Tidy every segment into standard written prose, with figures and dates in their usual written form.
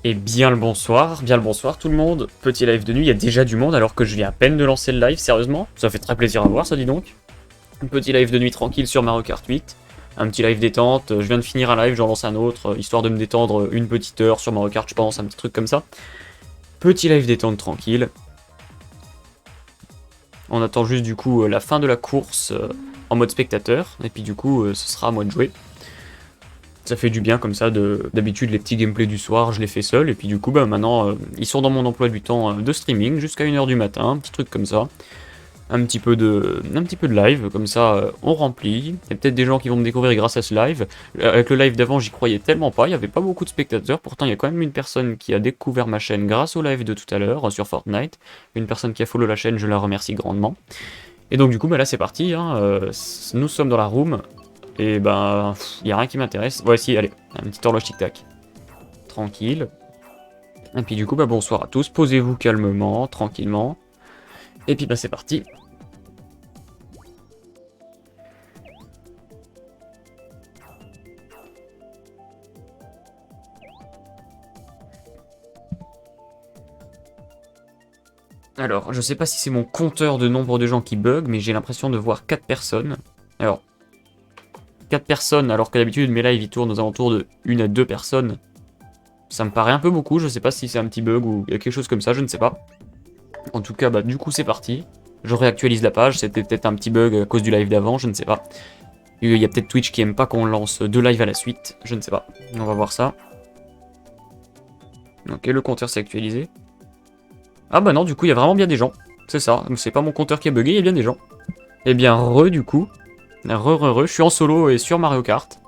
Et bien le bonsoir tout le monde. Petit live de nuit, il y a déjà du monde alors que je viens à peine de lancer le live, sérieusement. Ça fait très plaisir à voir, ça dis donc. Un petit live de nuit tranquille sur Mario Kart 8. Un petit live détente, je viens de finir un live, j'en lance un autre, histoire de me détendre une petite heure sur Mario Kart, je pense, un petit truc comme ça. Petit live détente tranquille. On attend juste du coup la fin de la course en mode spectateur, et puis du coup ce sera à moi de jouer. Ça fait du bien comme ça, d'habitude les petits gameplays du soir, je les fais seul, et puis du coup bah maintenant ils sont dans mon emploi du temps de streaming jusqu'à 1h du matin, un petit truc comme ça. Un petit peu de live, comme ça on remplit. Il y a peut-être des gens qui vont me découvrir grâce à ce live. Avec le live d'avant, j'y croyais tellement pas, il n'y avait pas beaucoup de spectateurs, pourtant il y a quand même une personne qui a découvert ma chaîne grâce au live de tout à l'heure sur Fortnite. Une personne qui a follow la chaîne, je la remercie grandement. Et donc du coup, bah là c'est parti, hein, nous sommes dans la room, et ben, il n'y a rien qui m'intéresse. Voici, allez, un petit horloge tic-tac. Tranquille. Et puis du coup, bah bonsoir à tous, posez-vous calmement, tranquillement. Et puis bah c'est parti. Alors, je sais pas si c'est mon compteur de nombre de gens qui bug, mais j'ai l'impression de voir 4 personnes. Alors, 4 personnes, alors que d'habitude mes lives ils tournent aux alentours de 1 à 2 personnes. Ça me paraît un peu beaucoup, je sais pas si c'est un petit bug ou quelque chose comme ça, je ne sais pas. En tout cas, bah du coup c'est parti. Je réactualise la page, c'était peut-être un petit bug à cause du live d'avant, je ne sais pas. Il y a peut-être Twitch qui aime pas qu'on lance 2 lives à la suite, je ne sais pas. On va voir ça. Ok, le compteur s'est actualisé. Ah bah non, du coup il y a vraiment bien des gens. C'est ça, c'est pas mon compteur qui est bugué, il y a bien des gens. Et bien du coup. Je suis en solo et sur Mario Kart.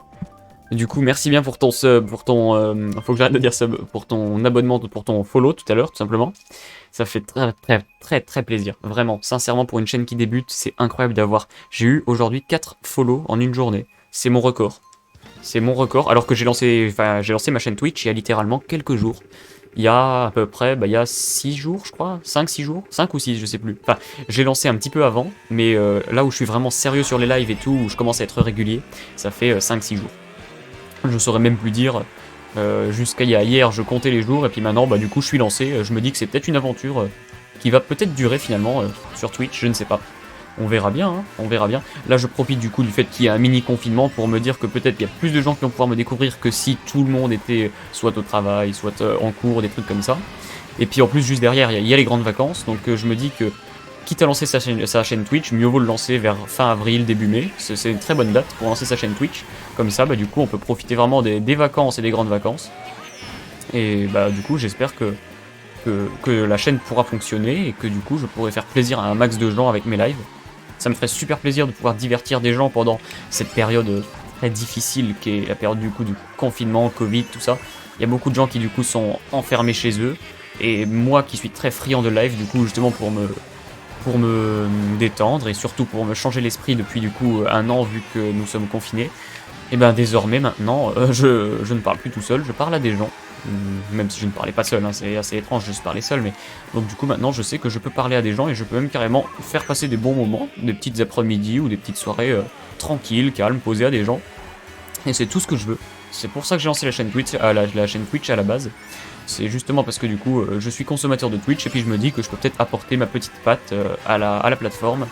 Et du coup, merci bien pour ton sub, pour ton... faut que j'arrête de dire sub, pour ton abonnement, pour ton follow tout à l'heure, tout simplement. Ça fait très plaisir. Vraiment, sincèrement, pour une chaîne qui débute, c'est incroyable d'avoir... J'ai eu aujourd'hui 4 follow en une journée. C'est mon record. C'est mon record, alors que j'ai lancé ma chaîne Twitch il y a littéralement quelques jours. Il y a à peu près, bah, il y a 6 jours, je crois, 5-6 jours, 5 ou 6, je sais plus. Enfin, j'ai lancé un petit peu avant, mais là où je suis vraiment sérieux sur les lives et tout, où je commence à être régulier, ça fait 5-6 jours. Je saurais même plus dire, jusqu'à hier, je comptais les jours, et puis maintenant, bah du coup, je suis lancé, je me dis que c'est peut-être une aventure qui va peut-être durer finalement sur Twitch, je ne sais pas. On verra bien, hein, on verra bien. Là, je profite du coup du fait qu'il y a un mini confinement pour me dire que peut-être il y a plus de gens qui vont pouvoir me découvrir que si tout le monde était soit au travail, soit en cours, des trucs comme ça. Et puis en plus, juste derrière, il y a les grandes vacances, donc je me dis que quitte à lancer sa chaîne Twitch, mieux vaut le lancer vers fin avril, début mai. C'est une très bonne date pour lancer sa chaîne Twitch. Comme ça, bah du coup, on peut profiter vraiment des vacances et des grandes vacances. Et bah du coup, j'espère que la chaîne pourra fonctionner et que du coup, je pourrai faire plaisir à un max de gens avec mes lives. Ça me ferait super plaisir de pouvoir divertir des gens pendant cette période très difficile qui est la période du coup du confinement, Covid, tout ça. Il y a beaucoup de gens qui du coup sont enfermés chez eux. Et moi qui suis très friand de live, du coup justement pour me détendre et surtout pour me changer l'esprit depuis du coup un an vu que nous sommes confinés, et ben désormais maintenant je ne parle plus tout seul, je parle à des gens. Même si je ne parlais pas seul, hein, c'est assez étrange de se parler seul, mais donc du coup maintenant je sais que je peux parler à des gens et je peux même carrément faire passer des bons moments, des petites après-midi ou des petites soirées tranquilles, calmes, posées à des gens. Et c'est tout ce que je veux. C'est pour ça que j'ai lancé la chaîne Twitch, la chaîne Twitch à la base. C'est justement parce que du coup je suis consommateur de Twitch et puis je me dis que je peux peut-être apporter ma petite patte à la plateforme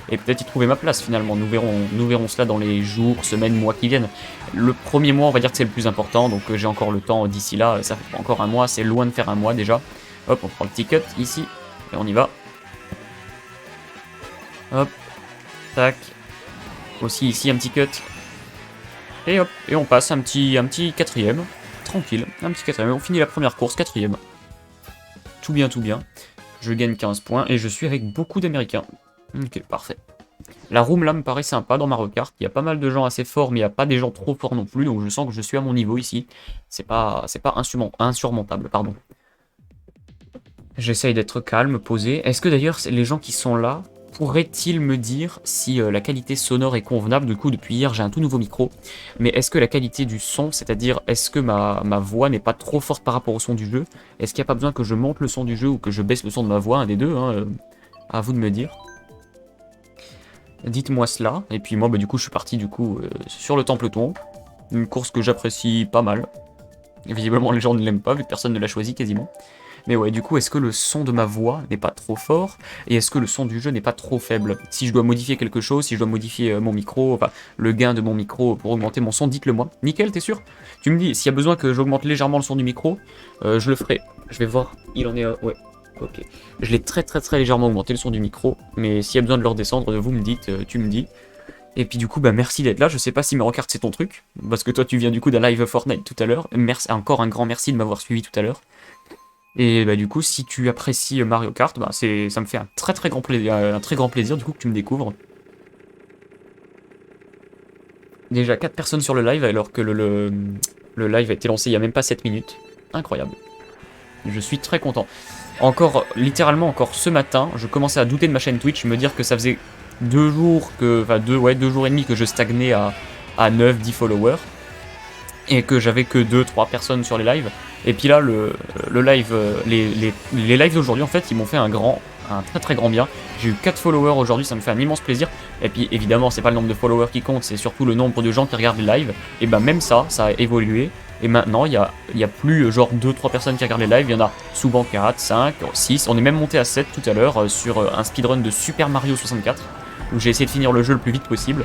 et peut-être y trouver ma place finalement. Nous verrons cela dans les jours, semaines, mois qui viennent. Le premier mois, on va dire que c'est le plus important, donc j'ai encore le temps d'ici là. Ça fait pas encore un mois, c'est loin de faire un mois déjà. Hop, on prend le petit cut ici et on y va. Hop, tac. Aussi ici un petit cut. Et hop, et on passe un petit quatrième. Tranquille, un petit quatrième. On finit la première course, quatrième. Tout bien, tout bien. Je gagne 15 points et je suis avec beaucoup d'Américains. Ok, parfait. La room là me paraît sympa dans Mario Kart. Il y a pas mal de gens assez forts, mais il n'y a pas des gens trop forts non plus. Donc je sens que je suis à mon niveau ici. C'est pas insurmontable, pardon. J'essaye d'être calme, posé. Est-ce que d'ailleurs les gens qui sont là pourraient-ils me dire si la qualité sonore est convenable? Du coup, depuis hier, j'ai un tout nouveau micro. Mais est-ce que la qualité du son, c'est-à-dire est-ce que ma voix n'est pas trop forte par rapport au son du jeu? Est-ce qu'il n'y a pas besoin que je monte le son du jeu ou que je baisse le son de ma voix? Un des deux, hein, à vous de me dire. Dites-moi cela. Et puis moi, bah, du coup, je suis parti du coup sur le Templeton. Une course que j'apprécie pas mal. Visiblement, les gens ne l'aiment pas, vu que personne ne l'a choisi quasiment. Mais ouais, du coup, est-ce que le son de ma voix n'est pas trop fort? Et est-ce que le son du jeu n'est pas trop faible? Si je dois modifier quelque chose, si je dois modifier mon micro, enfin, le gain de mon micro pour augmenter mon son, dites-le moi. Nickel, t'es sûr? Tu me dis, s'il y a besoin que j'augmente légèrement le son du micro, je le ferai. Je vais voir, il en est... ouais, ok. Je l'ai très légèrement augmenté le son du micro, mais s'il y a besoin de le redescendre, vous me dites, tu me dis. Et puis du coup, bah merci d'être là. Je sais pas si Mario Kart c'est ton truc, parce que toi tu viens du coup d'un live Fortnite tout à l'heure. Merci, encore un grand merci de m'avoir suivi tout à l'heure. Et bah du coup, si tu apprécies Mario Kart, bah ça me fait un très grand plaisir, du coup que tu me découvres. Déjà 4 personnes sur le live alors que le live a été lancé il y a même pas 7 minutes. Incroyable. Je suis très content. Encore, littéralement encore ce matin, je commençais à douter de ma chaîne Twitch, me dire que ça faisait 2 jours que, enfin 2 jours et demi que je stagnais à 9-10 followers. Et que j'avais que 2-3 personnes sur les lives. Et puis là, le live, les lives d'aujourd'hui, en fait, ils m'ont fait un très grand bien. J'ai eu 4 followers aujourd'hui, ça me fait un immense plaisir. Et puis évidemment, c'est pas le nombre de followers qui compte, c'est surtout le nombre de gens qui regardent les lives. Et ben même ça a évolué. Et maintenant, il y a plus genre 2-3 personnes qui regardent les lives, il y en a souvent 4, 5, 6. On est même monté à 7 tout à l'heure sur un speedrun de Super Mario 64, où j'ai essayé de finir le jeu le plus vite possible.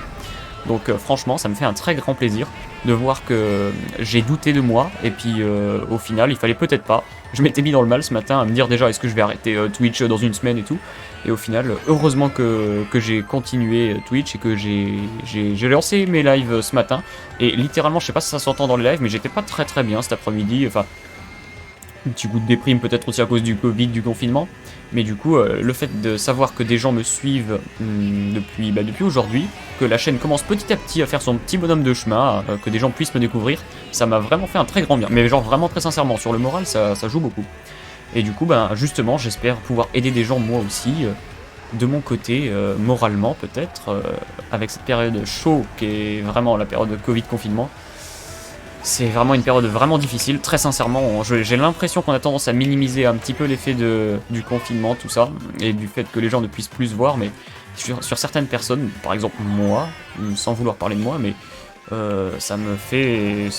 Donc franchement, ça me fait un très grand plaisir de voir que j'ai douté de moi, et puis au final, il fallait peut-être pas. Je m'étais mis dans le mal ce matin à me dire déjà est-ce que je vais arrêter Twitch dans une semaine et tout. Et au final, heureusement que j'ai continué Twitch et que j'ai lancé mes lives ce matin. Et littéralement, je sais pas si ça s'entend dans les lives, mais j'étais pas très bien cet après-midi. Enfin, un petit coup de déprime peut-être aussi à cause du Covid, du confinement. Mais du coup, le fait de savoir que des gens me suivent depuis aujourd'hui, que la chaîne commence petit à petit à faire son petit bonhomme de chemin, que des gens puissent me découvrir, ça m'a vraiment fait un très grand bien. Mais genre vraiment très sincèrement, sur le moral, ça joue beaucoup. Et du coup, ben justement, j'espère pouvoir aider des gens moi aussi, de mon côté, moralement peut-être, avec cette période chaude qui est vraiment la période de Covid confinement. C'est vraiment une période vraiment difficile, très sincèrement. J'ai l'impression qu'on a tendance à minimiser un petit peu l'effet du confinement, tout ça, et du fait que les gens ne puissent plus se voir, mais sur certaines personnes, par exemple moi, sans vouloir parler de moi, mais ça me fait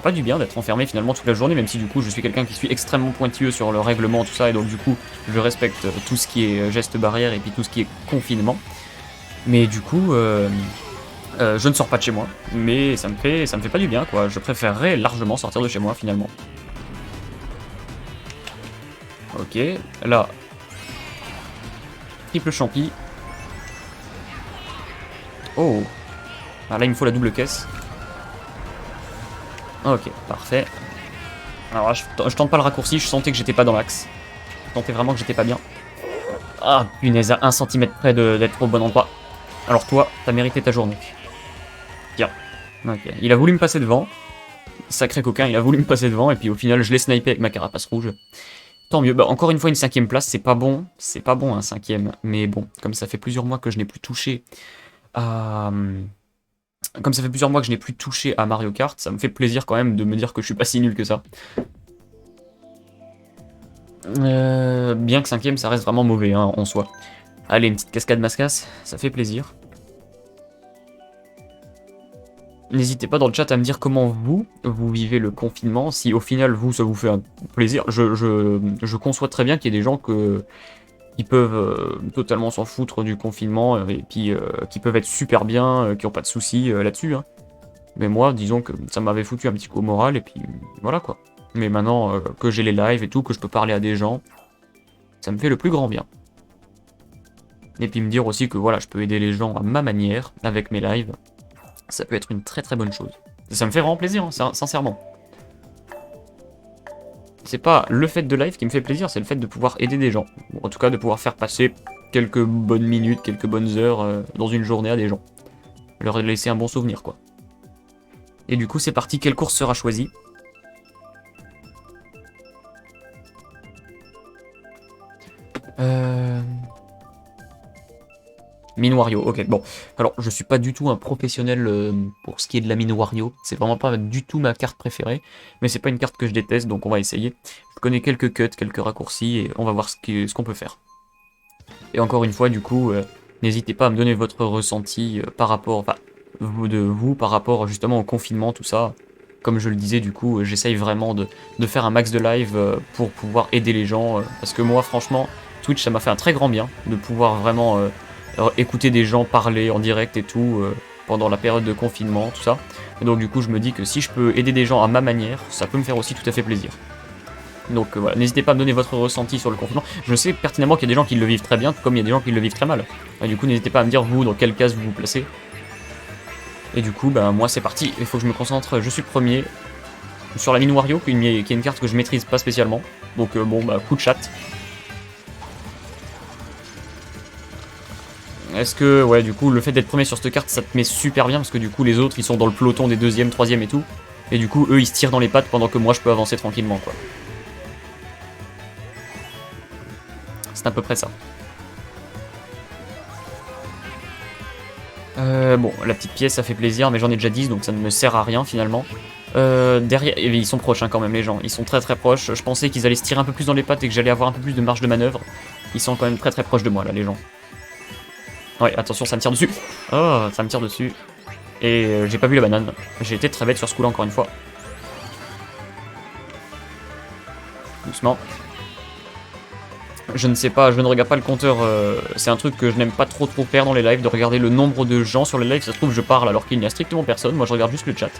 pas du bien d'être enfermé finalement toute la journée, même si du coup je suis quelqu'un qui suis extrêmement pointilleux sur le règlement, tout ça, et donc du coup je respecte tout ce qui est geste barrière et puis tout ce qui est confinement. Mais du coup, je ne sors pas de chez moi, mais ça me fait pas du bien quoi. Je préférerais largement sortir de chez moi finalement. Ok, là, triple champi. Oh, ah, là il me faut la double caisse. Ok, parfait. Alors là, je tente pas le raccourci, je sentais que j'étais pas dans l'axe. Je sentais vraiment que j'étais pas bien. Ah, punaise, à 1 cm près d'être au bon endroit. Alors toi, t'as mérité ta journée. Tiens. Ok, il a voulu me passer devant. Sacré coquin, il a voulu me passer devant, et puis au final, je l'ai snipé avec ma carapace rouge. Tant mieux, bah encore une fois une 5ème place, c'est pas bon un 5ème, mais bon, comme ça fait plusieurs mois que je n'ai plus touché à... Comme ça fait plusieurs mois que je n'ai plus touché à Mario Kart, ça me fait plaisir quand même de me dire que je suis pas si nul que ça. Bien que 5ème, ça reste vraiment mauvais hein, en soi. Allez, une petite cascade mascasse, ça fait plaisir. N'hésitez pas dans le chat à me dire comment vous vivez le confinement, si au final vous ça vous fait un plaisir. Je conçois très bien qu'il y ait des gens qui peuvent totalement s'en foutre du confinement et puis qui peuvent être super bien, qui n'ont pas de soucis là-dessus. Hein. Mais moi, disons que ça m'avait foutu un petit coup au moral et puis voilà quoi. Mais maintenant que j'ai les lives et tout, que je peux parler à des gens, ça me fait le plus grand bien. Et puis me dire aussi que voilà, je peux aider les gens à ma manière avec mes lives. Ça peut être une très bonne chose. Ça me fait vraiment plaisir, hein, sincèrement. C'est pas le fait de live qui me fait plaisir, c'est le fait de pouvoir aider des gens. Ou en tout cas, de pouvoir faire passer quelques bonnes minutes, quelques bonnes heures dans une journée à des gens. Leur laisser un bon souvenir, quoi. Et du coup, c'est parti, quelle course sera choisie? Mine Wario, ok, bon. Alors, je suis pas du tout un professionnel pour ce qui est de la mine Wario. C'est vraiment pas du tout ma carte préférée. Mais c'est pas une carte que je déteste, donc on va essayer. Je connais quelques cuts, quelques raccourcis, et on va voir ce qu'on peut faire. Et encore une fois, du coup, n'hésitez pas à me donner votre ressenti par rapport, enfin, par rapport justement au confinement, tout ça. comme je le disais, du coup, j'essaye vraiment de faire un max de live pour pouvoir aider les gens. Parce que moi, franchement, Twitch, ça m'a fait un très grand bien de pouvoir vraiment écouter des gens parler en direct et tout pendant la période de confinement, tout ça. Et donc, du coup, je me dis que si je peux aider des gens à ma manière, ça peut me faire aussi tout à fait plaisir. Donc voilà, n'hésitez pas à me donner votre ressenti sur le confinement. Je sais pertinemment qu'il y a des gens qui le vivent très bien, tout comme il y a des gens qui le vivent très mal. Et du coup, n'hésitez pas à me dire, vous, dans quelle case vous vous placez. Et du coup, ben, moi, c'est parti. Il faut que je me concentre. Je suis le premier sur la mine Wario, qui est une carte que je maîtrise pas spécialement. Donc, bon, bah, coup de chat. Est-ce que, ouais, du coup, le fait d'être premier sur cette carte, ça te met super bien, parce que du coup, les autres, ils sont dans le peloton des deuxième, troisième et tout. Et du coup, eux, ils se tirent dans les pattes pendant que moi, je peux avancer tranquillement, quoi. C'est à peu près ça. Bon, la petite pièce, ça fait plaisir, mais j'en ai déjà 10, donc ça ne me sert à rien, finalement. Derrière, et ils sont proches, hein, quand même, les gens. Ils sont très très proches. Je pensais qu'ils allaient se tirer un peu plus dans les pattes et que j'allais avoir un peu plus de marge de manœuvre. Ils sont quand même très très proches de moi, là, les gens. Ouais, attention, ça me tire dessus. Oh, ça me tire dessus. Et j'ai pas vu la banane. J'ai été très bête sur ce coup-là, encore une fois. Doucement. Je ne sais pas, je ne regarde pas le compteur, c'est un truc que je n'aime pas trop faire dans les lives, de regarder le nombre de gens sur les lives, ça se trouve je parle alors qu'il n'y a strictement personne, moi je regarde juste le chat.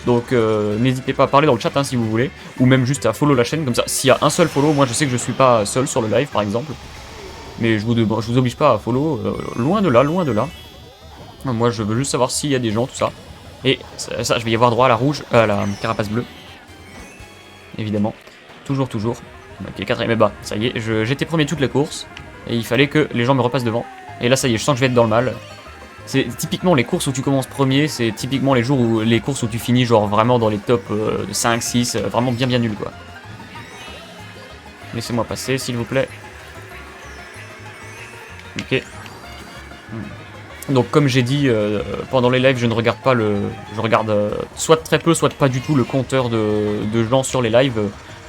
Donc n'hésitez pas à parler dans le chat hein, si vous voulez, ou même juste à follow la chaîne, comme ça, s'il y a un seul follow, moi je sais que je suis pas seul sur le live par exemple, mais je vous oblige pas à follow, loin de là, loin de là. Moi je veux juste savoir s'il y a des gens, tout ça. Et ça, je vais y avoir droit à la rouge, à la carapace bleue. Évidemment, toujours, toujours. Ok, quatrième et bas, ça y est, j'étais premier toute la course, et il fallait que les gens me repassent devant. Et là ça y est, je sens que je vais être dans le mal. C'est typiquement les courses où tu commences premier, c'est typiquement les courses où tu finis genre vraiment dans les tops 5, 6, vraiment bien nul quoi. Laissez-moi passer s'il vous plaît. Ok. Donc comme j'ai dit pendant les lives, je ne regarde pas je regarde soit très peu, soit pas du tout le compteur de gens sur les lives.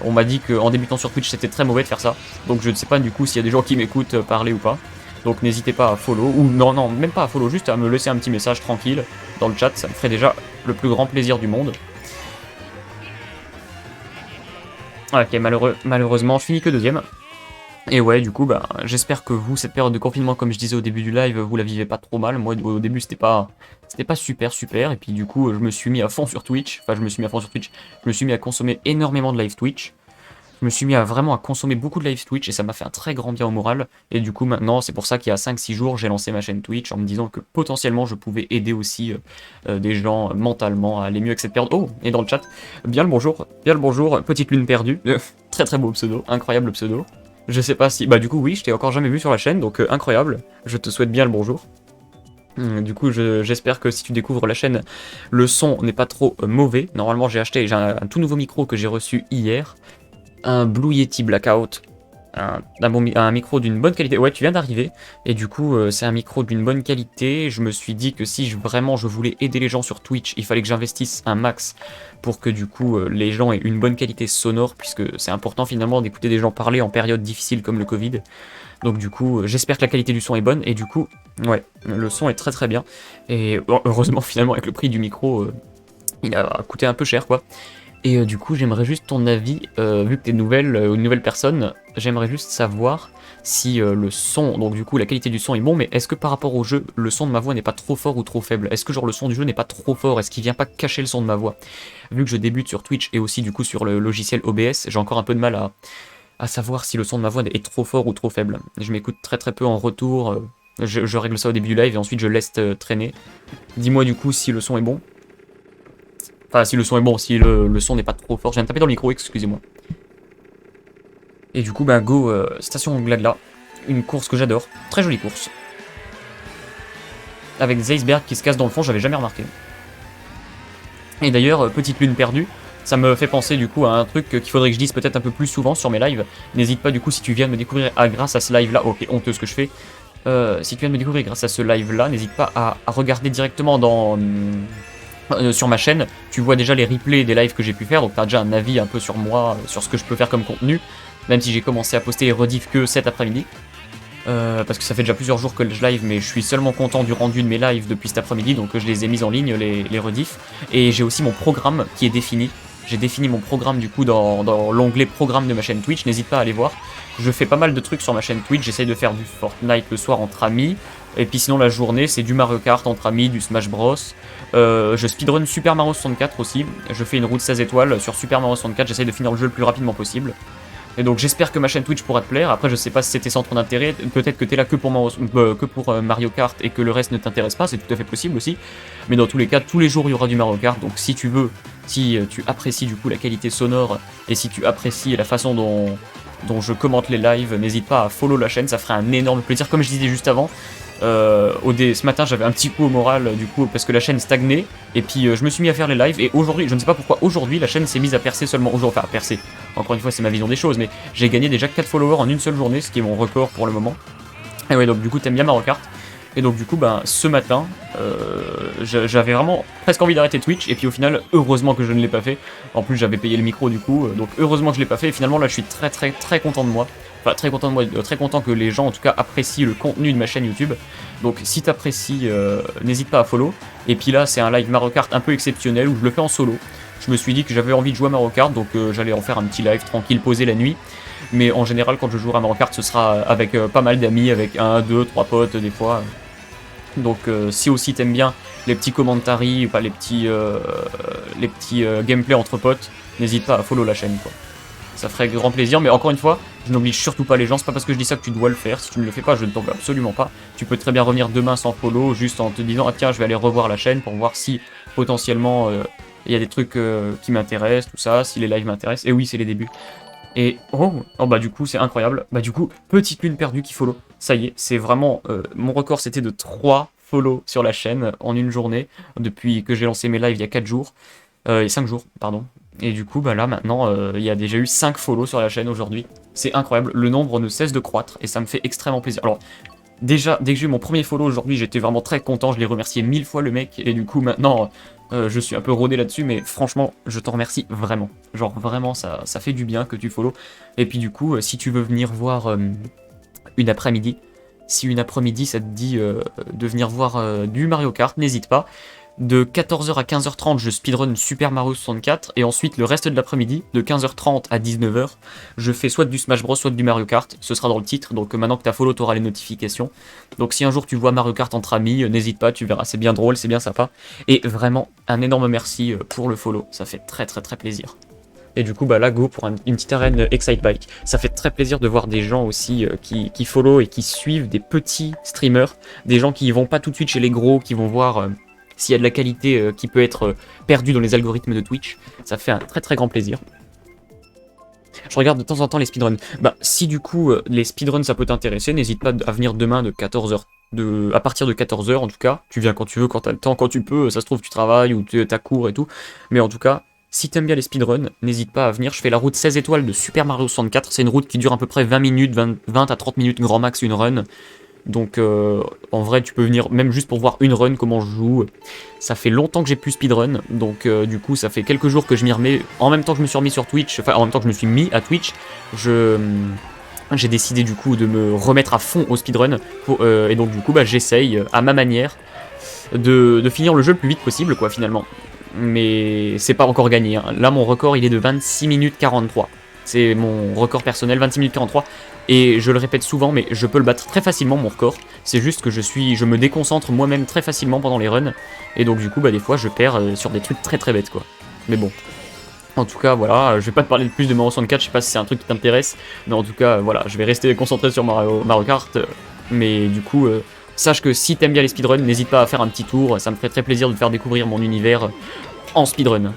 On m'a dit qu'en débutant sur Twitch c'était très mauvais de faire ça. Donc je ne sais pas du coup s'il y a des gens qui m'écoutent parler ou pas. Donc n'hésitez pas à follow, ou non, même pas à follow, juste à me laisser un petit message tranquille dans le chat, ça me ferait déjà le plus grand plaisir du monde. Ok, malheureusement, je finis que deuxième. Et ouais, du coup, bah, j'espère que vous, cette période de confinement, comme je disais au début du live, vous la vivez pas trop mal. Moi, au début, c'était pas super. Et puis, du coup, je me suis mis à fond sur Twitch. Enfin, je me suis mis à consommer énormément de live Twitch. Je me suis mis vraiment à consommer beaucoup de live Twitch et ça m'a fait un très grand bien au moral. Et du coup, maintenant, c'est pour ça qu'il y a 5-6 jours, j'ai lancé ma chaîne Twitch en me disant que potentiellement, je pouvais aider aussi des gens mentalement à aller mieux avec cette période. Oh, et dans le chat, bien le bonjour, petite lune perdue. Très très beau pseudo, incroyable pseudo. Je sais pas si... Bah du coup oui, je t'ai encore jamais vu sur la chaîne, donc incroyable. Je te souhaite bien le bonjour. Du coup, j'espère que si tu découvres la chaîne, le son n'est pas trop mauvais. Normalement, j'ai un tout nouveau micro que j'ai reçu hier. Un Blue Yeti Blackout. Un micro d'une bonne qualité. Ouais, tu viens d'arriver. Et du coup, c'est un micro d'une bonne qualité. Je me suis dit que si vraiment je voulais aider les gens sur Twitch, il fallait que j'investisse un max pour que du coup les gens aient une bonne qualité sonore, puisque c'est important finalement d'écouter des gens parler en période difficile comme le Covid. Donc du coup, j'espère que la qualité du son est bonne. Et du coup, ouais, le son est très très bien. Et heureusement finalement avec le prix du micro, il a coûté un peu cher quoi. Et du coup, j'aimerais juste ton avis, vu que t'es une nouvelle personne, j'aimerais juste savoir si le son, donc du coup la qualité du son est bon, mais est-ce que par rapport au jeu, le son de ma voix n'est pas trop fort ou trop faible? Est-ce que genre le son du jeu n'est pas trop fort? Est-ce qu'il vient pas cacher le son de ma voix? Vu que je débute sur Twitch et aussi du coup sur le logiciel OBS, j'ai encore un peu de mal à savoir si le son de ma voix est trop fort ou trop faible. Je m'écoute très très peu en retour, je règle ça au début du live et ensuite je laisse traîner. Dis-moi du coup si le son est bon. Enfin, si le son est bon, si le son n'est pas trop fort. Je viens de taper dans le micro, excusez-moi. Et du coup, bah, go, station Glagla. Une course que j'adore. Très jolie course. Avec des icebergs qui se cassent dans le fond, j'avais jamais remarqué. Et d'ailleurs, petite lune perdue, ça me fait penser du coup à un truc qu'il faudrait que je dise peut-être un peu plus souvent sur mes lives. N'hésite pas du coup si tu viens de me découvrir grâce à ce live-là. Ok, honteux ce que je fais. Si tu viens de me découvrir grâce à ce live-là, n'hésite pas à regarder directement sur ma chaîne, tu vois déjà les replays des lives que j'ai pu faire, donc tu as déjà un avis un peu sur moi, sur ce que je peux faire comme contenu, même si j'ai commencé à poster les rediffs que cet après-midi. parce que ça fait déjà plusieurs jours que je live, mais je suis seulement content du rendu de mes lives depuis cet après-midi, donc je les ai mis en ligne, les rediffs. Et j'ai aussi mon programme qui est défini. J'ai défini mon programme du coup dans l'onglet programme de ma chaîne Twitch, n'hésite pas à aller voir. Je fais pas mal de trucs sur ma chaîne Twitch, j'essaye de faire du Fortnite le soir entre amis. Et puis sinon la journée c'est du Mario Kart entre amis, du Smash Bros. Je speedrun Super Mario 64 aussi. Je fais une route 16 étoiles sur Super Mario 64, j'essaye de finir le jeu le plus rapidement possible. Et donc j'espère que ma chaîne Twitch pourra te plaire. Après je sais pas si c'était sans ton intérêt, peut-être que t'es là que pour Mario Kart et que le reste ne t'intéresse pas, c'est tout à fait possible aussi. Mais dans tous les cas, tous les jours il y aura du Mario Kart, donc si tu veux, si tu apprécies du coup la qualité sonore et si tu apprécies la façon dont je commente les lives, n'hésite pas à follow la chaîne, ça ferait un énorme plaisir. Comme je disais juste avant, ce matin j'avais un petit coup au moral du coup parce que la chaîne stagnait et puis je me suis mis à faire les lives et aujourd'hui, je ne sais pas pourquoi aujourd'hui la chaîne s'est mise à percer seulement aujourd'hui, enfin à percer, encore une fois c'est ma vision des choses, mais j'ai gagné déjà 4 followers en une seule journée, ce qui est mon record pour le moment. Et ouais, donc du coup t'aimes bien Mario Kart. Et donc du coup ce matin j'avais vraiment presque envie d'arrêter Twitch et puis au final heureusement que je ne l'ai pas fait. En plus j'avais payé le micro du coup, donc heureusement que je l'ai pas fait et finalement là je suis très content de moi. Enfin très content de moi, très content que les gens en tout cas apprécient le contenu de ma chaîne YouTube. Donc si t'apprécies, n'hésite pas à follow. Et puis là c'est un live Mario Kart un peu exceptionnel où je le fais en solo. Je me suis dit que j'avais envie de jouer à Mario Kart, donc j'allais en faire un petit live tranquille posé la nuit. Mais en général quand je jouerai à Mario Kart ce sera avec pas mal d'amis, avec 1, 2, 3 potes des fois. Donc si aussi t'aimes bien les petits commentaries, pas les petits gameplays entre potes, n'hésite pas à follow la chaîne quoi. Ça ferait grand plaisir, mais encore une fois, je n'oblige surtout pas les gens, c'est pas parce que je dis ça que tu dois le faire, si tu ne le fais pas, je ne t'en veux absolument pas. Tu peux très bien revenir demain sans follow, juste en te disant, ah tiens, je vais aller revoir la chaîne pour voir si potentiellement il y a des trucs qui m'intéressent, tout ça, si les lives m'intéressent, et oui, c'est les débuts. Et oh bah du coup c'est incroyable, bah du coup petite lune perdue qui follow, ça y est, c'est vraiment, mon record c'était de 3 follow sur la chaîne en une journée, depuis que j'ai lancé mes lives il y a 4 jours, 5 jours pardon, et du coup bah là maintenant il y a déjà eu 5 follow sur la chaîne aujourd'hui, c'est incroyable, le nombre ne cesse de croître et ça me fait extrêmement plaisir. Alors déjà, dès que j'ai eu mon premier follow aujourd'hui, j'étais vraiment très content, je l'ai remercié 1000 fois le mec, et du coup maintenant, je suis un peu rodé là-dessus, mais franchement, je t'en remercie vraiment. Genre vraiment, ça fait du bien que tu follow. Et puis du coup, si tu veux venir voir une après-midi, si une après-midi ça te dit de venir voir du Mario Kart, n'hésite pas. De 14h à 15h30, je speedrun Super Mario 64, et ensuite le reste de l'après-midi, de 15h30 à 19h, je fais soit du Smash Bros, soit du Mario Kart, ce sera dans le titre, donc maintenant que t'as follow, t'auras les notifications. Donc si un jour tu vois Mario Kart entre amis, n'hésite pas, tu verras, c'est bien drôle, c'est bien sympa. Et vraiment, un énorme merci pour le follow, ça fait très plaisir. Et du coup, bah là, go pour une petite arène Excite Bike. Ça fait très plaisir de voir des gens aussi qui follow et qui suivent des petits streamers, des gens qui vont pas tout de suite chez les gros, qui vont voir s'il y a de la qualité qui peut être perdue dans les algorithmes de Twitch. Ça fait un très grand plaisir. Je regarde de temps en temps les speedruns. Bah, si du coup les speedruns ça peut t'intéresser, n'hésite pas à venir demain de 14h. À partir de 14h en tout cas. Tu viens quand tu veux, quand t'as le temps, quand tu peux. Ça se trouve, tu travailles ou t'as cours et tout. Mais en tout cas, si t'aimes bien les speedruns, n'hésite pas à venir. Je fais la route 16 étoiles de Super Mario 64. C'est une route qui dure à peu près 20 minutes, 20 à 30 minutes grand max une run. Donc en vrai tu peux venir même juste pour voir une run, comment je joue. Ça fait longtemps que j'ai plus speedrun, donc du coup ça fait quelques jours que je m'y remets. En même temps que je me suis remis sur Twitch, enfin en même temps que je me suis mis à Twitch, j'ai décidé du coup de me remettre à fond au speedrun. Et donc du coup bah, j'essaye à ma manière de finir le jeu le plus vite possible quoi finalement. Mais c'est pas encore gagné, hein. Là mon record il est de 26 minutes 43. C'est mon record personnel, 26 minutes 43. Et je le répète souvent, mais je peux le battre très facilement mon record. C'est juste que je me déconcentre moi-même très facilement pendant les runs. Et donc du coup, bah des fois, je perds sur des trucs très bêtes, quoi. Mais bon. En tout cas, voilà, je vais pas te parler de plus de Mario 64, je sais pas si c'est un truc qui t'intéresse. Mais en tout cas, voilà, je vais rester concentré sur Mario Kart. Mais du coup, sache que si t'aimes bien les speedruns, n'hésite pas à faire un petit tour. Ça me ferait très plaisir de te faire découvrir mon univers en speedrun.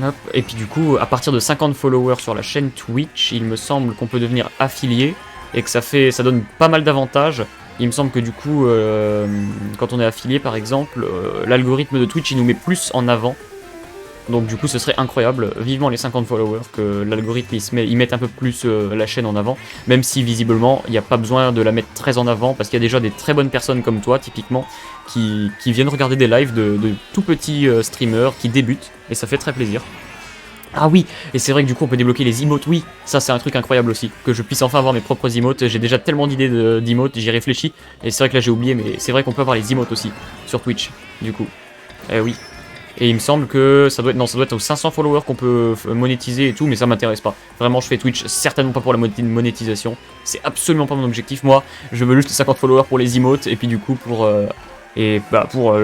Hop. Et puis du coup, à partir de 50 followers sur la chaîne Twitch, il me semble qu'on peut devenir affilié et que ça donne pas mal d'avantages. Il me semble que du coup, quand on est affilié par exemple, l'algorithme de Twitch il nous met plus en avant. Donc du coup ce serait incroyable, vivement les 50 followers, que l'algorithme il mette un peu plus la chaîne en avant, même si visiblement il n'y a pas besoin de la mettre très en avant, parce qu'il y a déjà des très bonnes personnes comme toi typiquement, qui viennent regarder des lives de tout petits streamers qui débutent, et ça fait très plaisir. Ah oui, et c'est vrai que du coup on peut débloquer les emotes, oui, ça c'est un truc incroyable aussi, que je puisse enfin avoir mes propres emotes, j'ai déjà tellement d'idées d'emotes, j'y réfléchis, et c'est vrai que là j'ai oublié, mais c'est vrai qu'on peut avoir les emotes aussi, sur Twitch, du coup, oui. Et il me semble que ça doit être, non, ça doit être aux 500 followers qu'on peut monétiser et tout, mais ça m'intéresse pas. Vraiment, je fais Twitch certainement pas pour la monétisation, c'est absolument pas mon objectif, moi, je veux juste les 50 followers pour les emotes, et puis du coup pour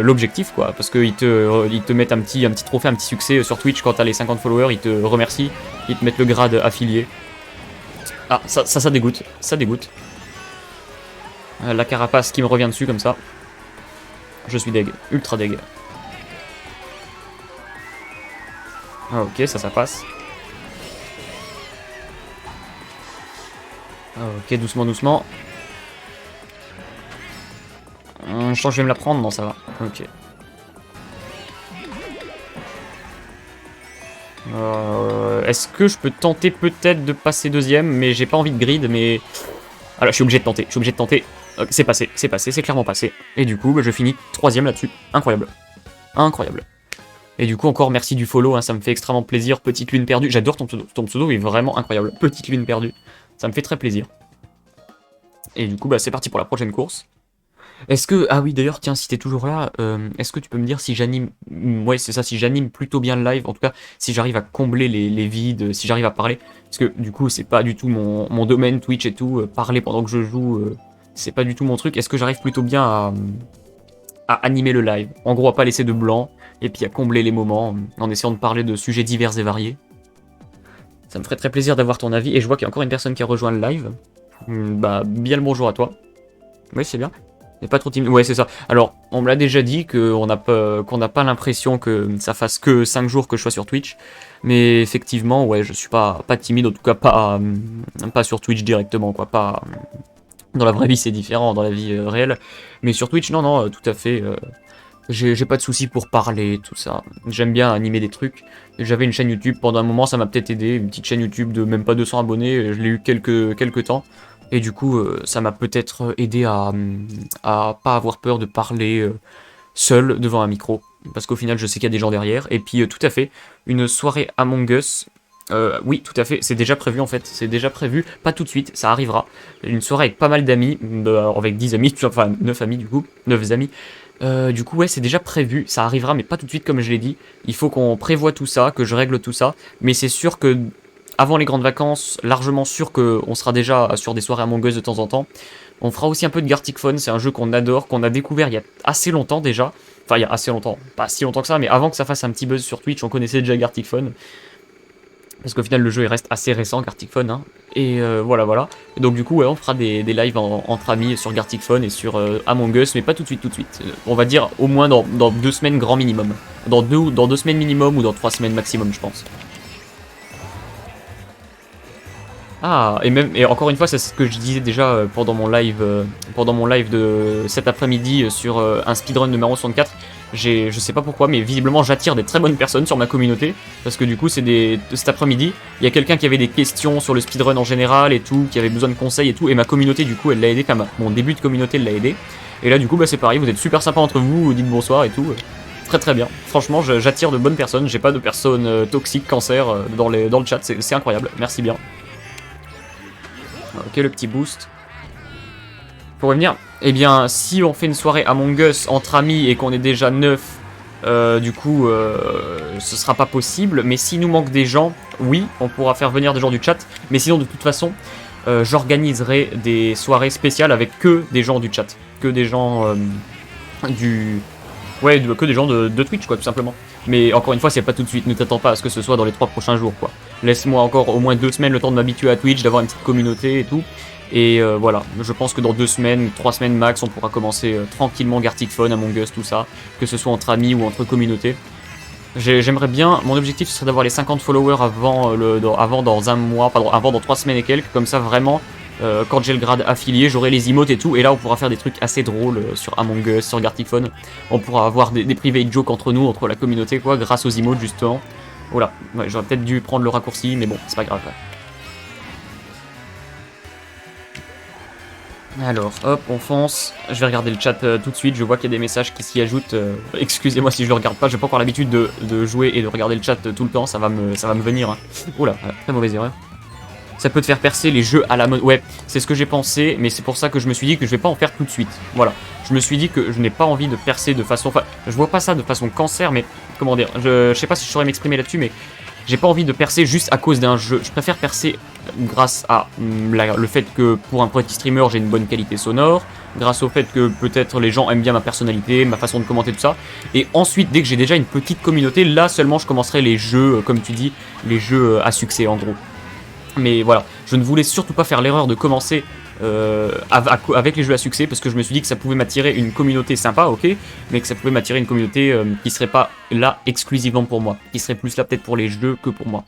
l'objectif quoi, parce qu'ils te mettent un petit trophée, un petit succès sur Twitch quand t'as les 50 followers, ils te remercient, ils te mettent le grade affilié. Ah ça dégoûte, ça dégoûte. La carapace qui me revient dessus comme ça. Je suis deg, ultra deg. Ah ok, ça passe. Ah, ok, doucement doucement. Je sens que je vais me la prendre, non ça va, ok. Est-ce que je peux tenter peut-être de passer deuxième, mais j'ai pas envie de grid, mais... Alors je suis obligé de tenter, c'est passé, c'est clairement passé. Et du coup, bah, je finis troisième là-dessus, incroyable. Incroyable. Et du coup, encore merci du follow, hein, ça me fait extrêmement plaisir, Petite Lune Perdue, j'adore ton pseudo, il est vraiment incroyable, Petite Lune Perdue, ça me fait très plaisir. Et du coup, bah, c'est parti pour la prochaine course. Est-ce que... Ah oui, d'ailleurs, tiens, si t'es toujours là, est-ce que tu peux me dire si j'anime... Ouais, c'est ça, si j'anime plutôt bien le live, en tout cas, si j'arrive à combler les vides, si j'arrive à parler. Parce que, du coup, c'est pas du tout mon domaine, Twitch et tout, parler pendant que je joue, c'est pas du tout mon truc. Est-ce que j'arrive plutôt bien à animer le live? En gros, à pas laisser de blanc, et puis à combler les moments, en essayant de parler de sujets divers et variés. Ça me ferait très plaisir d'avoir ton avis, et je vois qu'il y a encore une personne qui a rejoint le live. Bah, bien le bonjour à toi. Oui, c'est bien. Et pas trop timide. Ouais, c'est ça. Alors, on me l'a déjà dit qu'on n'a pas l'impression que ça fasse que 5 jours que je sois sur Twitch. Mais effectivement, ouais, je suis pas timide, en tout cas pas sur Twitch directement, quoi. Pas dans la vraie vie, c'est différent, dans la vie réelle. Mais sur Twitch, non, non, tout à fait. J'ai pas de soucis pour parler, tout ça. J'aime bien animer des trucs. J'avais une chaîne YouTube pendant un moment, ça m'a peut-être aidé. Une petite chaîne YouTube de même pas 200 abonnés, je l'ai eu quelques temps. Et du coup, ça m'a peut-être aidé à pas avoir peur de parler seul devant un micro. Parce qu'au final, je sais qu'il y a des gens derrière. Et puis, tout à fait, une soirée Among Us. Oui, tout à fait, c'est déjà prévu en fait. C'est déjà prévu, pas tout de suite, ça arrivera. Une soirée avec pas mal d'amis, avec 10 amis, enfin 9 amis du coup, 9 amis. Du coup, ouais, c'est déjà prévu, ça arrivera, mais pas tout de suite comme je l'ai dit. Il faut qu'on prévoie tout ça, que je règle tout ça. Mais c'est sûr que avant les grandes vacances, largement sûr qu'on sera déjà sur des soirées Among Us de temps en temps. On fera aussi un peu de Gartic Phone, c'est un jeu qu'on adore, qu'on a découvert il y a assez longtemps déjà. Enfin, il y a assez longtemps, pas si longtemps que ça, mais avant que ça fasse un petit buzz sur Twitch, on connaissait déjà Gartic Phone. Parce qu'au final, le jeu il reste assez récent, Gartic Phone. Hein. Et voilà, voilà. Et donc, du coup, ouais, on fera des lives entre amis sur Gartic Phone et sur Among Us, mais pas tout de suite, tout de suite. On va dire au moins dans 2 semaines grand minimum. Dans 2 semaines minimum ou dans 3 semaines maximum, je pense. Ah, et encore une fois, c'est ce que je disais déjà pendant mon live de cet après-midi sur un speedrun numéro 64. Je sais pas pourquoi, mais visiblement j'attire des très bonnes personnes sur ma communauté, parce que du coup, cet après-midi, il y a quelqu'un qui avait des questions sur le speedrun en général et tout, qui avait besoin de conseils et tout, et ma communauté du coup, elle l'a aidé, comme mon début de communauté l'a aidé. Et là, du coup, bah c'est pareil, vous êtes super sympa entre vous, vous dites bonsoir et tout. Très très bien. Franchement, j'attire de bonnes personnes, j'ai pas de personnes toxiques, cancer dans le chat, c'est incroyable. Merci bien. Ok, le petit boost. Pour revenir, eh bien, si on fait une soirée Among Us entre amis et qu'on est déjà 9, du coup, ce sera pas possible. Mais s'il nous manque des gens, oui, on pourra faire venir des gens du chat. Mais sinon, de toute façon, j'organiserai des soirées spéciales avec que des gens du chat. Que des gens du... Ouais, que des gens de Twitch, quoi, tout simplement. Mais encore une fois, c'est pas tout de suite. Ne t'attends pas à ce que ce soit dans les 3 prochains jours, quoi. Laisse-moi encore au moins 2 semaines le temps de m'habituer à Twitch, d'avoir une petite communauté et tout. Et voilà, je pense que dans 2 semaines, 3 semaines max, on pourra commencer tranquillement Gartic Phone, Among Us, tout ça. Que ce soit entre amis ou entre communautés. J'aimerais bien, mon objectif ce serait d'avoir les 50 followers avant dans un mois, pardon, avant dans 3 semaines et quelques. Comme ça, vraiment, quand j'ai le grade affilié, j'aurai les emotes et tout. Et là, on pourra faire des trucs assez drôles sur Among Us, sur Gartic Phone. On pourra avoir des private jokes entre nous, entre la communauté, quoi, grâce aux emotes, justement. Voilà, ouais, j'aurais peut-être dû prendre le raccourci, mais bon, c'est pas grave. Alors, hop, on fonce. Je vais regarder le chat tout de suite. Je vois qu'il y a des messages qui s'y ajoutent. Excusez-moi si je le regarde pas. J'ai pas encore l'habitude de jouer et de regarder le chat tout le temps. Ça va me venir. Hein. Oula, très mauvaise erreur. Ça peut te faire percer les jeux à la mode. Ouais, c'est ce que j'ai pensé, mais c'est pour ça que je me suis dit que je vais pas en faire tout de suite. Voilà. Je me suis dit que je n'ai pas envie de percer de façon... Enfin, je vois pas ça de façon cancer, mais... Comment dire, je sais pas si je saurais m'exprimer là-dessus, mais... J'ai pas envie de percer juste à cause d'un jeu. Je préfère percer grâce à le fait que pour un petit streamer j'ai une bonne qualité sonore, grâce au fait que peut-être les gens aiment bien ma personnalité, ma façon de commenter, tout ça. Et ensuite, dès que j'ai déjà une petite communauté, là seulement je commencerai les jeux, comme tu dis, les jeux à succès en gros. Mais voilà, je ne voulais surtout pas faire l'erreur de commencer avec les jeux à succès parce que je me suis dit que ça pouvait m'attirer une communauté sympa, ok, mais que ça pouvait m'attirer une communauté qui serait pas là exclusivement pour moi, qui serait plus là peut-être pour les jeux que pour moi.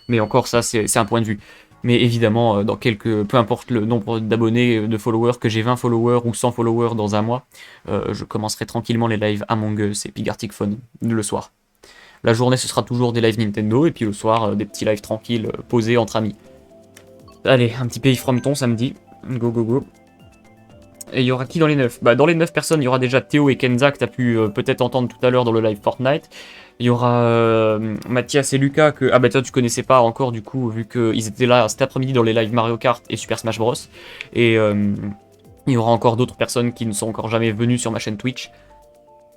Mais encore ça, c'est un point de vue. Mais évidemment, peu importe le nombre d'abonnés, de followers, que j'ai 20 followers ou 100 followers dans un mois, je commencerai tranquillement les lives Among Us et Pigartic Phone le soir. La journée, ce sera toujours des lives Nintendo, et puis le soir, des petits lives tranquilles, posés entre amis. Allez, un petit pays Frometon samedi. Go, go, go. Et il y aura qui dans les 9? Bah, dans les 9 personnes, il y aura déjà Théo et Kenza, que tu as pu peut-être entendre tout à l'heure dans le live Fortnite. Il y aura Mathias et Lucas, que... Ah bah toi, tu connaissais pas encore, du coup, vu qu'ils étaient là cet après-midi dans les lives Mario Kart et Super Smash Bros. Et il y aura encore d'autres personnes qui ne sont encore jamais venues sur ma chaîne Twitch.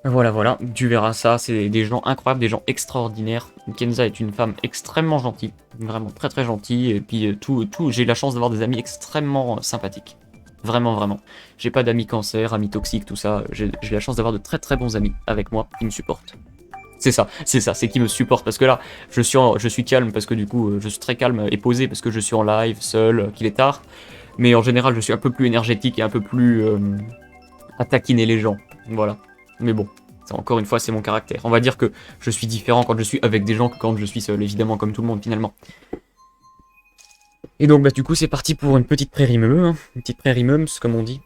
Voilà, voilà, tu verras ça, c'est des gens incroyables, des gens extraordinaires. Kenza est une femme extrêmement gentille, vraiment très très gentille, et puis j'ai eu la chance d'avoir des amis extrêmement sympathiques. Vraiment, vraiment. J'ai pas d'amis cancer, amis toxiques, tout ça, j'ai la chance d'avoir de très très bons amis avec moi qui me supportent. C'est ça, c'est qui me supportent, parce que là, je suis calme, parce que du coup, je suis très calme et posé, parce que je suis en live, seul, qu'il est tard. Mais en général, je suis un peu plus énergétique et un peu plus à taquiner les gens, voilà. Mais bon, ça, encore une fois, c'est mon caractère. On va dire que je suis différent quand je suis avec des gens que quand je suis seul, évidemment, comme tout le monde, finalement. Et donc, bah, du coup, c'est parti pour une petite prairie meumeux, hein. Une petite prairie meums, comme on dit.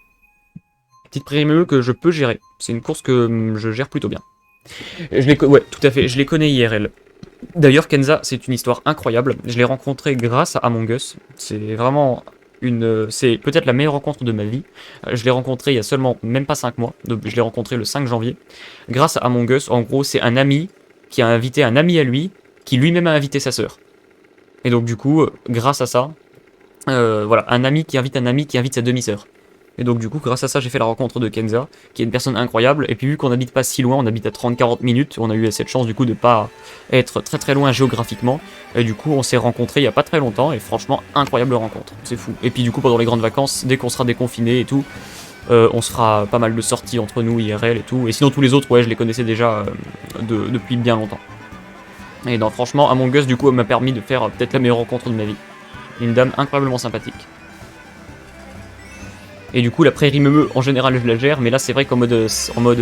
Une petite prairie meumeux que je peux gérer. C'est une course que je gère plutôt bien. Ouais, tout à fait, je les connais IRL. D'ailleurs, Kenza, c'est une histoire incroyable. Je l'ai rencontrée grâce à Among Us. C'est vraiment c'est peut-être la meilleure rencontre de ma vie. Je l'ai rencontré il y a seulement même pas 5 mois. Je l'ai rencontré le 5 janvier. Grâce à Among Us, en gros, c'est un ami qui a invité un ami à lui, qui lui-même a invité sa sœur. Et donc du coup, grâce à ça, voilà, un ami qui invite sa demi-sœur. Et donc du coup, grâce à ça, j'ai fait la rencontre de Kenza, qui est une personne incroyable. Et puis vu qu'on n'habite pas si loin, on habite à 30-40 minutes, on a eu cette chance du coup de pas être très très loin géographiquement. Et du coup, on s'est rencontrés il y a pas très longtemps, et franchement, incroyable rencontre, c'est fou. Et puis du coup, pendant les grandes vacances, dès qu'on sera déconfiné et tout, on se fera pas mal de sorties entre nous, IRL et tout. Et sinon, tous les autres, ouais, je les connaissais déjà depuis bien longtemps. Et non, franchement, Among Us, du coup, m'a permis de faire peut-être la meilleure rencontre de ma vie. Une dame incroyablement sympathique. Et du coup, la prairie meumeux, en général, je la gère, mais là, c'est vrai qu'en mode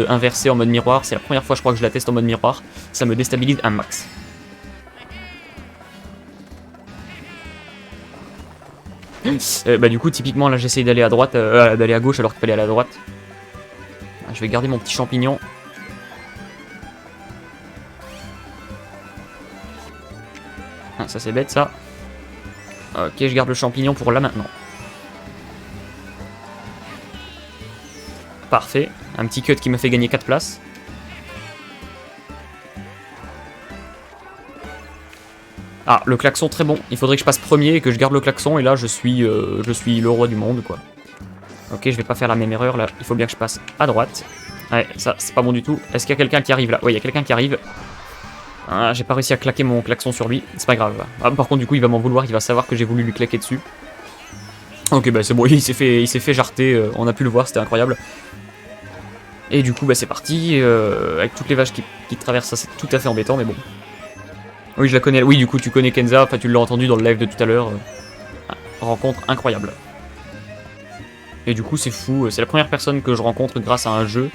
inversé, en mode miroir, c'est la première fois, je crois, que je la teste en mode miroir. Ça me déstabilise un max. Bah du coup, typiquement, là, j'essaye d'aller à droite, d'aller à gauche alors qu'il fallait aller à droite. Je vais garder mon petit champignon. Ah, ça c'est bête, ça. Ok, je garde le champignon pour là maintenant. Parfait. Un petit cut qui me fait gagner 4 places. Ah, le klaxon très bon. Il faudrait que je passe premier et que je garde le klaxon. Et là, je suis le roi du monde, quoi. Ok, je vais pas faire la même erreur, là. Il faut bien que je passe à droite. Ouais, ça, c'est pas bon du tout. Est-ce qu'il y a quelqu'un qui arrive, là? Ouais, il y a quelqu'un qui arrive. Ah, j'ai pas réussi à claquer mon klaxon sur lui. C'est pas grave. Ah, par contre, du coup, il va m'en vouloir. Il va savoir que j'ai voulu lui claquer dessus. Ok, bah c'est bon. Il s'est fait jarter. On a pu le voir. C'était incroyable. Et du coup, bah c'est parti. Avec toutes les vaches qui traversent, ça, c'est tout à fait embêtant, mais bon. Oui, je la connais. Oui, du coup, tu connais Kenza. Enfin, tu l'as entendu dans le live de tout à l'heure. Rencontre incroyable. Et du coup, c'est fou. C'est la première personne que je rencontre grâce à un jeu.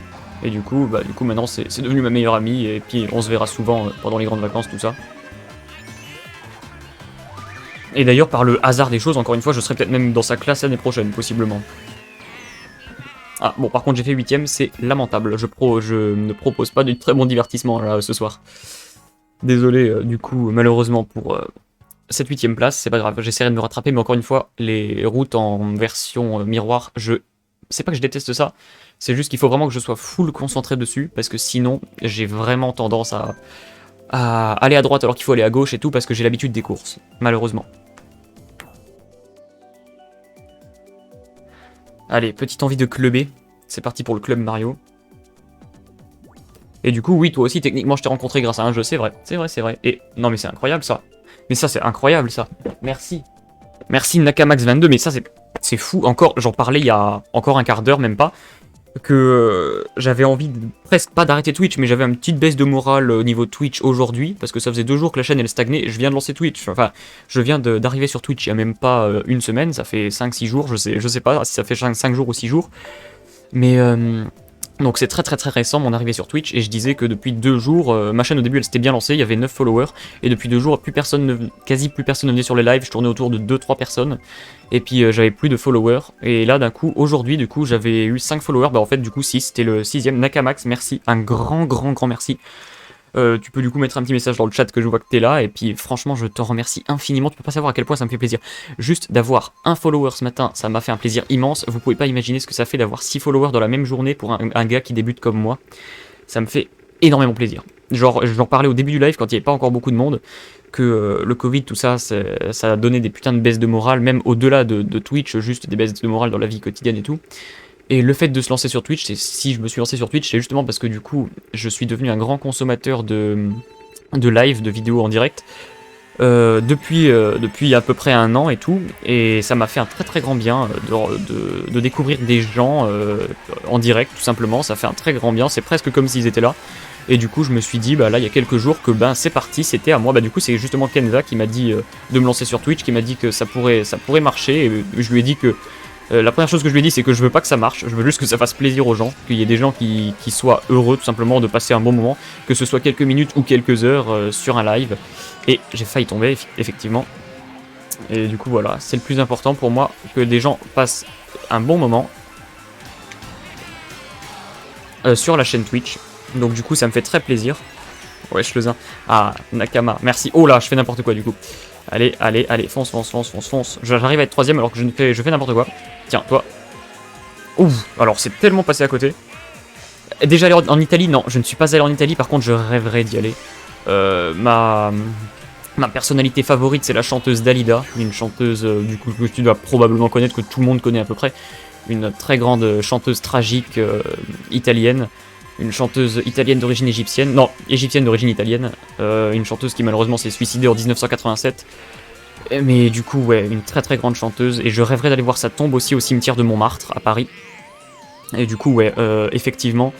Et du coup, maintenant, c'est devenu ma meilleure amie. Et puis, on se verra souvent pendant les grandes vacances, tout ça. Et d'ailleurs, par le hasard des choses, encore une fois, je serai peut-être même dans sa classe l'année prochaine, possiblement. Ah, bon, par contre, j'ai fait 8ème, c'est lamentable. Je ne propose pas de très bon divertissement, là, ce soir. Désolé, du coup, malheureusement, pour cette 8ème place, c'est pas grave, j'essaierai de me rattraper, mais encore une fois, les routes en version miroir, je c'est pas que je déteste ça, c'est juste qu'il faut vraiment que je sois full concentré dessus, parce que sinon, j'ai vraiment tendance à aller à droite alors qu'il faut aller à gauche et tout, parce que j'ai l'habitude des courses, malheureusement. Allez, petite envie de clubber, c'est parti pour le club Mario. Et du coup, oui, toi aussi, techniquement, je t'ai rencontré grâce à un jeu, c'est vrai, c'est vrai, c'est vrai. Et non, mais c'est incroyable ça. Mais ça, c'est incroyable ça. Merci. Merci Nakamax22, mais ça, c'est fou. Encore, j'en parlais il y a encore un quart d'heure, même pas, que j'avais envie presque pas d'arrêter Twitch, mais j'avais une petite baisse de morale au niveau Twitch aujourd'hui, parce que ça faisait 2 jours que la chaîne elle stagnait. Je viens de lancer Twitch, enfin, je viens d'arriver sur Twitch il y a même pas une semaine, ça fait 5-6 jours, je sais pas si ça fait 5 jours ou 6 jours. Mais donc c'est très récent mon arrivée sur Twitch, et je disais que depuis 2 jours, ma chaîne au début elle s'était bien lancée, il y avait 9 followers, et depuis 2 jours quasi plus personne ne venait sur les lives, je tournais autour de 2-3 personnes, et puis j'avais plus de followers, et là d'un coup, aujourd'hui du coup j'avais eu 5 followers, bah en fait du coup 6, c'était le 6ème, Nakamax, merci, un grand merci. Tu peux du coup mettre un petit message dans le chat que je vois que t'es là, et puis franchement je t'en remercie infiniment, tu peux pas savoir à quel point ça me fait plaisir. Juste d'avoir un follower ce matin, ça m'a fait un plaisir immense, vous pouvez pas imaginer ce que ça fait d'avoir 6 followers dans la même journée pour un gars qui débute comme moi. Ça me fait énormément plaisir. Genre, j'en parlais au début du live quand il n'y avait pas encore beaucoup de monde, que le Covid, tout ça, ça a donné des putains de baisses de morale, même au-delà de Twitch, juste des baisses de morale dans la vie quotidienne et tout. Et le fait de se lancer sur Twitch, si je me suis lancé sur Twitch, c'est justement parce que du coup, je suis devenu un grand consommateur de live, de vidéos en direct, depuis à peu près un an et tout, et ça m'a fait un très grand bien de découvrir des gens en direct, tout simplement. Ça fait un très grand bien, c'est presque comme s'ils étaient là. Et du coup je me suis dit bah là il y a quelques jours que ben c'est parti, c'était à moi. Bah du coup c'est justement Kenza qui m'a dit de me lancer sur Twitch, qui m'a dit que ça pourrait marcher, et je lui ai dit que la première chose que je lui ai dit, c'est que je veux pas que ça marche, je veux juste que ça fasse plaisir aux gens, qu'il y ait des gens qui soient heureux tout simplement de passer un bon moment, que ce soit quelques minutes ou quelques heures sur un live. Et j'ai failli tomber, effectivement. Et du coup voilà, c'est le plus important pour moi, que des gens passent un bon moment sur la chaîne Twitch. Donc du coup ça me fait très plaisir. Wesh le zin. Ah, Nakama, merci. Oh là, je fais n'importe quoi du coup. Allez, fonce. J'arrive à être 3ème alors que je fais n'importe quoi. Tiens, toi. Ouf, alors c'est tellement passé à côté. Déjà allé en Italie, non, je ne suis pas allé en Italie, par contre je rêverais d'y aller. Ma personnalité favorite, c'est la chanteuse Dalida, une chanteuse du coup que tu dois probablement connaître, que tout le monde connaît à peu près. Une très grande chanteuse tragique italienne. Une chanteuse italienne d'origine égyptienne, non, égyptienne d'origine italienne, une chanteuse qui malheureusement s'est suicidée en 1987, mais du coup ouais, une très grande chanteuse, et je rêverais d'aller voir sa tombe aussi au cimetière de Montmartre à Paris. Et du coup ouais, effectivement,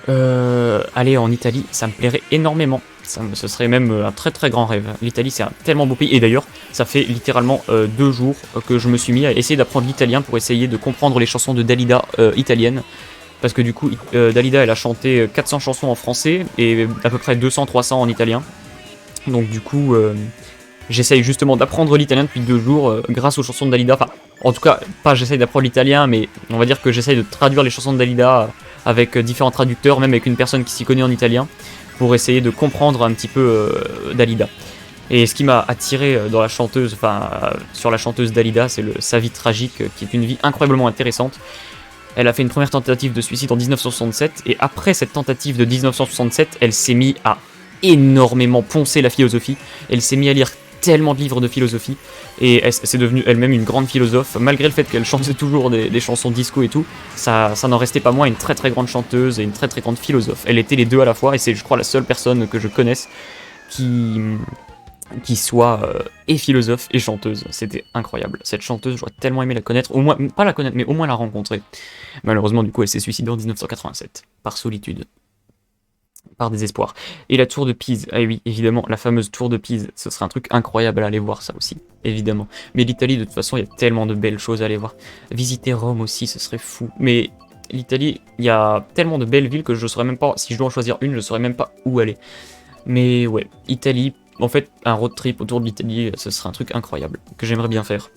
aller en Italie, ça me plairait énormément, ce serait même un très grand rêve. L'Italie c'est un tellement beau pays, et d'ailleurs ça fait littéralement 2 jours que je me suis mis à essayer d'apprendre l'italien pour essayer de comprendre les chansons de Dalida italiennes. Parce que du coup, Dalida, elle a chanté 400 chansons en français et à peu près 200-300 en italien. Donc du coup, j'essaye justement d'apprendre l'italien depuis 2 jours grâce aux chansons de Dalida. Enfin, en tout cas, pas j'essaye d'apprendre l'italien, mais on va dire que j'essaye de traduire les chansons de Dalida avec différents traducteurs, même avec une personne qui s'y connaît en italien, pour essayer de comprendre un petit peu Dalida. Et ce qui m'a attiré dans la chanteuse, sur la chanteuse Dalida, c'est sa vie tragique, qui est une vie incroyablement intéressante. Elle a fait une première tentative de suicide en 1967, et après cette tentative de 1967, elle s'est mise à énormément poncer la philosophie. Elle s'est mise à lire tellement de livres de philosophie, et elle s'est devenue elle-même une grande philosophe, malgré le fait qu'elle chantait toujours des chansons disco et tout. Ça n'en restait pas moins une très grande chanteuse et une très grande philosophe. Elle était les deux à la fois, et c'est je crois la seule personne que je connaisse qui soit et philosophe et chanteuse. C'était incroyable. Cette chanteuse, j'aurais tellement aimé la connaître, au moins, pas la connaître, mais au moins la rencontrer. Malheureusement, du coup, elle s'est suicidée en 1987, par solitude, par désespoir. Et la tour de Pise, ah oui, évidemment, la fameuse tour de Pise, ce serait un truc incroyable à aller voir, ça aussi, évidemment. Mais l'Italie, de toute façon, il y a tellement de belles choses à aller voir. Visiter Rome aussi, ce serait fou. Mais l'Italie, il y a tellement de belles villes que je saurais même pas, si je dois en choisir une, je saurais même pas où aller. Mais ouais, Italie. En fait, un road trip autour de l'Italie, ce serait un truc incroyable, que j'aimerais bien faire.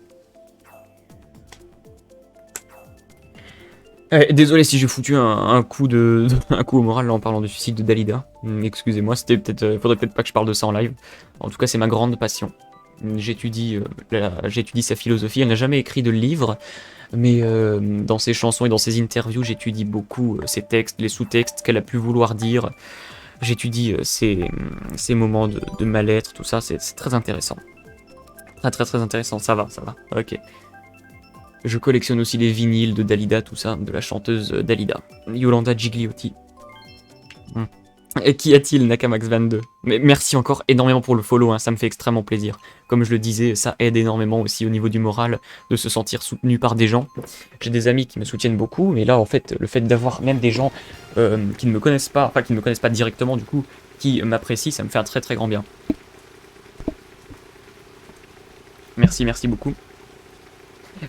Désolé si j'ai foutu un coup au moral là, en parlant du suicide de Dalida. Excusez-moi, faudrait peut-être pas que je parle de ça en live. En tout cas, c'est ma grande passion. j'étudie sa philosophie. Elle n'a jamais écrit de livre, mais dans ses chansons et dans ses interviews, j'étudie beaucoup ses textes, les sous-textes qu'elle a pu vouloir dire. J'étudie ses moments de mal-être, tout ça, c'est très intéressant. Très intéressant, ça va, ok. Je collectionne aussi les vinyles de Dalida, tout ça, de la chanteuse Dalida. Yolanda Gigliotti. Et qu'y a-t-il, Nakamax22? Mais merci encore énormément pour le follow, hein, ça me fait extrêmement plaisir. Comme je le disais, ça aide énormément aussi au niveau du moral, de se sentir soutenu par des gens. J'ai des amis qui me soutiennent beaucoup, mais là, en fait, le fait d'avoir même des gens qui ne me connaissent pas, enfin qui ne me connaissent pas directement, du coup, qui m'apprécient, ça me fait un très grand bien. Merci beaucoup.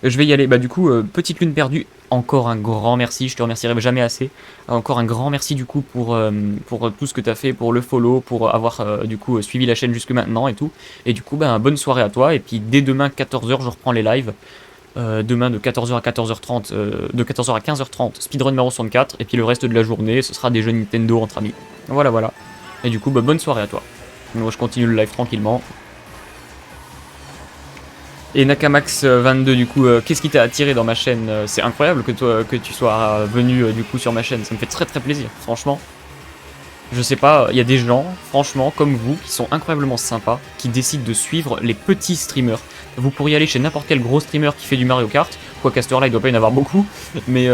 Je vais y aller. Bah du coup, petite lune perdue, encore un grand merci, je te remercierai jamais assez. Encore un grand merci du coup pour tout ce que tu as fait, pour le follow, pour avoir du coup suivi la chaîne jusque maintenant et tout. Et du coup, bah, bonne soirée à toi. Et puis dès demain 14h, je reprends les lives. Demain de 14h à 14h30, de 14h à 15h30, speedrun numéro 64. Et puis le reste de la journée, ce sera des jeux Nintendo entre amis. Voilà. Et du coup, bah, bonne soirée à toi. Moi, je continue le live tranquillement. Et Nakamax22 du coup, qu'est-ce qui t'a attiré dans ma chaîne? C'est incroyable que tu sois venu du coup sur ma chaîne, ça me fait très plaisir, franchement. Je sais pas, il y a des gens, franchement, comme vous, qui sont incroyablement sympas, qui décident de suivre les petits streamers. Vous pourriez aller chez n'importe quel gros streamer qui fait du Mario Kart, quoi qu'à cette heure-là, il doit pas y en avoir beaucoup, mais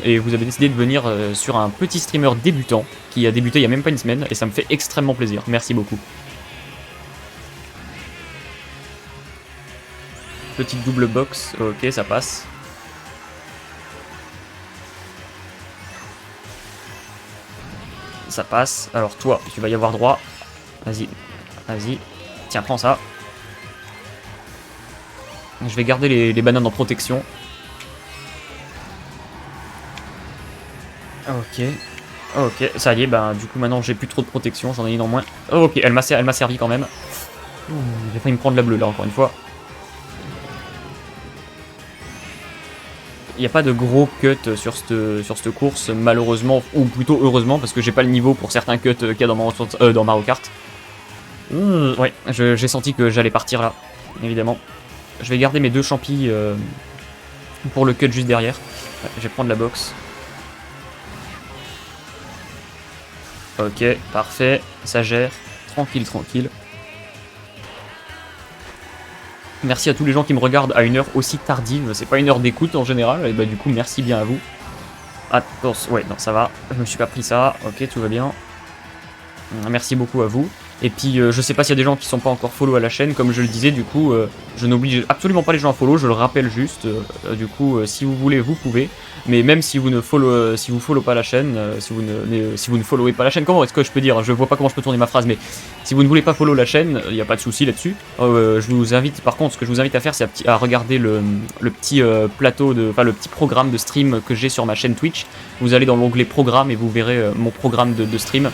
et vous avez décidé de venir sur un petit streamer débutant, qui a débuté il y a même pas une semaine, et ça me fait extrêmement plaisir, merci beaucoup. Petite double box, ok, ça passe. Ça passe. Alors toi, tu vas y avoir droit. Vas-y. Tiens, prends ça. Je vais garder les bananes en protection. Ok, ça y est, bah du coup maintenant j'ai plus trop de protection, j'en ai une en moins. Oh, ok, elle m'a servi quand même. J'ai failli me prendre la bleue là encore une fois. Il n'y a pas de gros cuts sur cette course, malheureusement, ou plutôt heureusement, parce que j'ai pas le niveau pour certains cuts qu'il y a dans Mario Kart. Ouais, j'ai senti que j'allais partir là, évidemment. Je vais garder mes deux champis pour le cut juste derrière. Ouais, je vais prendre la box. Ok, parfait, ça gère. Tranquille. Merci à tous les gens qui me regardent à une heure aussi tardive, c'est pas une heure d'écoute en général, et bah du coup merci bien à vous. Attention, ouais, non ça va, je me suis pas pris ça, ok tout va bien. Merci beaucoup à vous. Et puis je sais pas s'il y a des gens qui sont pas encore follow à la chaîne, comme je le disais, du coup je n'oblige absolument pas les gens à follow, je le rappelle juste. Du coup si vous voulez vous pouvez, mais même si vous ne follow pas la chaîne, si vous ne followez pas la chaîne, comment est-ce que je peux dire? Je vois pas comment je peux tourner ma phrase, mais si vous ne voulez pas follow la chaîne, il n'y a pas de souci là-dessus. Je vous invite, par contre, ce que je vous invite à faire, c'est à regarder le petit plateau le petit programme de stream que j'ai sur ma chaîne Twitch. Vous allez dans l'onglet programme et vous verrez mon programme de stream.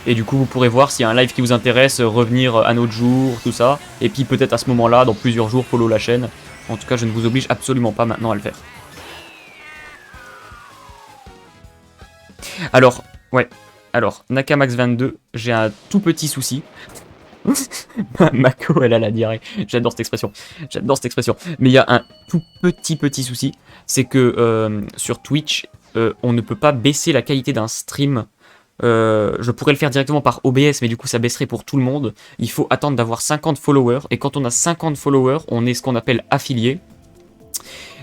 Et du coup, vous pourrez voir s'il y a un live qui vous intéresse, revenir un autre jour, tout ça. Et puis peut-être à ce moment-là, dans plusieurs jours, follow la chaîne. En tout cas, je ne vous oblige absolument pas maintenant à le faire. Alors, Nakamax22, j'ai un tout petit souci. Mako, elle a la diarrhée. J'adore cette expression. Mais il y a un tout petit souci. C'est que sur Twitch, on ne peut pas baisser la qualité d'un stream. Je pourrais le faire directement par OBS, mais du coup ça baisserait pour tout le monde. Il faut attendre d'avoir 50 followers, et quand on a 50 followers, on est ce qu'on appelle affilié.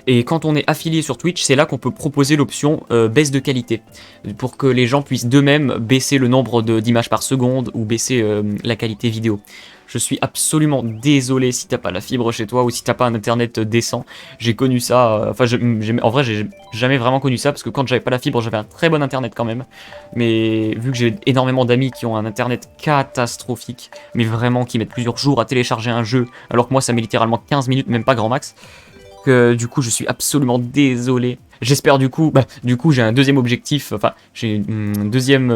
Et quand on est affilié sur Twitch, c'est là qu'on peut proposer l'option baisse de qualité, pour que les gens puissent d'eux-mêmes baisser le nombre d'images par seconde, ou baisser la qualité vidéo. Je suis absolument désolé si t'as pas la fibre chez toi, ou si t'as pas un internet décent. J'ai connu ça, en vrai j'ai jamais vraiment connu ça, parce que quand j'avais pas la fibre, j'avais un très bon internet quand même. Mais vu que j'ai énormément d'amis qui ont un internet catastrophique, mais vraiment qui mettent plusieurs jours à télécharger un jeu, alors que moi ça met littéralement 15 minutes, même pas grand max. Du coup je suis absolument désolé. J'espère du coup j'ai un deuxième objectif, enfin j'ai une deuxième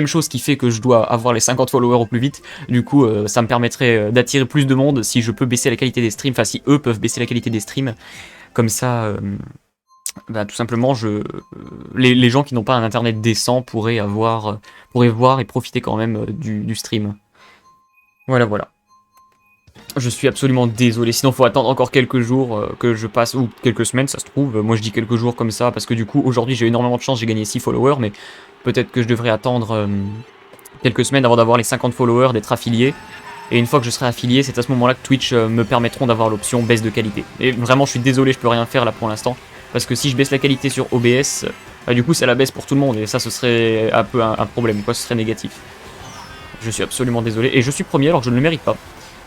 chose qui fait que je dois avoir les 50 followers au plus vite. Du coup ça me permettrait d'attirer plus de monde si je peux baisser la qualité des streams, enfin si eux peuvent baisser la qualité des streams. Comme ça, tout simplement les gens qui n'ont pas un internet décent pourraient voir et profiter quand même du stream. Voilà. Je suis absolument désolé, sinon faut attendre encore quelques jours que je passe, ou quelques semaines ça se trouve, moi je dis quelques jours comme ça, parce que du coup aujourd'hui j'ai énormément de chance, j'ai gagné 6 followers, mais peut-être que je devrais attendre quelques semaines avant d'avoir les 50 followers, d'être affilié, et une fois que je serai affilié, c'est à ce moment-là que Twitch me permettront d'avoir l'option baisse de qualité. Et vraiment je suis désolé, je peux rien faire là pour l'instant, parce que si je baisse la qualité sur OBS, du coup ça la baisse pour tout le monde, et ça ce serait un peu un problème, quoi, ce serait négatif. Je suis absolument désolé, et je suis premier alors que je ne le mérite pas.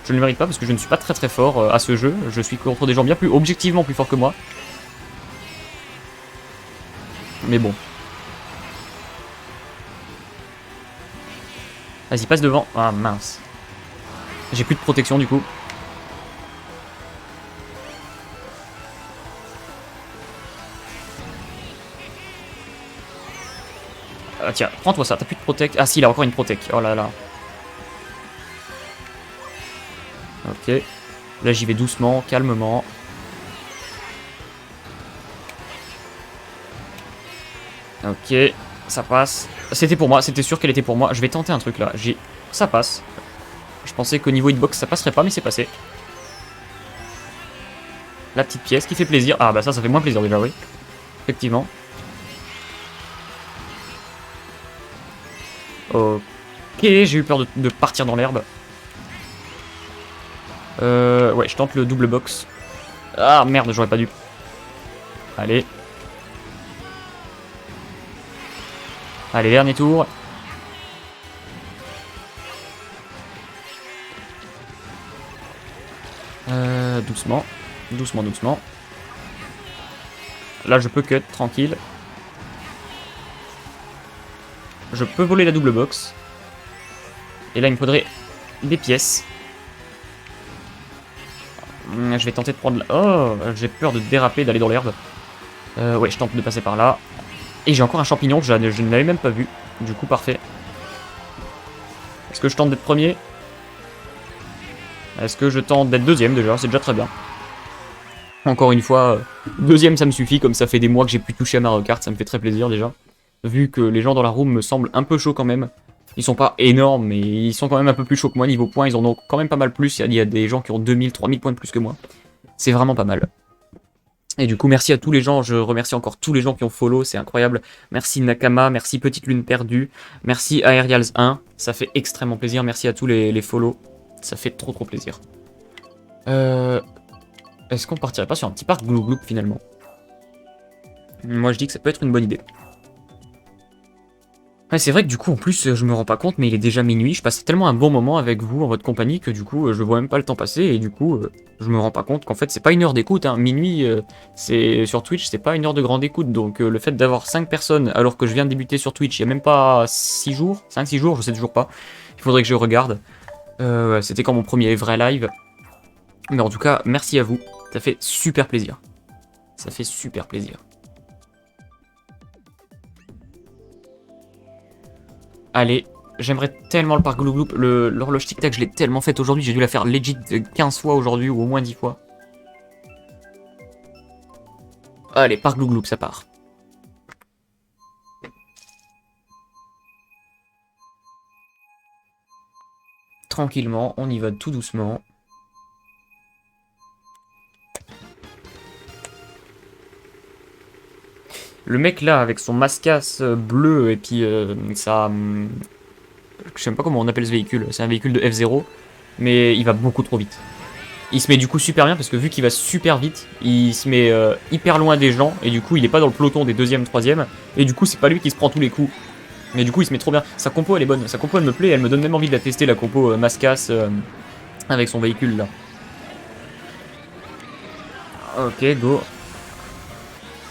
Je ne le mérite pas parce que je ne suis pas très fort à ce jeu. Je suis contre des gens bien plus objectivement plus forts que moi. Mais bon. Vas-y, passe devant. Ah mince. J'ai plus de protection du coup. Ah, tiens, prends-toi ça, t'as plus de protect. Ah si, il a encore une protect. Oh là là. Ok. Là j'y vais doucement, calmement. Ok, ça passe. C'était pour moi, c'était sûr qu'elle était pour moi. Je vais tenter un truc là. Ça passe. Je pensais qu'au niveau hitbox ça passerait pas, mais c'est passé. La petite pièce qui fait plaisir. Ah bah ça fait moins plaisir déjà, oui. Effectivement. Ok, j'ai eu peur de partir dans l'herbe. Ouais, je tente le double box. Ah merde, j'aurais pas dû. Allez. Allez, dernier tour. Doucement. Doucement, doucement. Là, je peux cut, tranquille. Je peux voler la double box. Et là, il me faudrait des pièces. Je vais tenter de prendre... Oh, j'ai peur de déraper, d'aller dans l'herbe. Ouais, je tente de passer par là. Et j'ai encore un champignon que je ne l'avais même pas vu. Du coup, parfait. Est-ce que je tente d'être premier? Est-ce que je tente d'être deuxième déjà? C'est déjà très bien. Encore une fois, deuxième ça me suffit, comme ça fait des mois que j'ai pu toucher à Mario Kart, ça me fait très plaisir déjà. Vu que les gens dans la room me semblent un peu chauds quand même. Ils sont pas énormes, mais ils sont quand même un peu plus chauds que moi. Niveau points, ils en ont quand même pas mal plus. Il y a des gens qui ont 2000, 3000 points de plus que moi. C'est vraiment pas mal. Et du coup, merci à tous les gens. Je remercie encore tous les gens qui ont follow. C'est incroyable. Merci Nakama. Merci Petite Lune Perdue. Merci Aerials1. Ça fait extrêmement plaisir. Merci à tous les follow. Ça fait trop plaisir. Est-ce qu'on partirait pas sur un petit parc Glou Glou finalement? Moi, je dis que ça peut être une bonne idée. Ouais, c'est vrai que du coup, en plus, je me rends pas compte, mais il est déjà minuit. Je passais tellement un bon moment avec vous, en votre compagnie, que du coup, je vois même pas le temps passer. Et du coup, je me rends pas compte qu'en fait, c'est pas une heure d'écoute. Hein. Minuit, c'est sur Twitch, c'est pas une heure de grande écoute. Donc, le fait d'avoir 5 personnes, alors que je viens de débuter sur Twitch, il y a même pas 6 jours, 5-6 jours, je sais toujours pas. Il faudrait que je regarde. C'était quand mon premier vrai live. Mais en tout cas, merci à vous. Ça fait super plaisir. Ça fait super plaisir. Allez, j'aimerais tellement le parc Glou Glou. L'horloge tic-tac, je l'ai tellement faite aujourd'hui. J'ai dû la faire legit 15 fois aujourd'hui, ou au moins 10 fois. Allez, parc Glou Glou, ça part. Tranquillement, on y va tout doucement. Le mec là, avec son mascasse bleu et puis ça... je sais même pas comment on appelle ce véhicule. C'est un véhicule de F0, mais il va beaucoup trop vite. Il se met du coup super bien parce que vu qu'il va super vite, il se met hyper loin des gens et du coup il est pas dans le peloton des deuxième, troisième et du coup c'est pas lui qui se prend tous les coups. Mais du coup il se met trop bien. Sa compo elle est bonne, sa compo elle me plaît, elle me donne même envie de la tester la compo mascasse avec son véhicule là. Ok, go.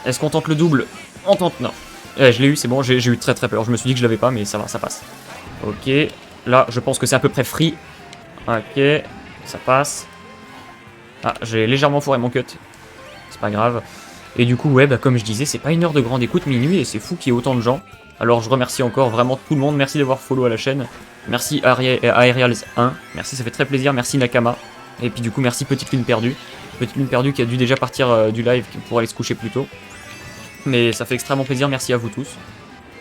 Est-ce qu'on tente le double? On tente, non. Je l'ai eu, c'est bon, j'ai eu très peur. Je me suis dit que je l'avais pas, mais ça va, ça passe. Ok, là, je pense que c'est à peu près free. Ok, ça passe. Ah, j'ai légèrement foiré mon cut. C'est pas grave. Et du coup, ouais, bah, comme je disais, c'est pas une heure de grande écoute minuit et c'est fou qu'il y ait autant de gens. Alors, je remercie encore vraiment tout le monde. Merci d'avoir follow à la chaîne. Merci Aerials1. Merci, ça fait très plaisir. Merci Nakama. Et puis, du coup, merci Petite Lune Perdue. Petite Lune Perdue qui a dû déjà partir du live pour aller se coucher plus tôt. Mais ça fait extrêmement plaisir, merci à vous tous.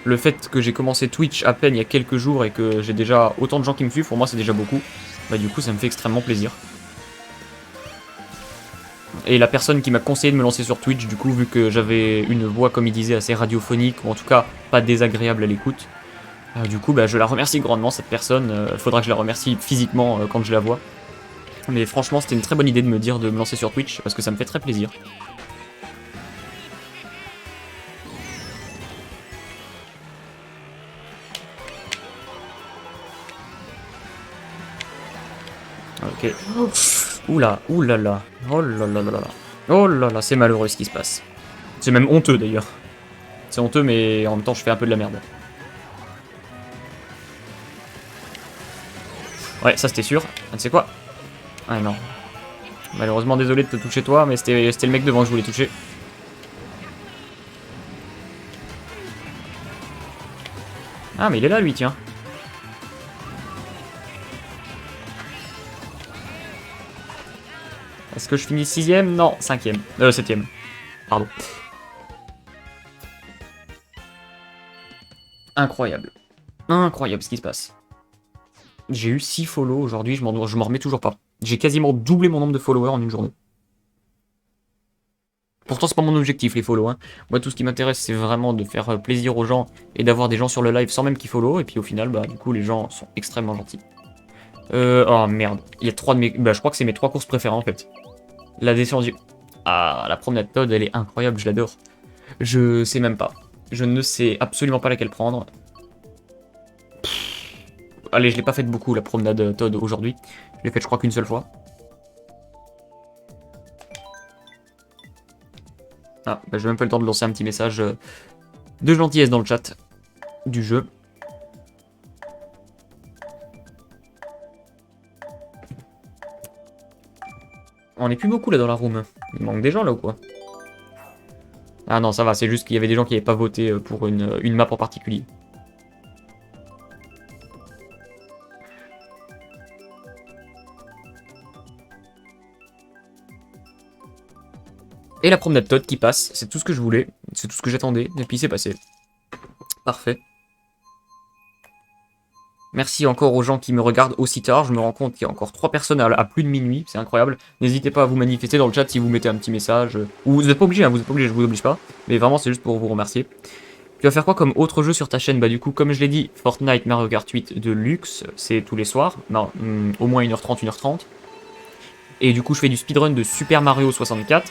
Le fait que j'ai commencé Twitch à peine il y a quelques jours et que j'ai déjà autant de gens qui me suivent, pour moi c'est déjà beaucoup. Bah du coup ça me fait extrêmement plaisir. Et la personne qui m'a conseillé de me lancer sur Twitch, du coup, vu que j'avais une voix, comme il disait, assez radiophonique, ou en tout cas pas désagréable à l'écoute, du coup, bah, je la remercie grandement, cette personne. Faudra que je la remercie physiquement quand je la vois. Mais franchement, c'était une très bonne idée de me dire de me lancer sur Twitch, parce que ça me fait très plaisir. Ok. Oula, oulala. Oh là là là là. Oh là là, c'est malheureux ce qui se passe. C'est même honteux d'ailleurs. C'est honteux, mais en même temps, je fais un peu de la merde. Ouais, ça c'était sûr. Ah, tu sais quoi? Ah non. Malheureusement, désolé de te toucher toi, mais c'était le mec devant que je voulais toucher. Ah, mais il est là, lui, tiens. Est-ce que je finis 6ème? Non, 5ème. 7ème. Pardon. Incroyable. Incroyable ce qui se passe. J'ai eu 6 follow aujourd'hui, je m'en remets toujours pas. J'ai quasiment doublé mon nombre de followers en une journée. Pourtant, c'est pas mon objectif, les follow. Hein. Moi, tout ce qui m'intéresse, c'est vraiment de faire plaisir aux gens et d'avoir des gens sur le live sans même qu'ils follow. Et puis au final, bah, du coup, les gens sont extrêmement gentils. Oh merde. Il y a 3 de mes. Bah, je crois que c'est mes 3 courses préférées en fait. La descente du. Ah, la promenade Todd, elle est incroyable, je l'adore. Je sais même pas. Je ne sais absolument pas laquelle prendre. Allez, je l'ai pas faite beaucoup, la promenade Todd, aujourd'hui. Je l'ai faite, je crois, qu'une seule fois. Ah, bah, j'ai même pas le temps de lancer un petit message de gentillesse dans le chat du jeu. On est plus beaucoup là dans la room. Il manque des gens là ou quoi? Ah non, ça va, c'est juste qu'il y avait des gens qui n'avaient pas voté pour une map en particulier. Et la promenade Todd qui passe, c'est tout ce que je voulais, c'est tout ce que j'attendais, et puis c'est passé. Parfait. Merci encore aux gens qui me regardent aussi tard, je me rends compte qu'il y a encore 3 personnes à plus de minuit, c'est incroyable. N'hésitez pas à vous manifester dans le chat si vous mettez un petit message, ou vous n'êtes pas obligé, hein, vous n'êtes pas obligé, je vous oblige pas, mais vraiment c'est juste pour vous remercier. Tu vas faire quoi comme autre jeu sur ta chaîne? Bah du coup, comme je l'ai dit, Fortnite, Mario Kart 8 de luxe, c'est tous les soirs, non, au moins 1h30, 1h30. Et du coup, je fais du speedrun de Super Mario 64.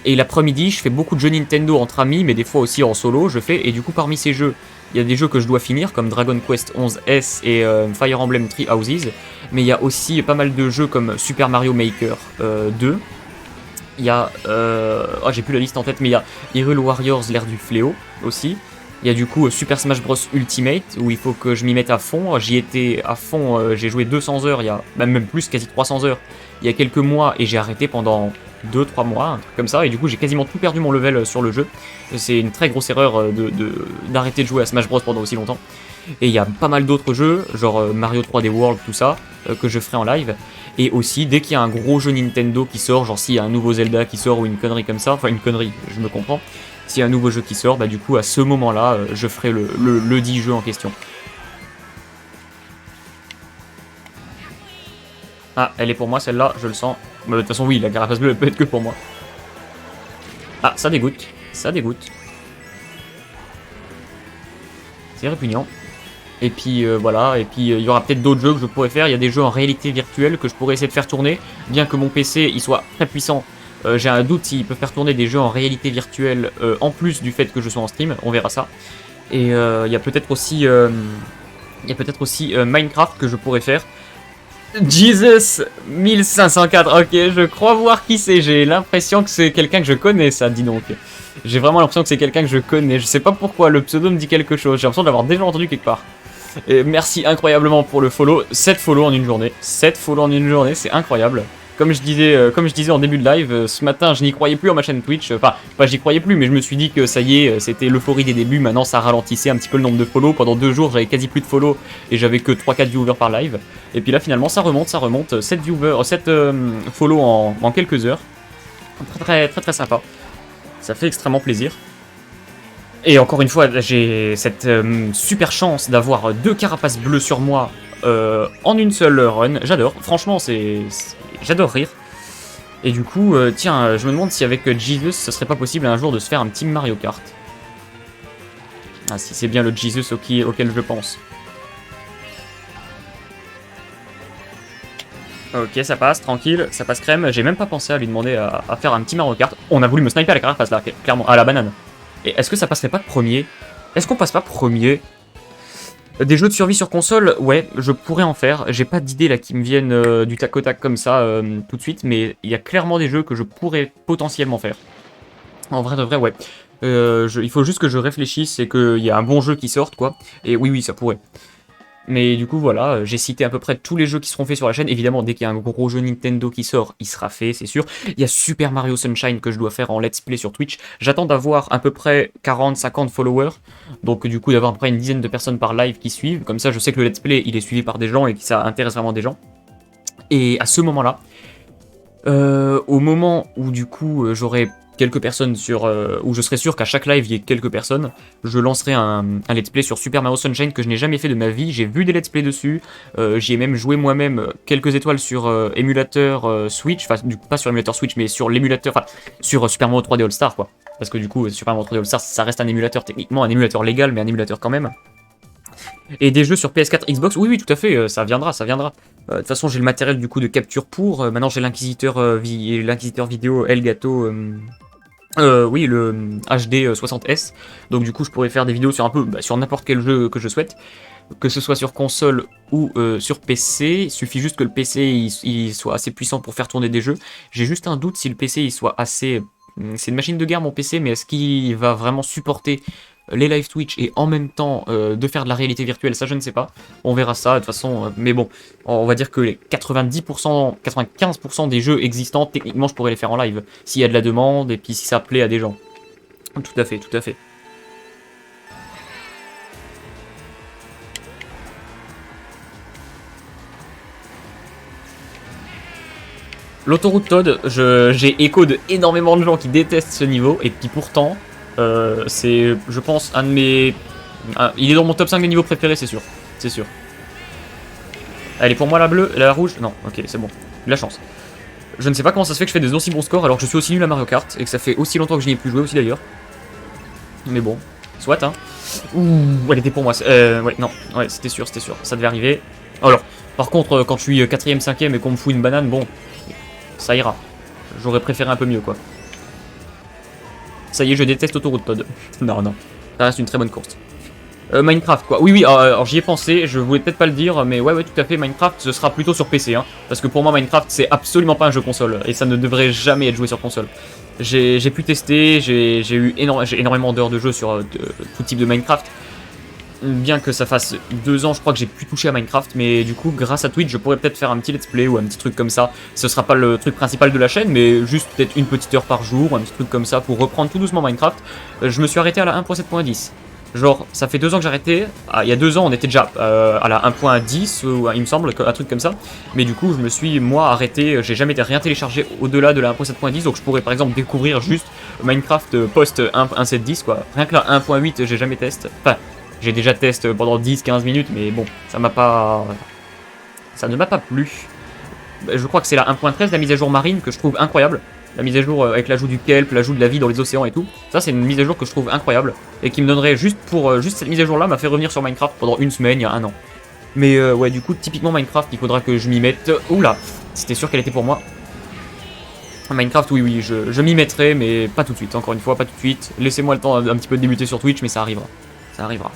Et l'après-midi, je fais beaucoup de jeux Nintendo entre amis, mais des fois aussi en solo, je fais. Et du coup, parmi ces jeux, il y a des jeux que je dois finir, comme Dragon Quest 11S et Fire Emblem Three Houses. Mais il y a aussi pas mal de jeux comme Super Mario Maker 2. Il y a... oh, j'ai plus la liste en tête, mais il y a Hyrule Warriors, l'ère du fléau, aussi. Il y a du coup Super Smash Bros Ultimate, où il faut que je m'y mette à fond. J'y étais à fond, j'ai joué 200 heures, il y a même plus, quasi 300 heures, il y a quelques mois, et j'ai arrêté pendant 2-3 mois, un truc comme ça, et du coup j'ai quasiment tout perdu mon level sur le jeu. C'est une très grosse erreur d'arrêter de jouer à Smash Bros pendant aussi longtemps. Et il y a pas mal d'autres jeux, genre Mario 3D World, tout ça, que je ferai en live. Et aussi, dès qu'il y a un gros jeu Nintendo qui sort, genre s'il y a un nouveau Zelda qui sort ou une connerie comme ça, enfin une connerie, je me comprends, s'il y a un nouveau jeu qui sort, bah du coup à ce moment-là, je ferai le dit jeu en question. Ah, elle est pour moi celle-là, je le sens. Bah, de toute façon, oui, la carapace bleue, elle peut être que pour moi. Ah, ça dégoûte, ça dégoûte. C'est répugnant. Et puis voilà, et puis il y aura peut-être d'autres jeux que je pourrais faire. Il y a des jeux en réalité virtuelle que je pourrais essayer de faire tourner. Bien que mon PC il soit très puissant, j'ai un doute s'il peut faire tourner des jeux en réalité virtuelle en plus du fait que je sois en stream. On verra ça. Et il y a peut-être aussi, Minecraft que je pourrais faire. Jesus 1504, ok, je crois voir qui c'est. J'ai l'impression que c'est quelqu'un que je connais, ça, dis donc. J'ai vraiment l'impression que c'est quelqu'un que je connais. Je sais pas pourquoi, le pseudo me dit quelque chose. J'ai l'impression de l'avoir déjà entendu quelque part. Et merci incroyablement pour le follow. 7 follow en une journée. 7 follow en une journée, c'est incroyable. Comme je disais en début de live, ce matin je n'y croyais plus en ma chaîne Twitch. Enfin, pas j'y croyais plus, mais je me suis dit que ça y est, c'était l'euphorie des débuts. Maintenant ça ralentissait un petit peu le nombre de follow. Pendant 2 jours j'avais quasi plus de follow et j'avais que 3-4 viewers par live. Et puis là finalement ça remonte. 7 follow en quelques heures. Très sympa. Ça fait extrêmement plaisir. Et encore une fois, j'ai cette super chance d'avoir 2 carapaces bleues sur moi en une seule run. J'adore, franchement, j'adore rire. Et du coup, tiens, je me demande si avec Jesus, ce serait pas possible un jour de se faire un petit Mario Kart. Ah, si c'est bien le Jesus auquel je pense. Ok, ça passe, tranquille, ça passe crème. J'ai même pas pensé à lui demander à faire un petit Mario Kart. On a voulu me sniper à la carapace là, clairement, à la banane. Et est-ce que ça passerait pas de premier? Est-ce qu'on passe pas premier? Des jeux de survie sur console, ouais, je pourrais en faire. J'ai pas d'idées là qui me viennent du tac au tac comme ça tout de suite, mais il y a clairement des jeux que je pourrais potentiellement faire. En vrai de vrai, ouais. Il faut juste que je réfléchisse et qu'il y a un bon jeu qui sorte, quoi. Et oui, oui, ça pourrait. Mais du coup, voilà, j'ai cité à peu près tous les jeux qui seront faits sur la chaîne. Évidemment, dès qu'il y a un gros jeu Nintendo qui sort, il sera fait, c'est sûr. Il y a Super Mario Sunshine que je dois faire en let's play sur Twitch. J'attends d'avoir à peu près 40-50 followers. Donc du coup, d'avoir à peu près une dizaine de personnes par live qui suivent. Comme ça, je sais que le let's play, il est suivi par des gens et que ça intéresse vraiment des gens. Et à ce moment-là, au moment où du coup j'aurai quelques personnes où je serai sûr qu'à chaque live il y ait quelques personnes, je lancerai un let's play sur Super Mario Sunshine que je n'ai jamais fait de ma vie. J'ai vu des let's play dessus, j'y ai même joué moi-même quelques étoiles sur émulateur Switch, enfin du coup pas sur émulateur Switch mais sur l'émulateur, enfin sur Super Mario 3D All Star quoi. Parce que du coup Super Mario 3D All Star ça reste un émulateur techniquement, un émulateur légal mais un émulateur quand même. Et des jeux sur PS4, Xbox, oui, oui, tout à fait, ça viendra, ça viendra. De toute façon, j'ai le matériel du coup de capture pour. Maintenant, j'ai l'inquisiteur vidéo Elgato. Oui, le HD 60S. Donc, du coup, je pourrais faire des vidéos sur un peu sur n'importe quel jeu que je souhaite. Que ce soit sur console ou sur PC. Il suffit juste que le PC il soit assez puissant pour faire tourner des jeux. J'ai juste un doute si le PC il soit assez. C'est une machine de guerre mon PC, mais est-ce qu'il va vraiment supporter les live Twitch et en même temps de faire de la réalité virtuelle, ça je ne sais pas. On verra ça de toute façon. Mais bon, on va dire que les 90%, 95% des jeux existants, techniquement je pourrais les faire en live. S'il y a de la demande et puis si ça plaît à des gens. Tout à fait, tout à fait. L'autoroute Todd, j'ai écho de énormément de gens qui détestent ce niveau, et puis pourtant, c'est, je pense, un de mes... il est dans mon top 5 des niveaux préférés, c'est sûr. C'est sûr. Elle est pour moi la bleue, la rouge. Non, ok, c'est bon. De la chance. Je ne sais pas comment ça se fait que je fais des aussi bons scores alors que je suis aussi nul à Mario Kart, et que ça fait aussi longtemps que je n'y ai plus joué aussi d'ailleurs. Mais bon, soit, hein. Ouh, elle était pour moi. Ouais, non, ouais, c'était sûr, ça devait arriver. Alors, par contre, quand je suis 4ème, 5ème et qu'on me fout une banane, bon, ça ira. J'aurais préféré un peu mieux, quoi. Ça y est, je déteste Autoroute Todd. Non, non. Ça reste une très bonne course. Minecraft, quoi. Oui, oui, alors j'y ai pensé, je voulais peut-être pas le dire, mais ouais, tout à fait, Minecraft, ce sera plutôt sur PC, hein. Parce que pour moi, Minecraft, c'est absolument pas un jeu console. Et ça ne devrait jamais être joué sur console. J'ai pu tester, j'ai énormément d'heures de jeu sur tout type de Minecraft. Bien que ça fasse 2 ans, je crois que j'ai pu toucher à Minecraft, mais du coup, grâce à Twitch, je pourrais peut-être faire un petit let's play ou un petit truc comme ça. Ce sera pas le truc principal de la chaîne, mais juste peut-être une petite heure par jour, un petit truc comme ça pour reprendre tout doucement Minecraft. Je me suis arrêté à la 1.7.10. Genre, ça fait 2 ans que j'ai arrêté. Ah, il y a 2 ans, on était déjà à la 1.10, ou il me semble, un truc comme ça. Mais du coup, je me suis, moi, arrêté. J'ai jamais rien téléchargé au-delà de la 1.7.10, donc je pourrais par exemple découvrir juste Minecraft post 1.7.10, quoi. Rien que la 1.8, j'ai jamais testé. Enfin, j'ai déjà testé pendant 10-15 minutes, mais bon, ça m'a pas... Ça ne m'a pas plu. Je crois que c'est la 1.13, la mise à jour marine, que je trouve incroyable. La mise à jour avec l'ajout du kelp, l'ajout de la vie dans les océans et tout. Ça, c'est une mise à jour que je trouve incroyable. Et qui me donnerait juste pour... juste cette mise à jour-là m'a fait revenir sur Minecraft pendant une semaine, il y a 1 an. Mais ouais, du coup, typiquement Minecraft, il faudra que je m'y mette... Oula, c'était sûr qu'elle était pour moi. Minecraft, oui, oui, je m'y mettrai, mais pas tout de suite. Encore une fois, pas tout de suite. Laissez-moi le temps un petit peu de débuter sur Twitch, mais ça arrivera. Ça arrivera.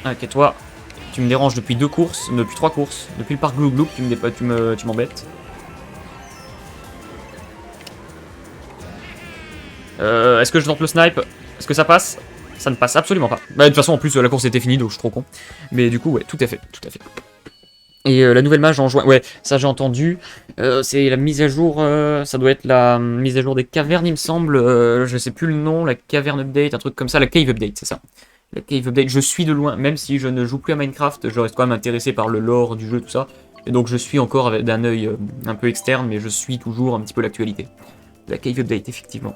Ok, toi, tu me déranges depuis 2 courses, depuis 3 courses, depuis le parc Glou Glou, tu m'embêtes. Est-ce que je tente le snipe? Est-ce que ça passe? Ça ne passe absolument pas. Bah, de toute façon, en plus, la course était finie, donc je suis trop con. Mais du coup, ouais, tout à fait, tout à fait. Et la nouvelle mage en juin, ouais, ça j'ai entendu. C'est la mise à jour, ça doit être la mise à jour des cavernes, il me semble. Je sais plus le nom, la caverne update, un truc comme ça, la cave update, c'est ça. La cave update, je suis de loin, même si je ne joue plus à Minecraft, je reste quand même intéressé par le lore du jeu, tout ça. Et donc je suis encore d'un œil un peu externe, mais je suis toujours un petit peu l'actualité. La cave update, effectivement.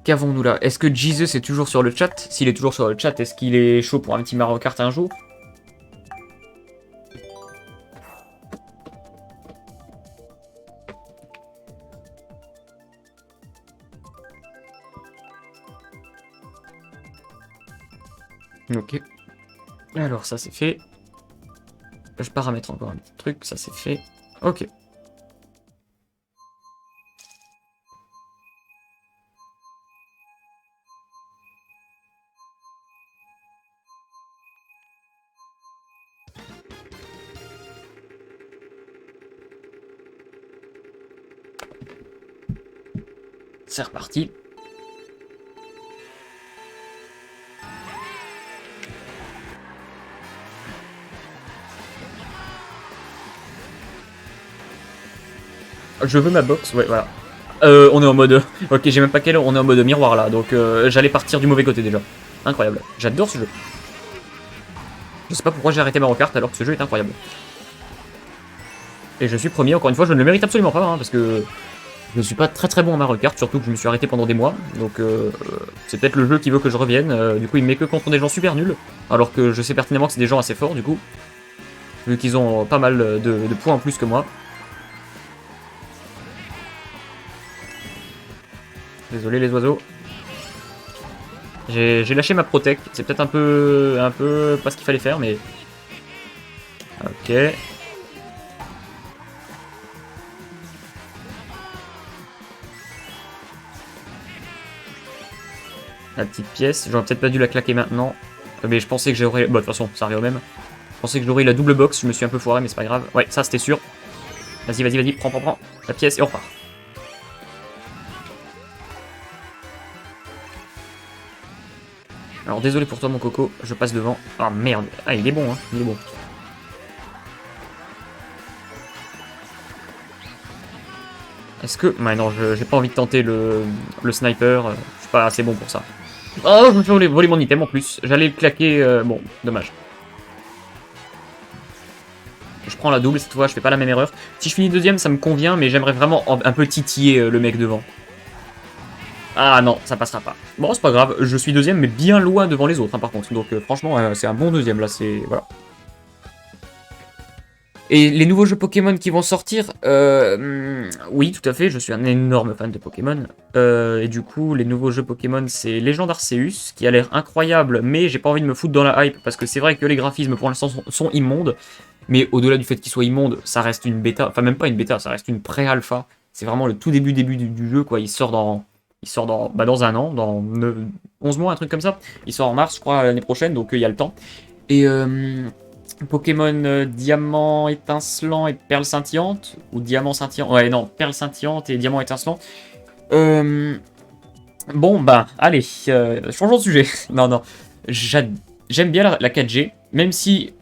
Qu'avons-nous là? Est-ce que Jesus est toujours sur le chat? S'il est toujours sur le chat, est-ce qu'il est chaud pour un petit Mario Kart un jour? Ok. Alors ça c'est fait. Je paramètre encore un petit truc, ça c'est fait. Ok. C'est reparti. Je veux ma box, ouais, voilà. On est en mode... Ok, j'ai même pas quelle heure, on est en mode miroir là, donc j'allais partir du mauvais côté déjà. Incroyable, j'adore ce jeu. Je sais pas pourquoi j'ai arrêté Mario Kart alors que ce jeu est incroyable. Et je suis premier, encore une fois, je ne le mérite absolument pas, hein, parce que je ne suis pas très bon en Mario Kart, surtout que je me suis arrêté pendant des mois. Donc c'est peut-être le jeu qui veut que je revienne. Du coup, il me met que contre des gens super nuls, alors que je sais pertinemment que c'est des gens assez forts, du coup. Vu qu'ils ont pas mal de points en plus que moi. Désolé les oiseaux. J'ai lâché ma protec, c'est peut-être un peu pas ce qu'il fallait faire, mais... Ok. La petite pièce, j'aurais peut-être pas dû la claquer maintenant. Mais je pensais que j'aurais... Bon, de toute façon, ça arrive au même. Je pensais que j'aurais eu la double box, je me suis un peu foiré, mais c'est pas grave. Ouais, ça c'était sûr. Vas-y, prends la pièce et on repart. Alors désolé pour toi mon coco, je passe devant. Ah merde, ah il est bon hein, il est bon. Est-ce que... Ouais non, j'ai pas envie de tenter le sniper, je suis pas assez bon pour ça. Oh, je me fais voler mon item en plus, j'allais le claquer, bon, dommage. Je prends la double cette fois, je fais pas la même erreur. Si je finis deuxième, ça me convient, mais j'aimerais vraiment un peu titiller le mec devant. Ah non, ça passera pas. Bon, c'est pas grave, je suis deuxième, mais bien loin devant les autres, hein, par contre. Donc franchement, c'est un bon deuxième, là, c'est... Voilà. Et les nouveaux jeux Pokémon qui vont sortir, oui, tout à fait, je suis un énorme fan de Pokémon. Et du coup, les nouveaux jeux Pokémon, c'est Legend Arceus, qui a l'air incroyable, mais j'ai pas envie de me foutre dans la hype, parce que c'est vrai que les graphismes, pour l'instant, sont immondes. Mais au-delà du fait qu'ils soient immondes, ça reste une bêta, enfin même pas une bêta, ça reste une pré-alpha. C'est vraiment le tout début du jeu, quoi. Il sort dans un an, dans 11 mois, un truc comme ça. Il sort en mars, je crois, l'année prochaine, donc il y a le temps. Et Pokémon Diamant étincelant et Perle scintillante, ou Diamant scintillant, ouais non, Perle scintillante et Diamant étincelant. Bon, bah, allez, changeons de sujet. Non, j'aime bien la 4G, même si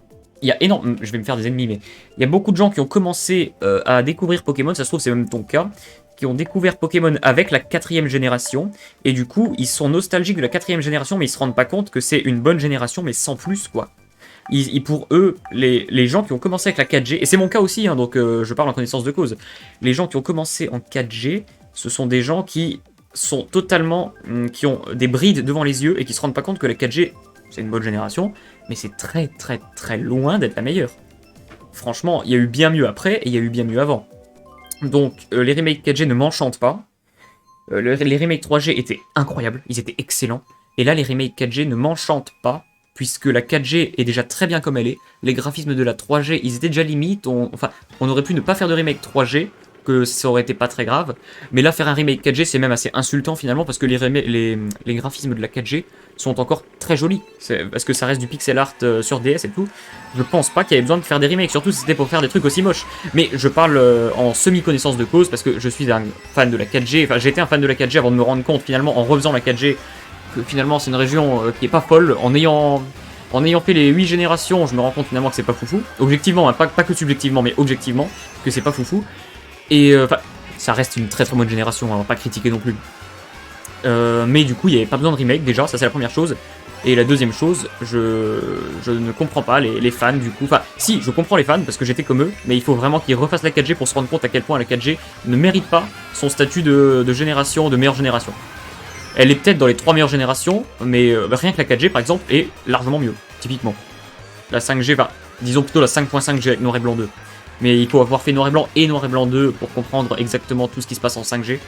il y a énormément, je vais me faire des ennemis, mais il y a beaucoup de gens qui ont commencé à découvrir Pokémon, ça se trouve c'est même ton cas, qui ont découvert Pokémon avec la 4ème génération, et du coup, ils sont nostalgiques de la 4ème génération, mais ils se rendent pas compte que c'est une bonne génération, mais sans plus, quoi. Pour eux, les gens qui ont commencé avec la 4G, et c'est mon cas aussi, hein, donc je parle en connaissance de cause, les gens qui ont commencé en 4G, ce sont des gens qui sont totalement... qui ont des brides devant les yeux, et qui se rendent pas compte que la 4G, c'est une bonne génération, mais c'est très loin d'être la meilleure. Franchement, il y a eu bien mieux après, et il y a eu bien mieux avant. Donc, les remakes 4G ne m'enchantent pas. Les remakes 3G étaient incroyables, ils étaient excellents. Et là, les remakes 4G ne m'enchantent pas, puisque la 4G est déjà très bien comme elle est. Les graphismes de la 3G, ils étaient déjà limites. On aurait pu ne pas faire de remake 3G, que ça aurait été pas très grave. Mais là, faire un remake 4G, c'est même assez insultant finalement, parce que les graphismes de la 4G sont encore très jolis. Parce que ça reste du pixel art sur DS et tout. Je pense pas qu'il y avait besoin de faire des remakes, surtout si c'était pour faire des trucs aussi moches. Mais je parle en semi-connaissance de cause, parce que je suis un fan de la 4G. Enfin, j'étais un fan de la 4G avant de me rendre compte finalement, en refaisant la 4G, que finalement c'est une région qui est pas folle. En ayant fait les 8 générations, je me rends compte finalement que c'est pas foufou. Objectivement, hein, pas que subjectivement, mais objectivement, que c'est pas foufou. Et ça reste une très bonne génération, on va pas critiquer non plus. Mais du coup, il n'y avait pas besoin de remake déjà, ça c'est la première chose. Et la deuxième chose, je ne comprends pas les fans du coup. Enfin, si, je comprends les fans parce que j'étais comme eux, mais il faut vraiment qu'ils refassent la 4G pour se rendre compte à quel point la 4G ne mérite pas son statut de génération, de meilleure génération. Elle est peut-être dans les 3 meilleures générations, mais rien que la 4G par exemple est largement mieux, typiquement. La 5G, enfin, disons plutôt la 5.5G avec Noir et Blanc 2. Mais il faut avoir fait Noir et Blanc 2 pour comprendre exactement tout ce qui se passe en 5G.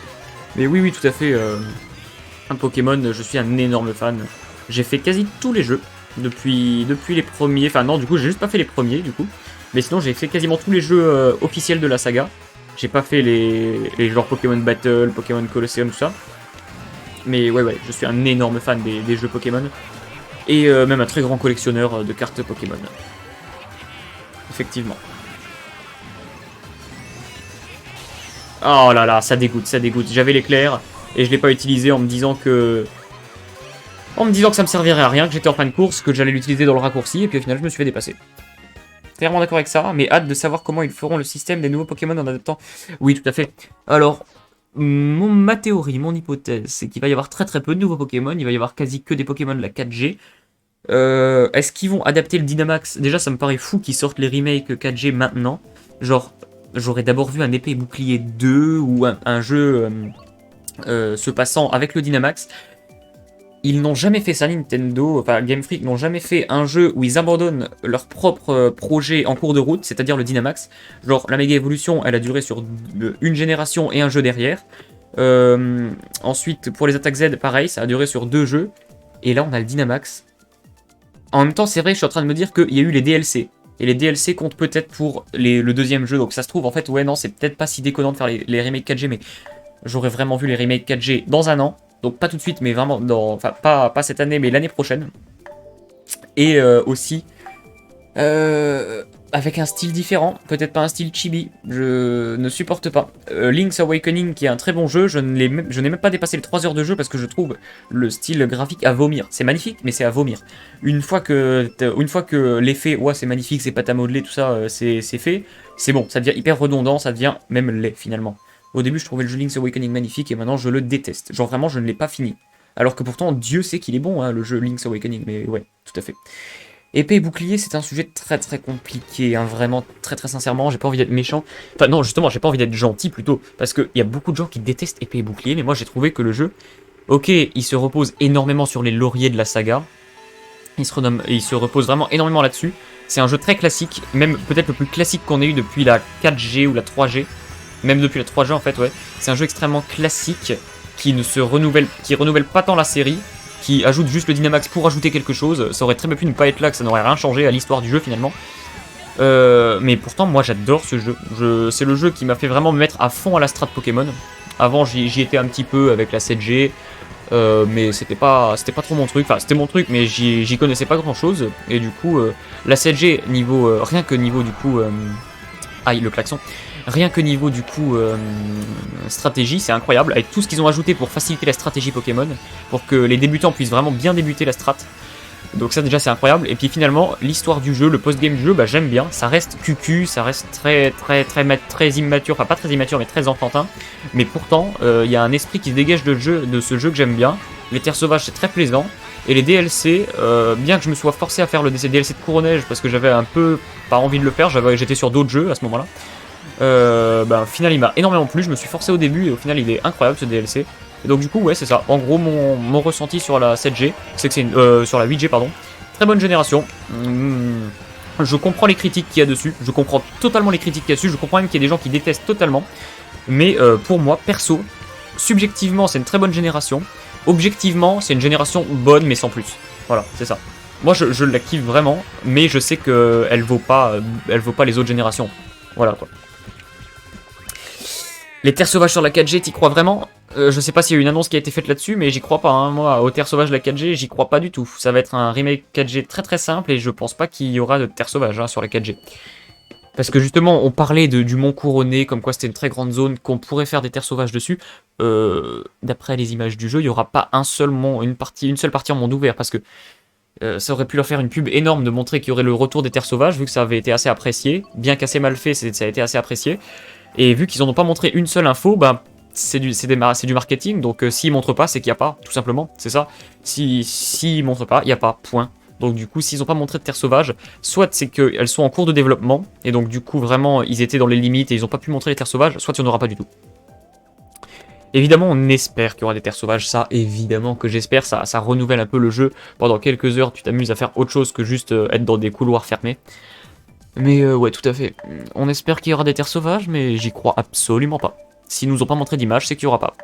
Mais oui, tout à fait. Un Pokémon, je suis un énorme fan. J'ai fait quasi tous les jeux. depuis les premiers. Enfin non, du coup j'ai juste pas fait les premiers du coup. Mais sinon j'ai fait quasiment tous les jeux officiels de la saga. J'ai pas fait les genres Pokémon Battle, Pokémon Colosseum, tout ça. Mais ouais, je suis un énorme fan des jeux Pokémon. Et même un très grand collectionneur de cartes Pokémon. Effectivement. Oh là là, ça dégoûte, ça dégoûte. J'avais l'éclair et je l'ai pas utilisé en me disant que... En me disant que ça me servirait à rien, que j'étais en fin de course, que j'allais l'utiliser dans le raccourci, et puis au final je me suis fait dépasser. T'es vraiment d'accord avec ça, mais hâte de savoir comment ils feront le système des nouveaux Pokémon en adaptant. Oui, tout à fait. Alors, ma théorie, mon hypothèse, c'est qu'il va y avoir très peu de nouveaux Pokémon, il va y avoir quasi que des Pokémon de la 4G. Est-ce qu'ils vont adapter le Dynamax? Déjà, ça me paraît fou qu'ils sortent les remakes 4G maintenant. Genre, j'aurais d'abord vu un épée et bouclier 2 ou un jeu se passant avec le Dynamax. Ils n'ont jamais fait ça, Nintendo, enfin Game Freak n'ont jamais fait un jeu où ils abandonnent leur propre projet en cours de route, c'est-à-dire le Dynamax. Genre, la Mega Evolution, elle a duré sur une génération et un jeu derrière. Ensuite, pour les attaques Z, pareil, ça a duré sur 2 jeux. Et là, on a le Dynamax. En même temps, c'est vrai, je suis en train de me dire qu'il y a eu les DLC. Et les DLC comptent peut-être pour le deuxième jeu. Donc ça se trouve, en fait, ouais, non, c'est peut-être pas si déconnant de faire les remakes 4G, mais j'aurais vraiment vu les remakes 4G dans un an. Donc pas tout de suite, mais vraiment dans... Enfin, pas cette année, mais l'année prochaine. Et aussi... avec un style différent, peut-être pas un style chibi, je ne supporte pas. Link's Awakening, qui est un très bon jeu, je n'ai même pas dépassé les 3 heures de jeu parce que je trouve le style graphique à vomir. C'est magnifique, mais c'est à vomir. Une fois que l'effet, ouais, c'est magnifique, c'est pâte à modeler, tout ça, c'est fait, c'est bon, ça devient hyper redondant, ça devient même laid finalement. Au début, je trouvais le jeu Link's Awakening magnifique et maintenant je le déteste. Genre vraiment, je ne l'ai pas fini. Alors que pourtant, Dieu sait qu'il est bon, hein, le jeu Link's Awakening, mais ouais, tout à fait. Épée et bouclier, c'est un sujet très compliqué, hein, vraiment très sincèrement, j'ai pas envie d'être méchant. Enfin non, justement, j'ai pas envie d'être gentil plutôt, parce qu'il y a beaucoup de gens qui détestent épée et bouclier, mais moi j'ai trouvé que le jeu, ok, il se repose énormément sur les lauriers de la saga, il se repose vraiment énormément là-dessus. C'est un jeu très classique, même peut-être le plus classique qu'on ait eu depuis la 4G ou la 3G, même depuis la 3G en fait, ouais. C'est un jeu extrêmement classique qui renouvelle pas tant la série, qui ajoute juste le Dynamax pour ajouter quelque chose. Ça aurait très bien pu ne pas être là, que ça n'aurait rien changé à l'histoire du jeu finalement. Mais pourtant, moi j'adore ce jeu. C'est le jeu qui m'a fait vraiment me mettre à fond à la strat Pokémon. Avant, j'y étais un petit peu avec la 7G, mais c'était pas trop mon truc. Enfin, c'était mon truc, mais j'y connaissais pas grand chose. Et du coup, la 7G, rien que niveau du coup. Aïe, le klaxon. Rien que niveau du coup stratégie, c'est incroyable, avec tout ce qu'ils ont ajouté pour faciliter la stratégie Pokémon, pour que les débutants puissent vraiment bien débuter la strat. Donc ça déjà c'est incroyable, et puis finalement l'histoire du jeu, le post-game du jeu, bah j'aime bien, ça reste cucu, ça reste très immature, enfin pas très immature mais très enfantin, mais pourtant il y a un esprit qui se dégage de ce jeu que j'aime bien. Les terres sauvages c'est très plaisant, et les DLC, bien que je me sois forcé à faire le DLC de Couronnège parce que j'avais un peu pas envie de le faire, j'étais sur d'autres jeux à ce moment-là. Au final il m'a énormément plu, je me suis forcé au début et au final il est incroyable ce DLC. Et donc du coup ouais c'est ça, en gros mon ressenti sur la 7G, c'est que c'est sur la 8G pardon, très bonne génération. Je comprends les critiques qu'il y a dessus, je comprends totalement les critiques qu'il y a dessus, je comprends même qu'il y a des gens qui détestent totalement. Mais pour moi perso, subjectivement c'est une très bonne génération, objectivement c'est une génération bonne mais sans plus. Voilà, c'est ça. Moi je la kiffe vraiment, mais je sais qu'elle vaut pas les autres générations. Voilà quoi. Les terres sauvages sur la 4G, t'y crois vraiment? Je sais pas s'il y a eu une annonce qui a été faite là-dessus, mais j'y crois pas. Hein. Moi, aux terres sauvages de la 4G, j'y crois pas du tout. Ça va être un remake 4G très simple et je pense pas qu'il y aura de terres sauvages hein, sur la 4G. Parce que justement, on parlait du Mont Couronné, comme quoi c'était une très grande zone, qu'on pourrait faire des terres sauvages dessus. D'après les images du jeu, il y aura pas une seule partie en monde ouvert, parce que ça aurait pu leur faire une pub énorme de montrer qu'il y aurait le retour des terres sauvages, vu que ça avait été assez apprécié. Bien qu'assez mal fait, ça a été assez apprécié. Et vu qu'ils n'en ont pas montré une seule info, bah, c'est du marketing, donc s'ils montrent pas, c'est qu'il n'y a pas, tout simplement, c'est ça. S'ils montrent pas, il n'y a pas, point. Donc du coup, s'ils n'ont pas montré de terres sauvages, soit c'est qu'elles sont en cours de développement, et donc du coup, vraiment, ils étaient dans les limites et ils n'ont pas pu montrer les terres sauvages, soit il n'y en aura pas du tout. Évidemment, on espère qu'il y aura des terres sauvages, ça, évidemment que j'espère, ça renouvelle un peu le jeu. Pendant quelques heures, tu t'amuses à faire autre chose que juste être dans des couloirs fermés. Mais ouais, tout à fait. On espère qu'il y aura des terres sauvages, mais j'y crois absolument pas. S'ils nous ont pas montré d'image, c'est qu'il y aura pas.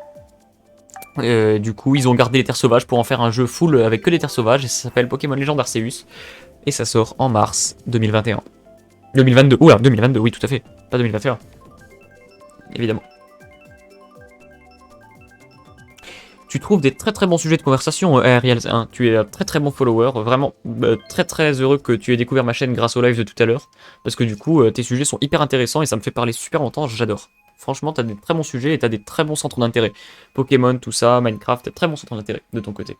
Du coup, ils ont gardé les terres sauvages pour en faire un jeu full avec que des terres sauvages, et ça s'appelle Pokémon Legend Arceus, et ça sort en mars 2021. 2022, oula, 2022, oui, tout à fait, pas 2021, évidemment. Tu trouves des très bons sujets de conversation, Ariel 1. Tu es un très bon follower. Vraiment très heureux que tu aies découvert ma chaîne grâce au live de tout à l'heure. Parce que du coup, tes sujets sont hyper intéressants et ça me fait parler super longtemps. J'adore. Franchement, t'as des très bons sujets et t'as des très bons centres d'intérêt. Pokémon, tout ça, Minecraft, t'as de très bons centres d'intérêt de ton côté.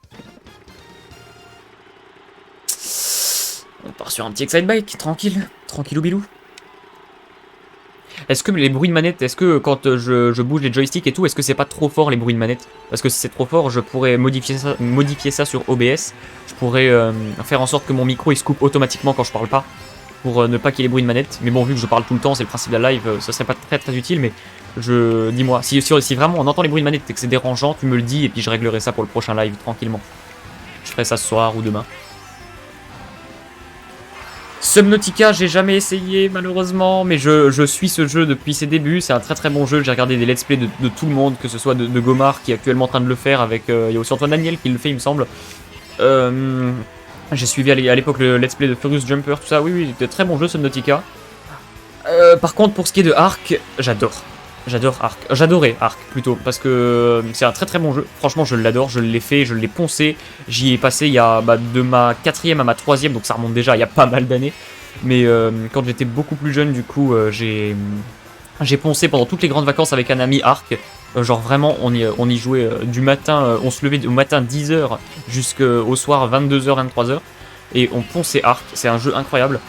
On part sur un petit Excite Bike, tranquille. Tranquillou bilou. Est-ce que les bruits de manette, est-ce que quand je bouge les joysticks et tout, est-ce que c'est pas trop fort les bruits de manette? Parce que si c'est trop fort, je pourrais modifier ça sur OBS. Je pourrais faire en sorte que mon micro il se coupe automatiquement quand je parle pas. Pour ne pas qu'il y ait les bruits de manette. Mais bon, vu que je parle tout le temps, c'est le principe de la live, ça serait pas très utile. Mais dis-moi, si vraiment on entend les bruits de manette et que c'est dérangeant, tu me le dis et puis je réglerai ça pour le prochain live tranquillement. Je ferai ça ce soir ou demain. Subnautica, j'ai jamais essayé malheureusement, mais je suis ce jeu depuis ses débuts, c'est un très bon jeu, j'ai regardé des let's play de tout le monde, que ce soit de Gomar qui est actuellement en train de le faire, avec il y a aussi Antoine Daniel qui le fait il me semble. J'ai suivi à l'époque le let's play de Furious Jumper, tout ça, oui, très bon jeu Subnautica. Par contre pour ce qui est de Ark, j'adore Ark, j'adorais Ark plutôt, parce que c'est un très bon jeu, franchement je l'adore, je l'ai fait, je l'ai poncé, j'y ai passé il y a de ma 4ème à ma 3ème, donc ça remonte déjà il y a pas mal d'années, mais quand j'étais beaucoup plus jeune du coup j'ai poncé pendant toutes les grandes vacances avec un ami Ark, genre vraiment on y jouait du matin, on se levait au matin 10h jusqu'au soir 22h, 23h, et on ponçait Ark, c'est un jeu incroyable.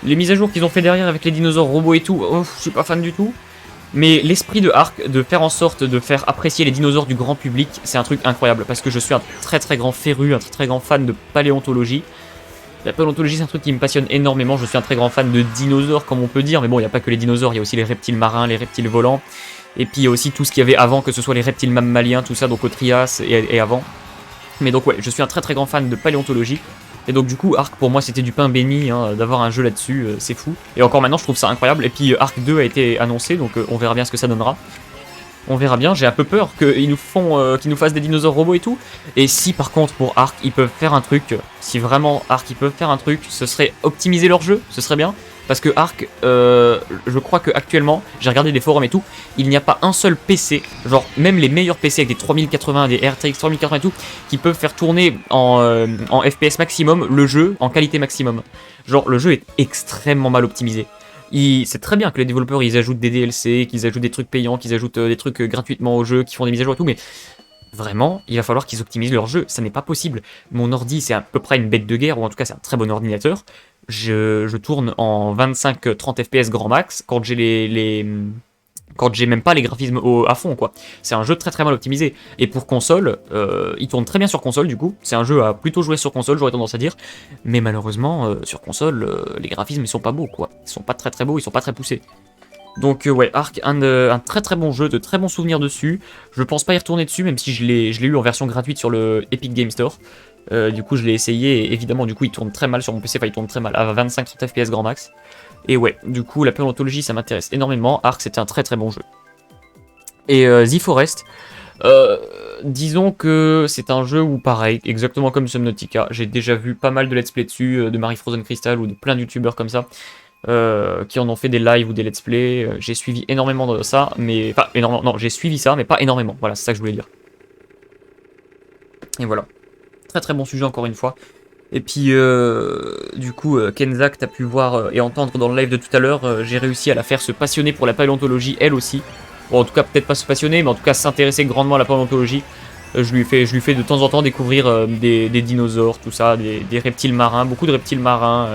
Les mises à jour qu'ils ont fait derrière avec les dinosaures robots et tout, je suis pas fan du tout. Mais l'esprit de Ark, de faire en sorte de faire apprécier les dinosaures du grand public, c'est un truc incroyable. Parce que je suis un très grand féru, un très grand fan de paléontologie. La paléontologie, c'est un truc qui me passionne énormément. Je suis un très grand fan de dinosaures, comme on peut dire. Mais bon, il n'y a pas que les dinosaures, il y a aussi les reptiles marins, les reptiles volants. Et puis il y a aussi tout ce qu'il y avait avant, que ce soit les reptiles mammaliens, tout ça, donc au Trias et avant. Mais donc ouais, je suis un très grand fan de paléontologie. Et donc du coup, Ark pour moi c'était du pain béni, hein, d'avoir un jeu là-dessus, c'est fou. Et encore maintenant je trouve ça incroyable. Et puis Ark 2 a été annoncé, donc on verra bien ce que ça donnera. On verra bien, j'ai un peu peur qu'ils nous fassent des dinosaures robots et tout. Et si par contre pour Ark ils peuvent faire un truc, si vraiment Ark ils peuvent faire un truc, ce serait optimiser leur jeu, ce serait bien. Parce que Ark, je crois que actuellement, j'ai regardé des forums et tout, il n'y a pas un seul PC, genre même les meilleurs PC avec des 3080, des RTX 3080 et tout, qui peuvent faire tourner en FPS maximum le jeu en qualité maximum. Genre le jeu est extrêmement mal optimisé. C'est très bien que les développeurs ils ajoutent des DLC, qu'ils ajoutent des trucs payants, qu'ils ajoutent des trucs gratuitement au jeu, qu'ils font des mises à jour et tout, mais vraiment, il va falloir qu'ils optimisent leur jeu, ça n'est pas possible. Mon ordi c'est à peu près une bête de guerre, ou en tout cas c'est un très bon ordinateur. Je tourne en 25-30 FPS grand max quand j'ai quand j'ai même pas les graphismes à fond quoi. C'est un jeu très mal optimisé. Et pour console, il tourne très bien sur console du coup. C'est un jeu à plutôt jouer sur console, j'aurais tendance à dire. Mais malheureusement, sur console, les graphismes ils sont pas beaux quoi. Ils sont pas très beaux, ils sont pas très poussés. Donc ouais, Ark, un très bon jeu, de très bons souvenirs dessus. Je pense pas y retourner dessus, même si je l'ai eu en version gratuite sur le Epic Game Store. Du coup je l'ai essayé et évidemment du coup il tourne très mal sur mon PC, enfin il tourne très mal à 25-30 FPS grand max. Et ouais, du coup la paléontologie ça m'intéresse énormément, Ark c'était un très bon jeu. Et The Forest, disons que c'est un jeu où pareil, exactement comme Subnautica, j'ai déjà vu pas mal de let's play dessus, de Marie Frozen Crystal ou de plein de youtubeurs comme ça. Qui en ont fait des lives ou des let's play, j'ai suivi énormément de ça, mais pas énormément, non j'ai suivi ça mais pas énormément, voilà c'est ça que je voulais dire. Et voilà. Très bon sujet encore une fois. Et puis du coup Kenza que t'as pu voir et entendre dans le live de tout à l'heure, j'ai réussi à la faire se passionner pour la paléontologie elle aussi. Bon en tout cas peut-être pas se passionner mais en tout cas s'intéresser grandement à la paléontologie. Je lui fais de temps en temps découvrir des dinosaures, tout ça, des reptiles marins, beaucoup de reptiles marins,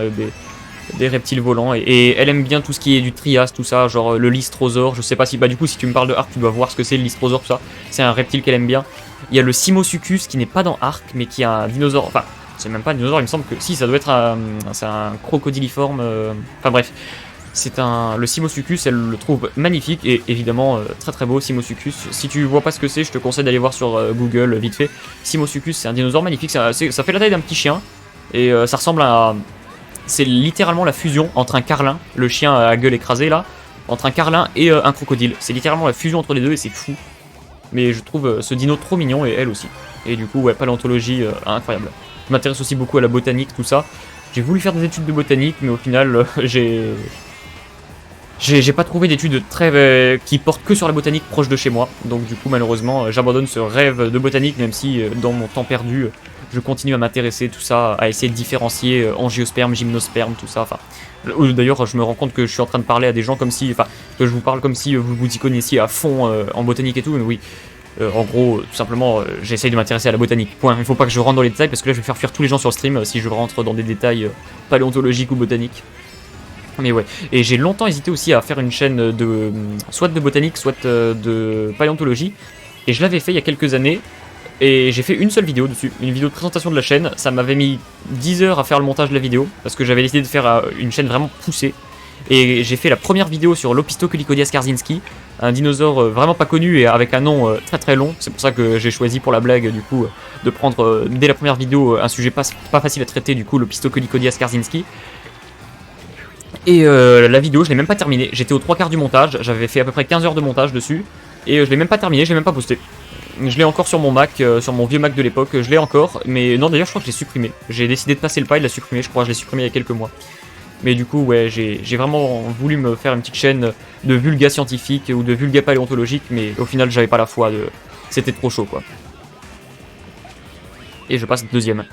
des reptiles volants, et elle aime bien tout ce qui est du Trias, tout ça, genre le Lystrosaure, je sais pas si, bah du coup si tu me parles de Ark tu dois voir ce que c'est le Lystrosaure, tout ça, c'est un reptile qu'elle aime bien. Il y a le Simosuchus qui n'est pas dans Ark mais qui est un dinosaure, enfin c'est même pas un dinosaure, il me semble que si, ça doit être c'est un crocodiliforme, enfin bref, le Simosuchus, elle le trouve magnifique et évidemment très beau Simosuchus. Si tu vois pas ce que c'est, je te conseille d'aller voir sur Google vite fait. Simosuchus c'est un dinosaure magnifique, ça fait la taille d'un petit chien et ça ressemble à... C'est littéralement la fusion entre un carlin, le chien à gueule écrasée là, entre un carlin et un crocodile. C'est littéralement la fusion entre les deux et c'est fou. Mais je trouve ce dino trop mignon et elle aussi. Et du coup, ouais, paléontologie, incroyable. Je m'intéresse aussi beaucoup à la botanique, tout ça. J'ai voulu faire des études de botanique, mais au final, j'ai pas trouvé d'études très qui portent que sur la botanique proche de chez moi. Donc du coup, malheureusement, j'abandonne ce rêve de botanique, même si dans mon temps perdu, je continue à m'intéresser, tout ça, à essayer de différencier angiosperme, gymnosperme, tout ça. Enfin, d'ailleurs, je me rends compte que je suis en train de parler à des gens comme si, enfin, que je vous parle comme si vous vous y connaissiez à fond en botanique et tout. Mais oui, en gros, tout simplement, j'essaye de m'intéresser à la botanique. Point. Il faut pas que je rentre dans les détails parce que là, je vais faire fuir tous les gens sur le stream si je rentre dans des détails paléontologiques ou botaniques. Mais ouais, et j'ai longtemps hésité aussi à faire une chaîne de soit de botanique, soit de paléontologie. Et je l'avais fait il y a quelques années. Et j'ai fait une seule vidéo dessus, une vidéo de présentation de la chaîne. Ça m'avait mis 10 heures à faire le montage de la vidéo, parce que j'avais décidé de faire une chaîne vraiment poussée. Et j'ai fait la première vidéo sur l'Opisthocolicodia skarzinski, un dinosaure vraiment pas connu et avec un nom très très long. C'est pour ça que j'ai choisi pour la blague du coup de prendre dès la première vidéo un sujet pas facile à traiter, du coup l'Opisthocolicodia skarzinski. Et la vidéo, je l'ai même pas terminée. J'étais aux 3/4 du montage. J'avais fait à peu près 15 heures de montage dessus. Et je l'ai même pas terminé, je l'ai même pas posté. Je l'ai encore sur mon Mac, sur mon vieux Mac de l'époque. Je l'ai encore. Mais non, d'ailleurs, je crois que je l'ai supprimé. J'ai décidé de passer le pas et de la supprimer. Je crois que je l'ai supprimé il y a quelques mois. Mais du coup, ouais, j'ai vraiment voulu me faire une petite chaîne de vulga scientifique ou de vulga paléontologique. Mais au final, j'avais pas la foi de. C'était trop chaud, quoi. Et je passe deuxième.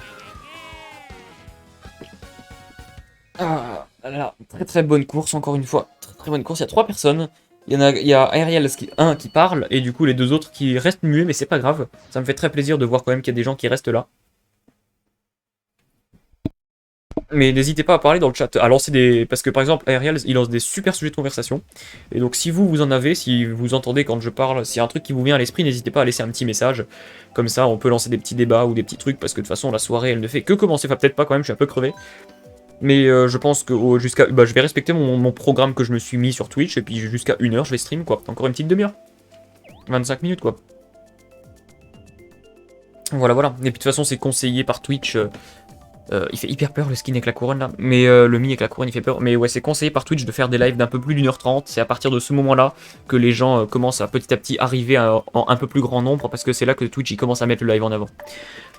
Ah là, très très bonne course, encore une fois. Très très bonne course. Il y a 3 personnes. Il y a Ariel un qui parle et du coup les 2 autres qui restent muets, mais c'est pas grave. Ça me fait très plaisir de voir quand même qu'il y a des gens qui restent là. Mais n'hésitez pas à parler dans le chat, à lancer des. Parce que par exemple, Ariel il lance des super sujets de conversation. Et donc si vous en avez, si vous entendez quand je parle, s'il y a un truc qui vous vient à l'esprit, n'hésitez pas à laisser un petit message. Comme ça, on peut lancer des petits débats ou des petits trucs. Parce que de toute façon, la soirée elle ne fait que commencer. Enfin, peut-être pas quand même, je suis un peu crevé. Mais je pense que jusqu'à. Bah, je vais respecter mon programme que je me suis mis sur Twitch. Et puis jusqu'à 1 heure, je vais stream quoi. Encore une petite demi-heure. 25 minutes quoi. Voilà, voilà. Et puis de toute façon, c'est conseillé par Twitch. Il fait hyper peur le skin avec la couronne là. Mais le mi avec la couronne il fait peur. Mais ouais, c'est conseillé par Twitch de faire des lives d'un peu plus d'1h30. C'est à partir de ce moment-là que les gens commencent à petit arriver en un peu plus grand nombre. Parce que c'est là que Twitch il commence à mettre le live en avant.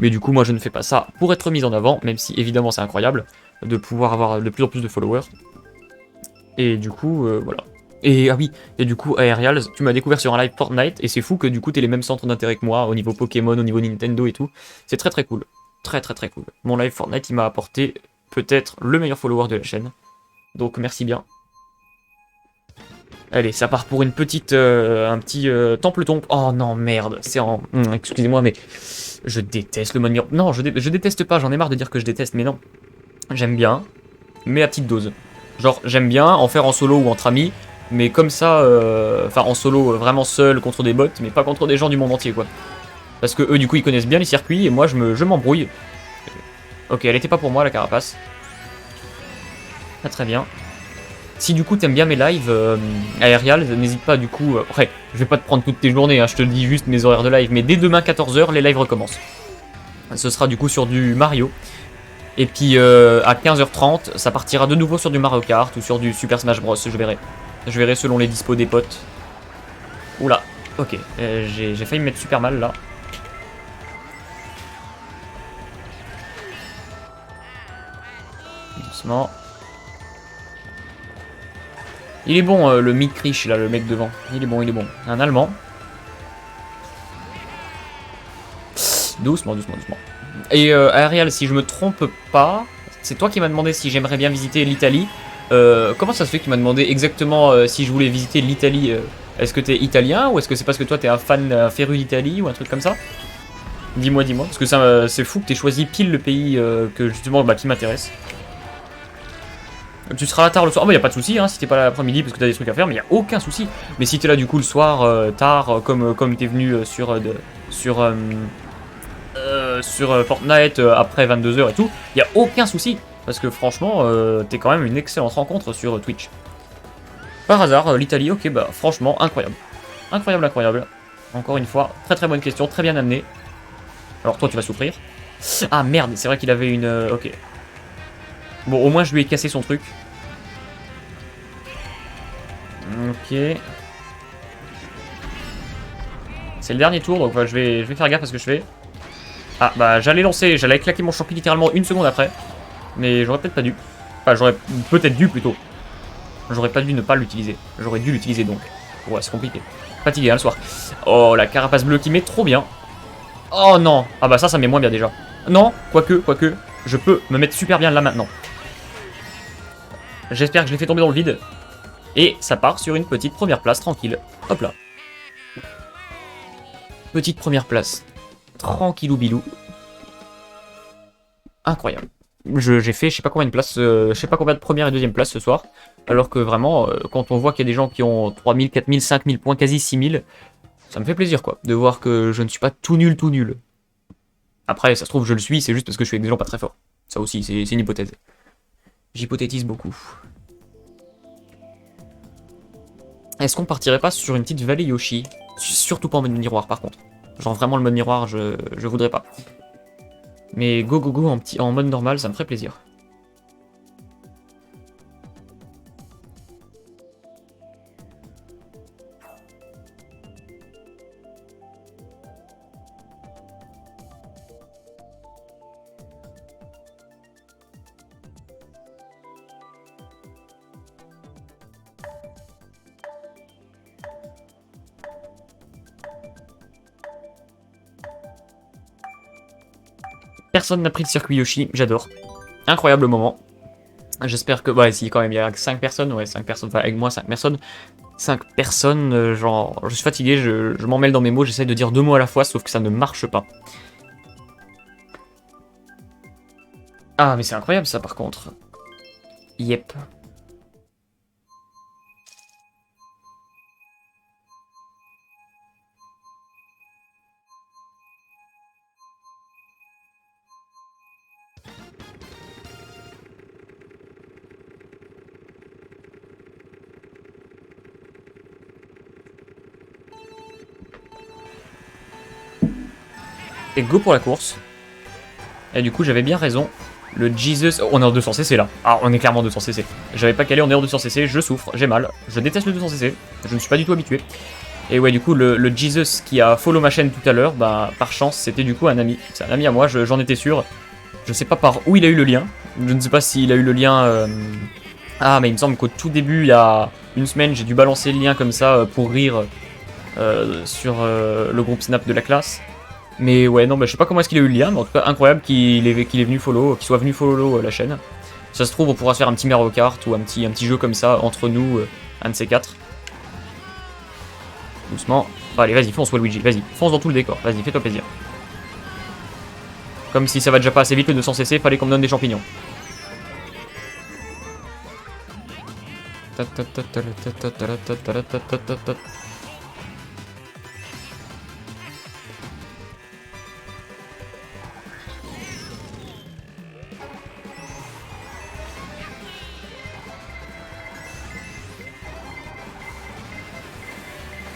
Mais du coup, moi je ne fais pas ça pour être mis en avant. Même si évidemment c'est incroyable de pouvoir avoir de plus en plus de followers. Et du coup, voilà. Et ah oui, et du coup, Aerials, tu m'as découvert sur un live Fortnite. Et c'est fou que du coup t'aies les mêmes centres d'intérêt que moi au niveau Pokémon, au niveau Nintendo et tout. C'est très très cool. Très très très cool. Mon live Fortnite, il m'a apporté peut-être le meilleur follower de la chaîne. Donc merci bien. Allez, ça part pour une petite, un petit templeton. Oh non, merde, c'est en... excusez-moi, mais je déteste le mode miroir. Non, je déteste pas, j'en ai marre de dire que je déteste, mais non. J'aime bien, mais à petite dose. Genre, j'aime bien en faire en solo ou entre amis, mais comme ça, enfin en solo, vraiment seul contre des bots, mais pas contre des gens du monde entier, quoi. Parce que eux, du coup, ils connaissent bien les circuits, et moi, je m'embrouille. Ok, elle était pas pour moi, la carapace. Très très bien. Si du coup t'aimes bien mes lives Aerial, n'hésite pas du coup. Après, je vais pas te prendre toutes tes journées, hein, je te dis juste mes horaires de live, mais dès demain 14h, les lives recommencent. Ce sera du coup sur du Mario. Et puis à 15h30, ça partira de nouveau sur du Mario Kart ou sur du Super Smash Bros. Je verrai. Je verrai selon les dispos des potes. Oula, ok, j'ai failli me mettre super mal là. Doucement. Il est bon, le Mikrich, là, le mec devant. Il est bon, il est bon. Un Allemand. Doucement, doucement, doucement. Et Ariel, si je me trompe pas, c'est toi qui m'as demandé si j'aimerais bien visiter l'Italie. Comment ça se fait que tu m'as demandé exactement si je voulais visiter l'Italie Est-ce que t'es italien ou est-ce que c'est parce que toi t'es un fan féru d'Italie ou un truc comme ça? Dis-moi, dis-moi. Parce que ça, c'est fou que t'aies choisi pile le pays que justement bah, qui m'intéresse. Tu seras là tard le soir. Oh bah y a pas de souci si t'es pas là l'après-midi parce que t'as des trucs à faire, mais y a aucun souci. Mais si t'es là du coup le soir tard, comme t'es venu sur Fortnite après 22h et tout, y a aucun souci. Parce que franchement, t'es quand même une excellente rencontre sur Twitch. Par hasard, l'Italie, ok, bah franchement, incroyable. Incroyable, incroyable. Encore une fois, très très bonne question, très bien amenée. Alors toi, tu vas souffrir. Ah merde, c'est vrai qu'il avait une... ok. Bon, au moins, je lui ai cassé son truc. Ok. C'est le dernier tour, donc je vais faire gaffe à ce que je fais. Ah, bah j'allais claquer mon champi littéralement une seconde après. Mais j'aurais peut-être pas dû. Enfin, j'aurais peut-être dû plutôt. J'aurais pas dû ne pas l'utiliser. J'aurais dû l'utiliser donc. Ouais, c'est compliqué. Fatigué, hein, le soir. Oh, la carapace bleue qui met trop bien. Oh non. Ah bah ça met moins bien déjà. Non, quoique, je peux me mettre super bien là maintenant. J'espère que je l'ai fait tomber dans le vide. Et ça part sur une petite première place, tranquille. Hop là. Petite première place. Tranquillou bilou. Incroyable. J'ai fait je sais pas combien de places, je sais pas combien de première et deuxième place ce soir. Alors que vraiment, quand on voit qu'il y a des gens qui ont 3000, 4000, 5000 points, quasi 6000, ça me fait plaisir quoi, de voir que je ne suis pas tout nul, tout nul. Après, ça se trouve, je le suis, c'est juste parce que je suis avec des gens pas très forts. Ça aussi, c'est une hypothèse. J'hypothétise beaucoup. Est-ce qu'on partirait pas sur une petite vallée Yoshi? Surtout pas en mode miroir par contre. Genre vraiment le mode miroir, je voudrais pas. Mais go go go en mode normal, ça me ferait plaisir. Personne n'a pris le circuit Yoshi, j'adore. Incroyable moment. J'espère que... Ouais, si, quand même, il y a 5 personnes, ouais, 5 personnes, enfin, avec moi, 5 personnes. 5 personnes, genre, je suis fatigué, je m'en mêle dans mes mots, j'essaie de dire 2 mots à la fois, sauf que ça ne marche pas. Ah, mais c'est incroyable, ça, par contre. Yep. Et go pour la course. Et du coup, j'avais bien raison. Le Jesus... Oh, on est en 200 cc, là. Ah, on est clairement en 200 cc. J'avais pas calé, on est en 200 cc, je souffre, j'ai mal. Je déteste le 200 cc, je ne suis pas du tout habitué. Et ouais, du coup, le Jesus qui a follow ma chaîne tout à l'heure, bah, par chance, c'était du coup un ami. C'est un ami à moi, j'en étais sûr. Je sais pas par où il a eu le lien. Je ne sais pas s'il a eu le lien... Ah, mais il me semble qu'au tout début, il y a une semaine, j'ai dû balancer le lien comme ça pour rire sur le groupe Snap de la classe. Mais ouais, non, bah, je sais pas comment est-ce qu'il a eu le lien, mais en tout cas, incroyable qu'il est venu follow, qu'il soit venu follow la chaîne. Si ça se trouve, on pourra se faire un petit Mario Kart ou un petit jeu comme ça entre nous, un de ces quatre. Doucement. Bon, allez, vas-y, fonce, Waluigi, vas-y, fonce dans tout le décor, vas-y, fais-toi plaisir. Comme si ça va déjà pas assez vite le 200cc, fallait qu'on me donne des champignons.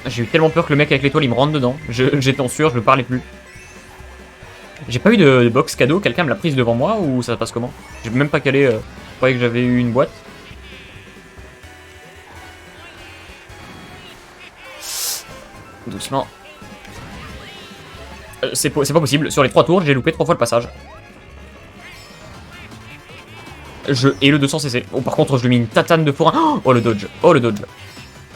J'ai eu tellement peur que le mec avec l'étoile il me rentre dedans. J'étais en sueur, je ne parlais plus. J'ai pas eu de box cadeau, quelqu'un me l'a prise devant moi ou ça passe comment? J'ai même pas calé, je croyais que j'avais eu une boîte. Doucement. C'est pas possible, sur les 3 tours j'ai loupé 3 fois le passage. Je hais le 200cc. Oh par contre je lui ai mis une tatane de forain. Oh le dodge, oh le dodge.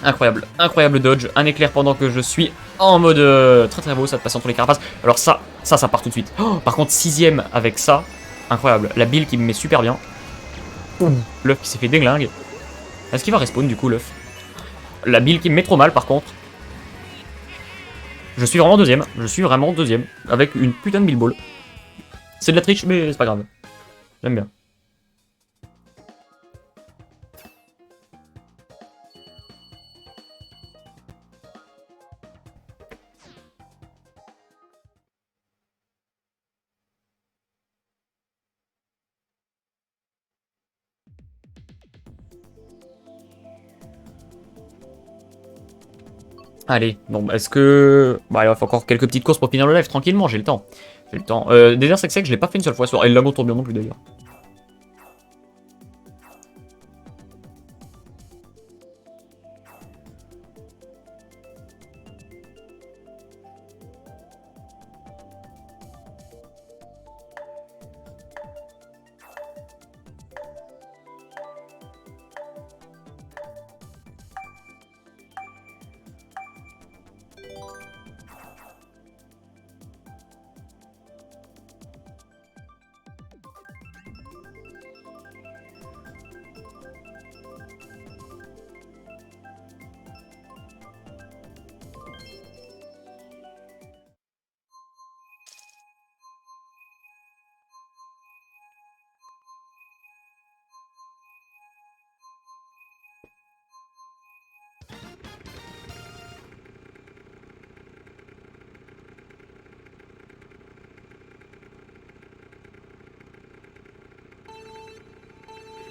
Incroyable, incroyable dodge, un éclair pendant que je suis en mode très très beau, ça te passe entre les carapaces. Alors ça part tout de suite. Oh, par contre 6ème avec ça, incroyable. La build qui me met super bien. L'œuf qui s'est fait déglingue. Est-ce qu'il va respawn du coup l'œuf? La build qui me met trop mal par contre. Je suis vraiment deuxième, avec une putain de build ball. C'est de la triche mais c'est pas grave. J'aime bien. Allez, bon, est-ce que... Bah, il va falloir encore quelques petites courses pour finir le live, tranquillement, j'ai le temps. J'ai le temps. Déjà, c'est que je l'ai pas fait une seule fois sur... Et le labo tourne bien non plus, d'ailleurs.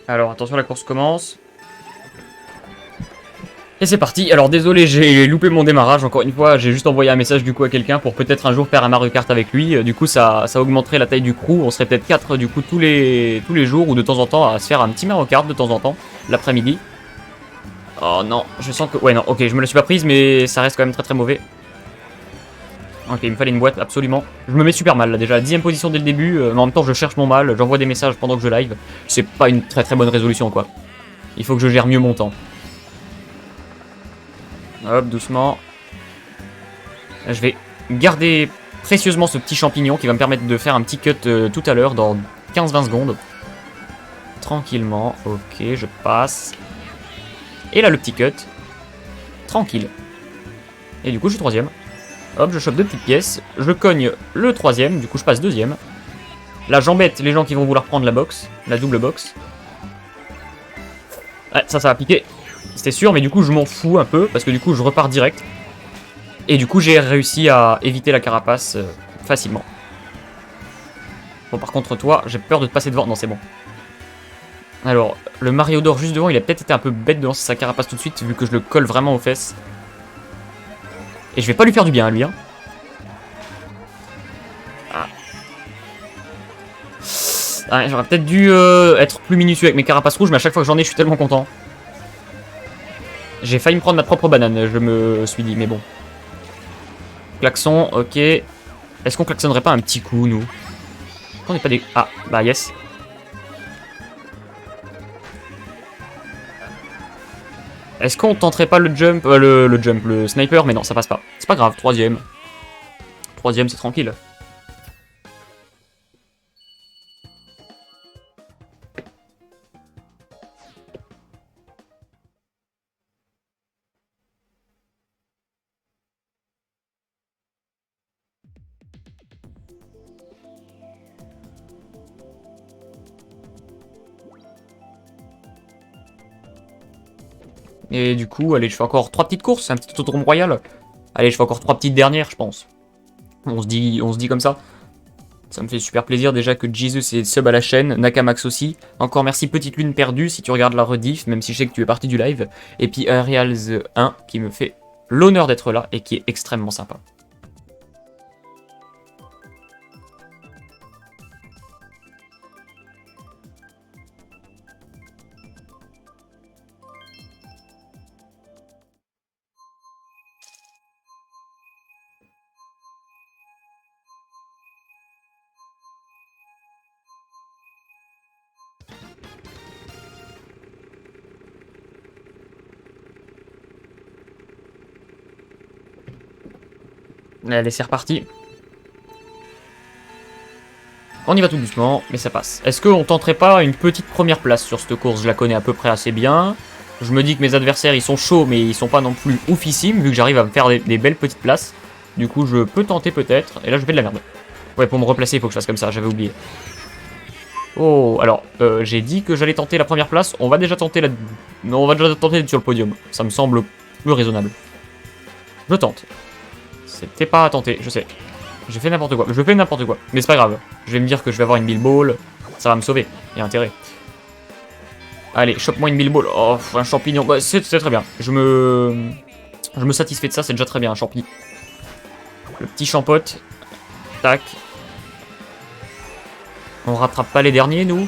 Alors, attention, la course commence. Et c'est parti. Alors, désolé, j'ai loupé mon démarrage. Encore une fois, j'ai juste envoyé un message du coup à quelqu'un pour peut-être un jour faire un Mario Kart avec lui. Du coup, ça augmenterait la taille du crew. On serait peut-être 4 du coup tous les jours ou de temps en temps à se faire un petit Mario Kart de temps en temps, l'après-midi. Oh non, je sens que... Ouais, non, ok, je me la suis pas prise, mais ça reste quand même très très mauvais. Ok, il me fallait une boîte, absolument. Je me mets super mal là déjà, 10ème position dès le début, mais en même temps je cherche mon mal, j'envoie des messages pendant que je live. C'est pas une très très bonne résolution quoi. Il faut que je gère mieux mon temps. Hop, doucement. Là, je vais garder précieusement ce petit champignon qui va me permettre de faire un petit cut tout à l'heure dans 15-20 secondes. Tranquillement, ok, je passe. Et là le petit cut. Tranquille. Et du coup je suis troisième. Hop, je chope 2 petites pièces, je cogne le troisième, du coup je passe deuxième. Là j'embête les gens qui vont vouloir prendre la box, la double box. Ouais, ça va piquer, c'était sûr, mais du coup je m'en fous un peu, parce que du coup je repars direct. Et du coup j'ai réussi à éviter la carapace facilement. Bon par contre toi, j'ai peur de te passer devant, non c'est bon. Alors, le Mario d'or juste devant, il a peut-être été un peu bête de lancer sa carapace tout de suite, vu que je le colle vraiment aux fesses. Et je vais pas lui faire du bien à lui, hein. Ah, j'aurais peut-être dû être plus minutieux avec mes carapaces rouges, mais à chaque fois que j'en ai, je suis tellement content. J'ai failli me prendre ma propre banane, je me suis dit, mais bon. Klaxon, ok. Est-ce qu'on klaxonnerait pas un petit coup, nous? On n'est pas des... Ah, bah yes. Est-ce qu'on tenterait pas le jump, le sniper? Mais non, ça passe pas. C'est pas grave, troisième. Troisième, c'est tranquille. Et du coup, allez, je fais encore 3 petites courses, un petit autodrome royal. Allez, je fais encore 3 petites dernières, je pense. On se dit comme ça. Ça me fait super plaisir déjà que Jesus est sub à la chaîne, Nakamax aussi. Encore merci Petite Lune perdue si tu regardes la rediff, même si je sais que tu es parti du live. Et puis Arials 1 qui me fait l'honneur d'être là et qui est extrêmement sympa. Allez, c'est reparti. On y va tout doucement, mais ça passe. Est-ce qu'on tenterait pas une petite première place sur cette course? Je la connais à peu près assez bien. Je me dis que mes adversaires, ils sont chauds, mais ils sont pas non plus oufissimes, vu que j'arrive à me faire des belles petites places. Du coup, je peux tenter peut-être. Et là, je fais de la merde. Ouais, pour me replacer, il faut que je fasse comme ça, j'avais oublié. Oh, alors, j'ai dit que j'allais tenter la première place. On va déjà tenter la... Non, on va déjà tenter d'être sur le podium. Ça me semble plus raisonnable. Je tente. C'était pas à tenter, je sais. J'ai fait n'importe quoi. Je fais n'importe quoi. Mais c'est pas grave. Je vais me dire que je vais avoir une Ball. Ça va me sauver. Il y a intérêt. Allez, chope-moi une Ball. Oh, un champignon. Bah, c'est très bien. Je me satisfais de ça. C'est déjà très bien, un champi. Le petit champote. Tac. On rattrape pas les derniers, nous.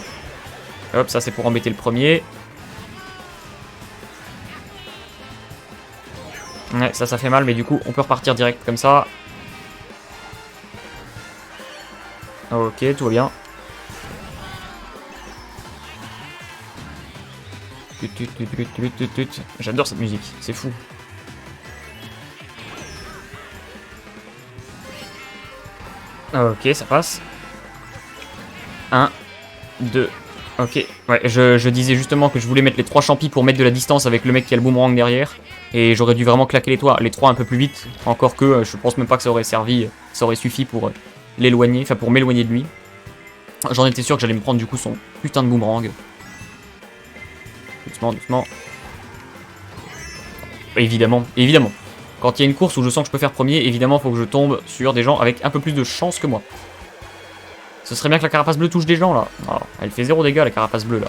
Hop, ça c'est pour embêter le premier. Ouais, ça fait mal, mais du coup, on peut repartir direct comme ça. Ok, tout va bien. J'adore cette musique, c'est fou. Ok, ça passe. 1, 2. Ok, ouais, je disais justement que je voulais mettre les 3 champis pour mettre de la distance avec le mec qui a le boomerang derrière. Et j'aurais dû vraiment claquer les 3 un peu plus vite. Encore que je pense même pas que ça aurait servi, ça aurait suffi pour l'éloigner, enfin pour m'éloigner de lui. J'en étais sûr que j'allais me prendre du coup son putain de boomerang. Doucement, doucement. Évidemment, évidemment. Quand il y a une course où je sens que je peux faire premier, évidemment, il faut que je tombe sur des gens avec un peu plus de chance que moi. Ce serait bien que la carapace bleue touche des gens, là. Oh, elle fait 0 dégâts, la carapace bleue, là.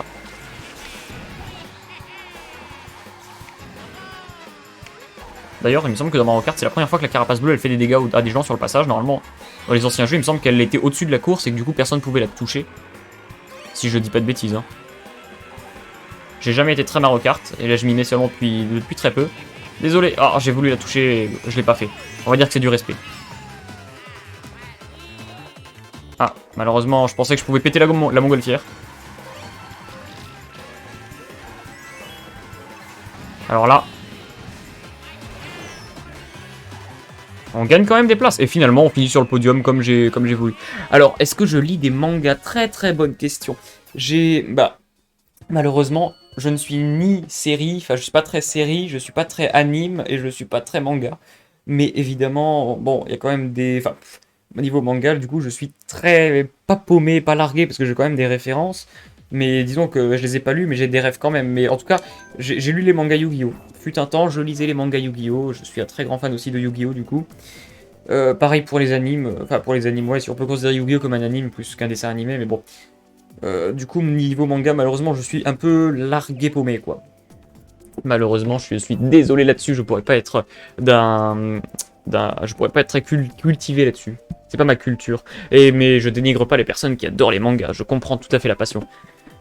D'ailleurs, il me semble que dans Mario Kart, c'est la première fois que la carapace bleue elle fait des dégâts à des gens sur le passage. Normalement, dans les anciens jeux, il me semble qu'elle était au-dessus de la course et que du coup personne pouvait la toucher. Si je dis pas de bêtises. Hein. J'ai jamais été très Mario Kart et là je m'y mets seulement depuis très peu. Désolé, ah j'ai voulu la toucher, je l'ai pas fait. On va dire que c'est du respect. Ah, malheureusement, je pensais que je pouvais péter la montgolfière. Alors là, on gagne quand même des places. Et finalement, on finit sur le podium comme j'ai voulu. Alors, est-ce que je lis des mangas? Très très bonne question. Malheureusement, je ne suis ni série, enfin je suis pas très série, je suis pas très anime et je suis pas très manga. Mais évidemment, bon, il y a quand même des... Enfin, au niveau manga, du coup, je suis très... pas paumé, pas largué, parce que j'ai quand même des références. Mais disons que je les ai pas lus, mais j'ai des rêves quand même. Mais en tout cas, j'ai lu les mangas Yu-Gi-Oh! Fut un temps, je lisais les mangas Yu-Gi-Oh! Je suis un très grand fan aussi de Yu-Gi-Oh! Du coup. Pareil pour les animes, enfin pour les animes, ouais, si on peut considérer Yu-Gi-Oh! Comme un anime plus qu'un dessin animé, mais bon. Du coup, niveau manga, malheureusement, je suis un peu largué paumé, quoi. Malheureusement, je suis désolé là-dessus, je pourrais pas être je pourrais pas être très cultivé là-dessus. C'est pas ma culture. Mais je dénigre pas les personnes qui adorent les mangas, je comprends tout à fait la passion.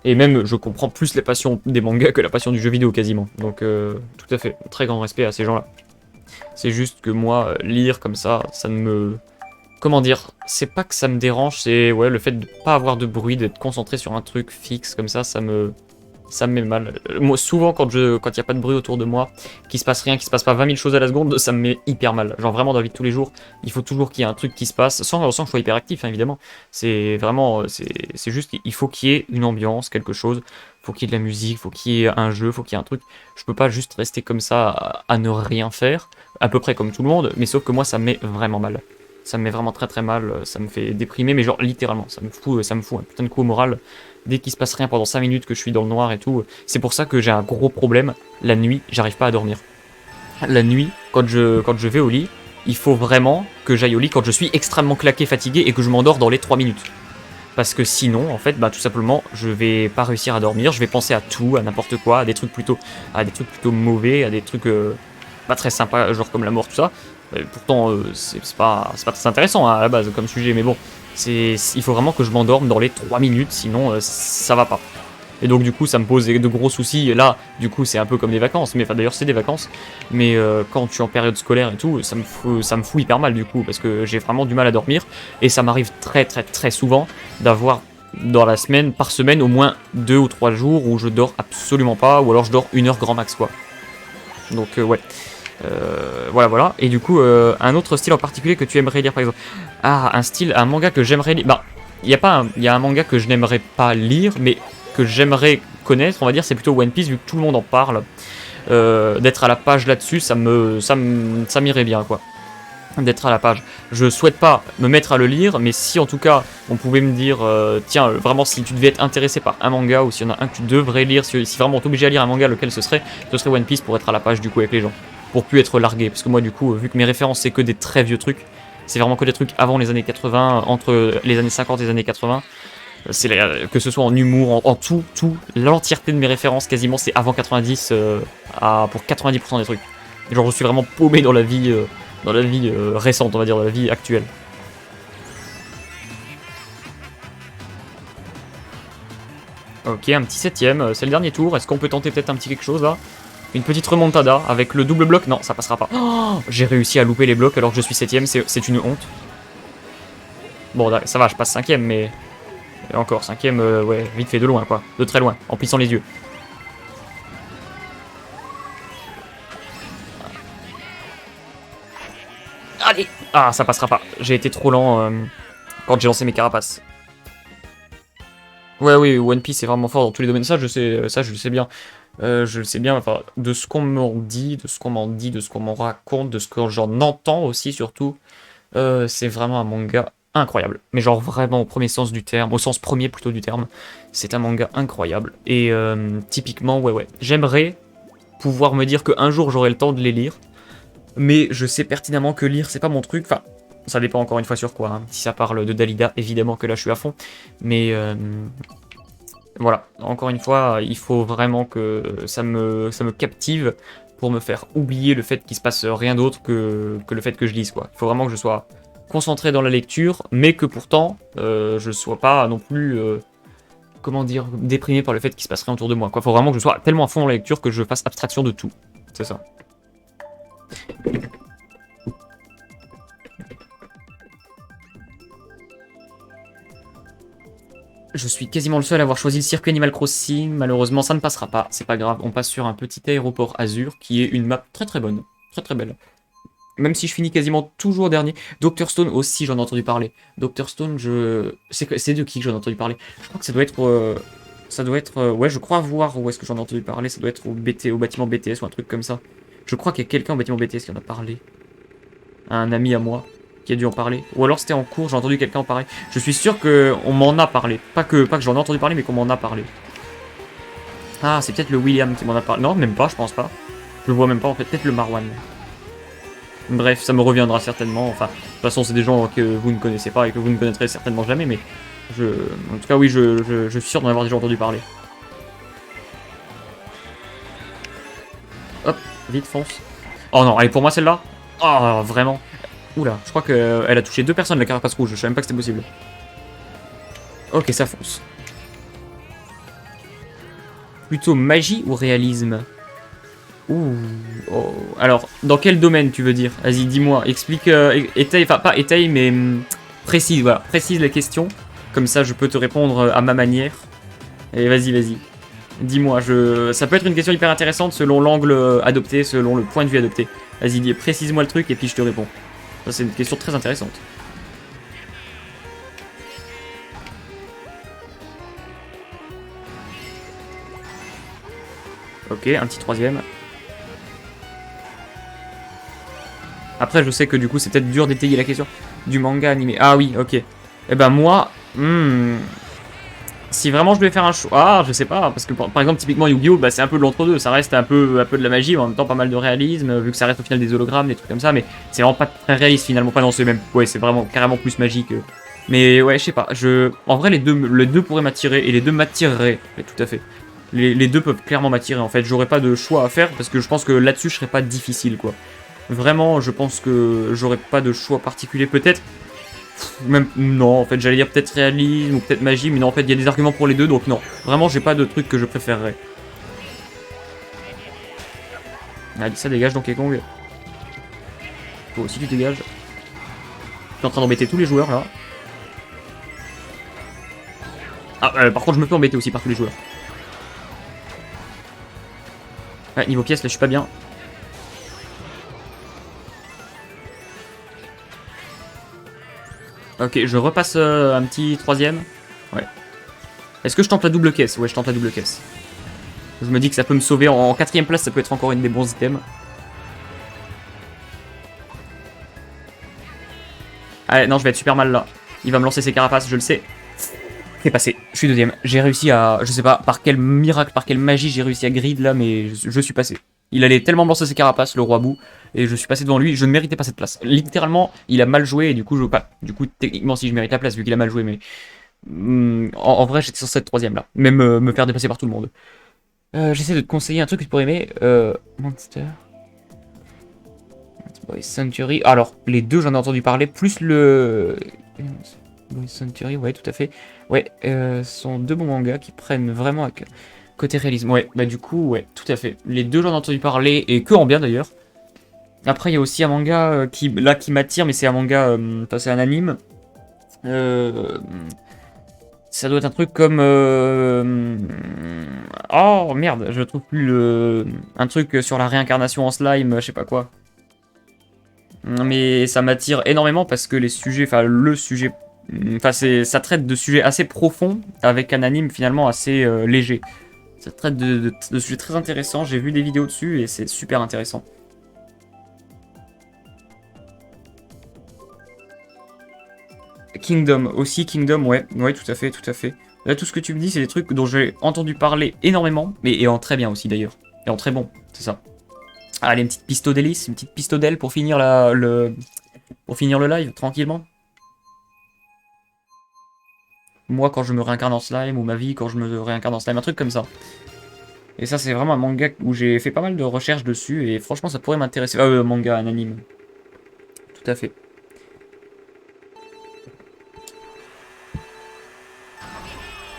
Et même, je comprends plus la passion des mangas que la passion du jeu vidéo, quasiment. Donc, tout à fait, très grand respect à ces gens-là. C'est juste que moi, lire comme ça ne me... Comment dire, c'est pas que ça me dérange, c'est ouais, le fait de pas avoir de bruit, d'être concentré sur un truc fixe comme ça me met mal. Moi, souvent, quand il y a pas de bruit autour de moi, qu'il se passe rien, qu'il se passe pas 20 000 choses à la seconde, ça me met hyper mal. Genre vraiment dans la vie de tous les jours, il faut toujours qu'il y ait un truc qui se passe, sans que je sois hyper actif, hein, évidemment. C'est vraiment, c'est juste, il faut qu'il y ait une ambiance, quelque chose. Faut qu'il y ait de la musique, faut qu'il y ait un jeu, faut qu'il y ait un truc. Je peux pas juste rester comme ça à ne rien faire, à peu près comme tout le monde, mais sauf que moi, ça me met vraiment mal. Ça me met vraiment très très mal, ça me fait déprimer, mais genre littéralement, ça me fout un putain de coup au moral. Dès qu'il se passe rien pendant 5 minutes que je suis dans le noir et tout, c'est pour ça que j'ai un gros problème. La nuit, j'arrive pas à dormir. La nuit, quand je vais au lit, il faut vraiment que j'aille au lit quand je suis extrêmement claqué, fatigué et que je m'endors dans les 3 minutes. Parce que sinon, en fait, tout simplement, je vais pas réussir à dormir, je vais penser à tout, à n'importe quoi, à des trucs plutôt mauvais, à des trucs pas très sympas, genre comme la mort, tout ça. Pourtant, c'est pas très intéressant hein, à la base comme sujet, mais bon, il faut vraiment que je m'endorme dans les 3 minutes, sinon ça va pas. Et donc du coup ça me pose de gros soucis, et là du coup c'est un peu comme des vacances, mais enfin d'ailleurs c'est des vacances, mais quand je suis en période scolaire et tout, ça me fout hyper mal du coup, parce que j'ai vraiment du mal à dormir, et ça m'arrive très très très souvent d'avoir dans la semaine, par semaine, au moins 2 ou 3 jours où je dors absolument pas, ou alors je dors 1 heure grand max quoi. Donc ouais. Voilà. Et du coup, un autre style en particulier que tu aimerais lire par exemple. Ah, un manga que j'aimerais lire. Il y a un manga que je n'aimerais pas lire, mais que j'aimerais connaître, on va dire, c'est plutôt One Piece, vu que tout le monde en parle. D'être à la page là-dessus, ça m'irait bien, quoi. D'être à la page. Je souhaite pas me mettre à le lire, mais si en tout cas on pouvait me dire, tiens, vraiment si tu devais être intéressé par un manga, ou s'il y en a un que tu devrais lire, si vraiment t'es obligé à lire un manga, lequel ce serait One Piece pour être à la page du coup avec les gens. Pour plus être largué, parce que moi du coup, vu que mes références c'est que des très vieux trucs, c'est vraiment que des trucs avant les années 80, entre les années 50 et les années 80, que ce soit en humour, en tout, l'entièreté de mes références quasiment c'est avant 90 pour 90% des trucs. Et genre je suis vraiment paumé dans la vie récente, on va dire, dans la vie actuelle. Ok, un petit 7ème, c'est le dernier tour, est-ce qu'on peut tenter peut-être un petit quelque chose là? Une petite remontada avec le double bloc, non ça passera pas. Oh, j'ai réussi à louper les blocs alors que je suis 7ème, c'est une honte. Bon ça va, je passe 5ème mais... Et encore, 5ème, ouais, vite fait de loin quoi, de très loin, en plissant les yeux. Allez. Ah, ça passera pas, j'ai été trop lent quand j'ai lancé mes carapaces. Ouais, oui, One Piece est vraiment fort dans tous les domaines, ça je le sais bien. Je le sais bien, enfin, de ce qu'on m'en dit, de ce qu'on m'en raconte, de ce que j'en entends aussi surtout, c'est vraiment un manga incroyable. Mais genre vraiment au premier sens du terme, au sens premier plutôt du terme, c'est un manga incroyable. Et typiquement, ouais, j'aimerais pouvoir me dire qu'un jour j'aurai le temps de les lire, mais je sais pertinemment que lire c'est pas mon truc, enfin... Ça dépend encore une fois sur quoi, hein. Si ça parle de Dalida, évidemment que là je suis à fond, mais voilà, encore une fois, il faut vraiment que ça me captive pour me faire oublier le fait qu'il se passe rien d'autre que le fait que je lise, quoi. Il faut vraiment que je sois concentré dans la lecture, mais que pourtant, je sois pas non plus, comment dire, déprimé par le fait qu'il se passe rien autour de moi, quoi. Faut vraiment que je sois tellement à fond dans la lecture que je fasse abstraction de tout. C'est ça. Je suis quasiment le seul à avoir choisi le circuit Animal Crossing. Malheureusement, ça ne passera pas. C'est pas grave. On passe sur un petit aéroport Azur qui est une map très très bonne. Très très belle. Même si je finis quasiment toujours dernier. Dr Stone aussi, j'en ai entendu parler. Dr Stone, c'est de qui que j'en ai entendu parler? Je crois que ça doit être... ouais, je crois voir où est-ce que j'en ai entendu parler. Ça doit être au bâtiment BTS ou un truc comme ça. Je crois qu'il y a quelqu'un au bâtiment BTS qui en a parlé. Un ami à moi qui a dû en parler. Ou alors c'était en cours, j'ai entendu quelqu'un en parler. Je suis sûr qu'on m'en a parlé. Pas que j'en ai entendu parler, mais qu'on m'en a parlé. Ah, c'est peut-être le William qui m'en a parlé. Non, même pas, je pense pas. Je le vois même pas, en fait. Peut-être le Marwan. Bref, ça me reviendra certainement. Enfin, de toute façon, c'est des gens que vous ne connaissez pas et que vous ne connaîtrez certainement jamais, mais en tout cas, oui, je suis sûr d'en avoir déjà entendu parler. Hop, vite, fonce. Oh non, allez, pour moi, celle-là. Oh, vraiment. Oula, je crois qu'elle a touché 2 personnes, la carapace rouge. Je savais même pas que c'était possible. Ok, ça fonce. Plutôt magie ou réalisme? Ouh. Oh. Alors, dans quel domaine tu veux dire? Vas-y, dis-moi. Explique. Étaye, enfin, pas étaye, mais précise, voilà. Précise la question. Comme ça, je peux te répondre à ma manière. Et vas-y, vas-y. Dis-moi, ça peut être une question hyper intéressante selon l'angle adopté, selon le point de vue adopté. Vas-y, précise-moi le truc et puis je te réponds. Ça, c'est une question très intéressante. Ok, un petit troisième. Après, je sais que du coup, c'est peut-être dur d'étayer la question du manga animé. Ah oui, ok. Eh ben moi, si vraiment je devais faire un choix, je sais pas, parce que par exemple, typiquement Yu-Gi-Oh, bah, c'est un peu de l'entre-deux. Ça reste un peu de la magie, mais en même temps pas mal de réalisme, vu que ça reste au final des hologrammes, des trucs comme ça. Mais c'est vraiment pas très réaliste finalement. Pas dans ce même. Ouais, c'est vraiment carrément plus magique. Mais ouais, je sais pas. En vrai, les deux pourraient m'attirer et les deux m'attireraient. Tout à fait. Les deux peuvent clairement m'attirer en fait. J'aurais pas de choix à faire parce que je pense que là-dessus, je serais pas difficile quoi. Vraiment, je pense que j'aurais pas de choix particulier. Peut-être. Même. Non, en fait, j'allais dire peut-être réalisme ou peut-être magie, mais non, en fait, il y a des arguments pour les deux, donc non. Vraiment, j'ai pas de truc que je préférerais. Allez, ça dégage Donkey Kong. Toi aussi, tu dégages. Je suis en train d'embêter tous les joueurs là. Ah, par contre, je me fais embêter aussi par tous les joueurs. Ouais, niveau pièce, là, je suis pas bien. Ok, je repasse un petit troisième. Ouais. Est-ce que je tente la double caisse? Ouais, je tente la double caisse. Je me dis que ça peut me sauver. En quatrième place, ça peut être encore une des bons items. Allez, non, je vais être super mal là. Il va me lancer ses carapaces, je le sais. C'est passé, je suis deuxième. J'ai réussi à... Je sais pas par quel miracle, par quelle magie j'ai réussi à grid là, mais je suis passé. Il allait tellement me lancer ses carapaces, le roi bout, et je suis passé devant lui, je ne méritais pas cette place. Littéralement, il a mal joué, et du coup, je pas. Du coup, techniquement, si je mérite la place, vu qu'il a mal joué, mais... en vrai, j'étais censé être troisième là. Même me faire dépasser par tout le monde. J'essaie de te conseiller un truc que tu pourrais aimer. Monster... Boy Century. Alors, les deux, j'en ai entendu parler, plus le... Boy Century, ouais, tout à fait. Ouais, ce sont deux bons mangas qui prennent vraiment à côté réalisme. Ouais, bah du coup, ouais, tout à fait. Les deux, j'en ai entendu parler, et que en bien d'ailleurs. Après, il y a aussi un manga qui m'attire, mais c'est un manga, enfin, c'est un anime. Ça doit être un truc comme... Oh, merde, je trouve plus le... Un truc sur la réincarnation en slime, je sais pas quoi. Mais ça m'attire énormément parce que les sujets, enfin le sujet, enfin ça traite de sujets assez profonds avec un anime finalement assez léger. Ça traite de sujets très intéressants, j'ai vu des vidéos dessus et c'est super intéressant. Kingdom, aussi Kingdom, ouais, ouais, tout à fait, tout à fait. Là, tout ce que tu me dis, c'est des trucs dont j'ai entendu parler énormément, mais et en très bien aussi d'ailleurs. Et en très bon, c'est ça. Allez, une petite pisto délice, une petite pisto d'elle pour finir pour finir le live, tranquillement. Moi, quand je me réincarne en slime, ou ma vie quand je me réincarne en slime, un truc comme ça. Et ça, c'est vraiment un manga où j'ai fait pas mal de recherches dessus, et franchement, ça pourrait m'intéresser. Manga, un anime. Tout à fait.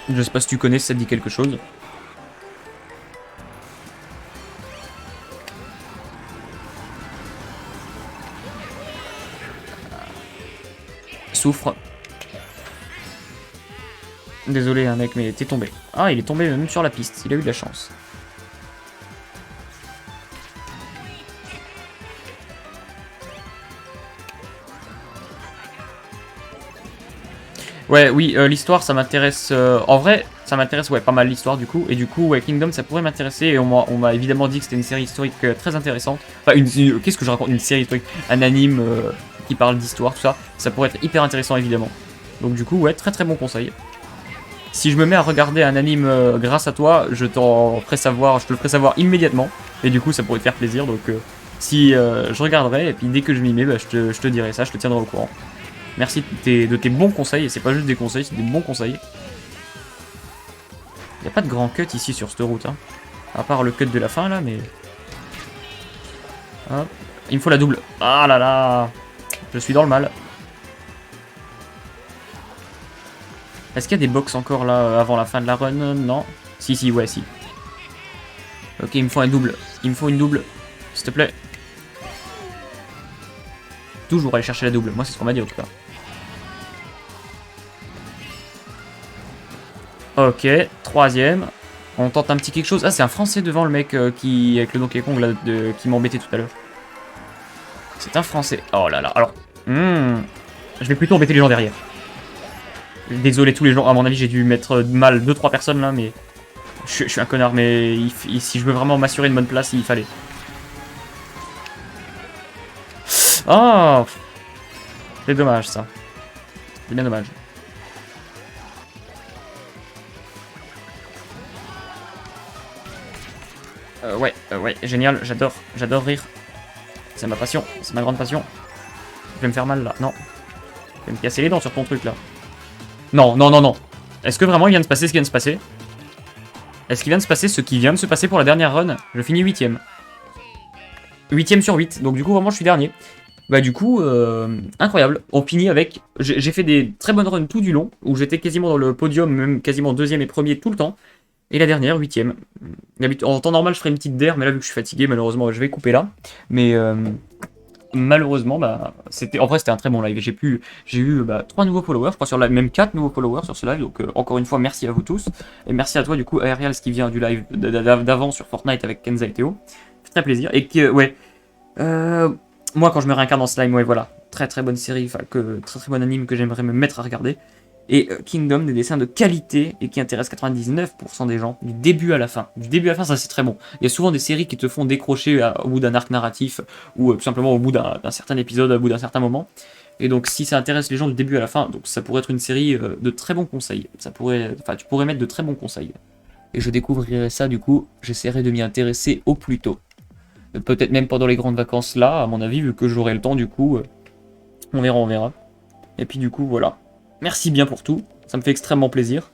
Je sais pas si tu connais, si ça te dit quelque chose. Souffre. Désolé, hein, mec, mais t'es tombé. Ah, il est tombé même sur la piste. Il a eu de la chance. Ouais, oui, l'histoire, ça m'intéresse. En vrai, ça m'intéresse, ouais, pas mal l'histoire du coup. Et du coup, ouais, Kingdom, ça pourrait m'intéresser. Et on m'a évidemment dit que c'était une série historique très intéressante. Enfin, qu'est-ce que je raconte? Une série historique, un anime qui parle d'histoire, tout ça. Ça pourrait être hyper intéressant, évidemment. Donc, du coup, ouais, très très bon conseil. Si je me mets à regarder un anime grâce à toi, je te le ferai savoir immédiatement. Et du coup, ça pourrait te faire plaisir. Donc, si je regarderai, et puis dès que je m'y mets, bah, je te dirai ça, je te tiendrai au courant. Merci de tes bons conseils, et c'est pas juste des conseils, c'est des bons conseils. Y a pas de grand cut ici sur cette route, hein. À part le cut de la fin là, mais... Hop. Il me faut la double. Ah là là. Je suis dans le mal. Est-ce qu'il y a des box encore là avant la fin de la run? Non. Si, si, ouais, si. Ok, il me faut un double. Il me faut une double. S'il te plaît. Toujours aller chercher la double. Moi, c'est ce qu'on m'a dit en tout cas. Ok, troisième. On tente un petit quelque chose. Ah, c'est un français devant le mec qui avec le Donkey Kong là, qui m'embêtait tout à l'heure. C'est un français. Oh là là. Alors, je vais plutôt embêter les gens derrière. Désolé tous les gens. À mon avis, j'ai dû mettre mal 2-3 personnes là, mais je suis un connard. Mais si je veux vraiment m'assurer une bonne place, il fallait. Oh, c'est dommage ça. C'est bien dommage. Ouais, génial, j'adore rire. C'est ma passion, c'est ma grande passion. Je vais me faire mal là, non. Je vais me casser les dents sur ton truc là. Non, non, non, non. Est-ce que vraiment il vient de se passer ce qui vient de se passer? Est-ce qu'il vient de se passer ce qui vient de se passer pour la dernière run? Je finis 8ème. 8ème sur 8, donc du coup vraiment je suis dernier. Bah du coup, incroyable. On finit avec... J'ai fait des très bonnes runs tout du long, où j'étais quasiment dans le podium, même quasiment deuxième et premier tout le temps. Et la dernière, 8ème. En temps normal, je ferais une petite der, mais là, vu que je suis fatigué, malheureusement, je vais couper là. Mais malheureusement, bah, en vrai, c'était un très bon live. J'ai eu 3 nouveaux followers, je crois sur live, même 4 nouveaux followers sur ce live. Donc, encore une fois, merci à vous tous. Et merci à toi, du coup, Aerial, ce qui vient du live d'avant sur Fortnite avec Kenza et Théo. Ça fait très plaisir. Et que, ouais. Moi, quand je me réincarne dans Slime, ouais, voilà. Très très bonne série, très très bon anime que j'aimerais me mettre à regarder. Et Kingdom, des dessins de qualité et qui intéressent 99% des gens, du début à la fin. Du début à la fin, ça c'est très bon. Il y a souvent des séries qui te font décrocher au bout d'un arc narratif ou tout simplement au bout d'un certain épisode, au bout d'un certain moment. Et donc si ça intéresse les gens du début à la fin, donc ça pourrait être une série de très bons conseils. Tu pourrais mettre de très bons conseils. Et je découvrirai ça du coup, j'essaierai de m'y intéresser au plus tôt. Peut-être même pendant les grandes vacances là, à mon avis, vu que j'aurai le temps du coup. On verra, on verra. Et puis du coup, voilà. Merci bien pour tout, ça me fait extrêmement plaisir.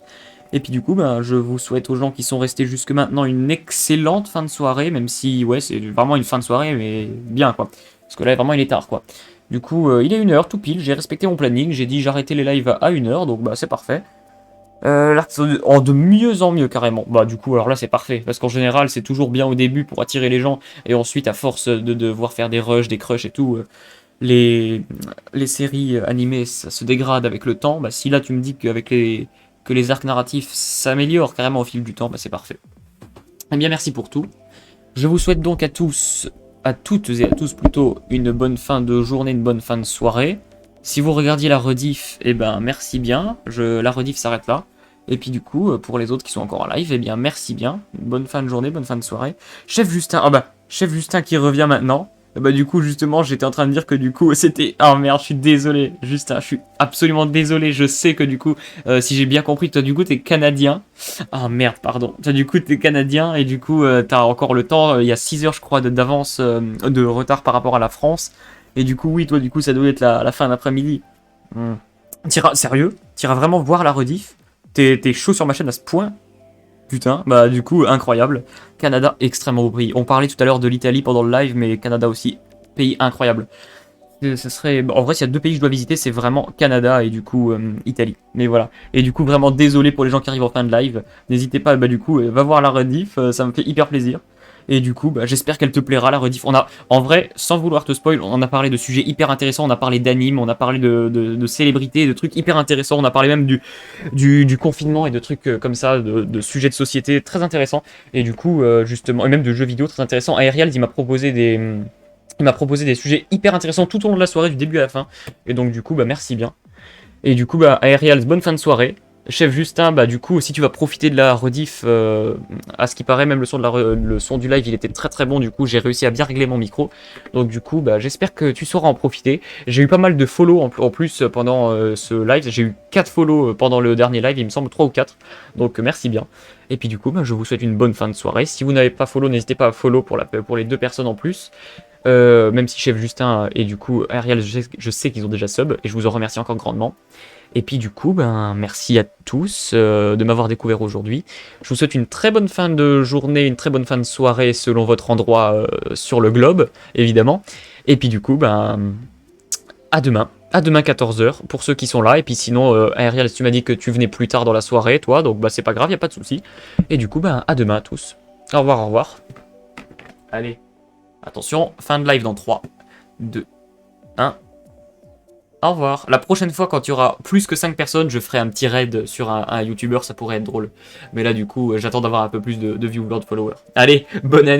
Et puis du coup, je vous souhaite aux gens qui sont restés jusque maintenant une excellente fin de soirée, même si, ouais, c'est vraiment une fin de soirée, mais bien, quoi. Parce que là, vraiment, il est tard, quoi. Du coup, il est 1h, tout pile, j'ai respecté mon planning, j'ai dit j'arrêtais les lives à 1h, donc c'est parfait. Là, de mieux en mieux, carrément. Bah, du coup, alors là, c'est parfait, parce qu'en général, c'est toujours bien au début pour attirer les gens, et ensuite, à force de devoir faire des rushs, des crushs et tout... les séries animées ça se dégrade avec le temps, si là tu me dis que les arcs narratifs s'améliorent carrément au fil du temps, c'est parfait. Eh bien merci pour tout. Je vous souhaite donc à tous, à toutes et à tous plutôt, une bonne fin de journée, une bonne fin de soirée. Si vous regardiez la rediff, merci bien, la rediff s'arrête là. Et puis du coup, pour les autres qui sont encore en live, merci bien, une bonne fin de journée, bonne fin de soirée. Chef Justin, Chef Justin qui revient maintenant. Du coup justement j'étais en train de dire que du coup c'était... Oh merde, je suis désolé Justin, je suis absolument désolé. Je sais que du coup, si j'ai bien compris, toi du coup t'es canadien. Ah merde, pardon. Toi du coup t'es canadien et du coup t'as encore le temps. Il y a 6 heures je crois d'avance, de retard par rapport à la France. Et du coup oui, toi du coup ça doit être la fin d'après-midi. Sérieux? T'iras vraiment voir la rediff? T'es chaud sur ma chaîne à ce point? putain, bah du coup, incroyable. Canada, extrêmement beau pays. On parlait tout à l'heure de l'Italie pendant le live, mais Canada aussi, pays incroyable. Ce serait... En vrai, s'il y a deux pays que je dois visiter, c'est vraiment Canada et du coup Italie. Mais voilà. Et du coup, vraiment désolé pour les gens qui arrivent en fin de live. N'hésitez pas, bah du coup, va voir la rediff, ça me fait hyper plaisir. Et du coup, bah, j'espère qu'elle te plaira, la rediff. On a, en vrai, sans vouloir te spoil, on a parlé de sujets hyper intéressants, on a parlé d'animes, on a parlé de célébrités, de trucs hyper intéressants, on a parlé même du confinement et de trucs comme ça, de sujets de société très intéressants. Et du coup, justement, et même de jeux vidéo très intéressants. Aerial, il m'a proposé des sujets hyper intéressants tout au long de la soirée, du début à la fin. Et donc, du coup, bah, merci bien. Et du coup, bah, Aerials, bonne fin de soirée. Chef Justin, bah, du coup, si tu vas profiter de la rediff, à ce qui paraît, même le son du live, il était très très bon. Du coup, j'ai réussi à bien régler mon micro. Donc, du coup, bah, j'espère que tu sauras en profiter. J'ai eu pas mal de follow en plus pendant ce live. J'ai eu 4 follow pendant le dernier live, il me semble 3 ou 4. Donc, merci bien. Et puis, du coup, bah, je vous souhaite une bonne fin de soirée. Si vous n'avez pas follow, n'hésitez pas à follow pour les 2 personnes en plus. Même si Chef Justin et du coup Ariel, je sais qu'ils ont déjà sub et je vous en remercie encore grandement. Et puis du coup, ben merci à tous de m'avoir découvert aujourd'hui. Je vous souhaite une très bonne fin de journée, une très bonne fin de soirée selon votre endroit sur le globe, évidemment. Et puis du coup, ben à demain. À demain 14h pour ceux qui sont là. Et puis sinon, Ariel, tu m'as dit que tu venais plus tard dans la soirée, toi, donc bah c'est pas grave, y a pas de souci. Et du coup, ben à demain à tous. Au revoir, au revoir. Allez. Attention, fin de live dans 3, 2, 1. Au revoir. La prochaine fois, quand il y aura plus que 5 personnes, je ferai un petit raid sur un YouTuber, ça pourrait être drôle. Mais là, du coup, j'attends d'avoir un peu plus de viewers, de followers. Allez, bonne année!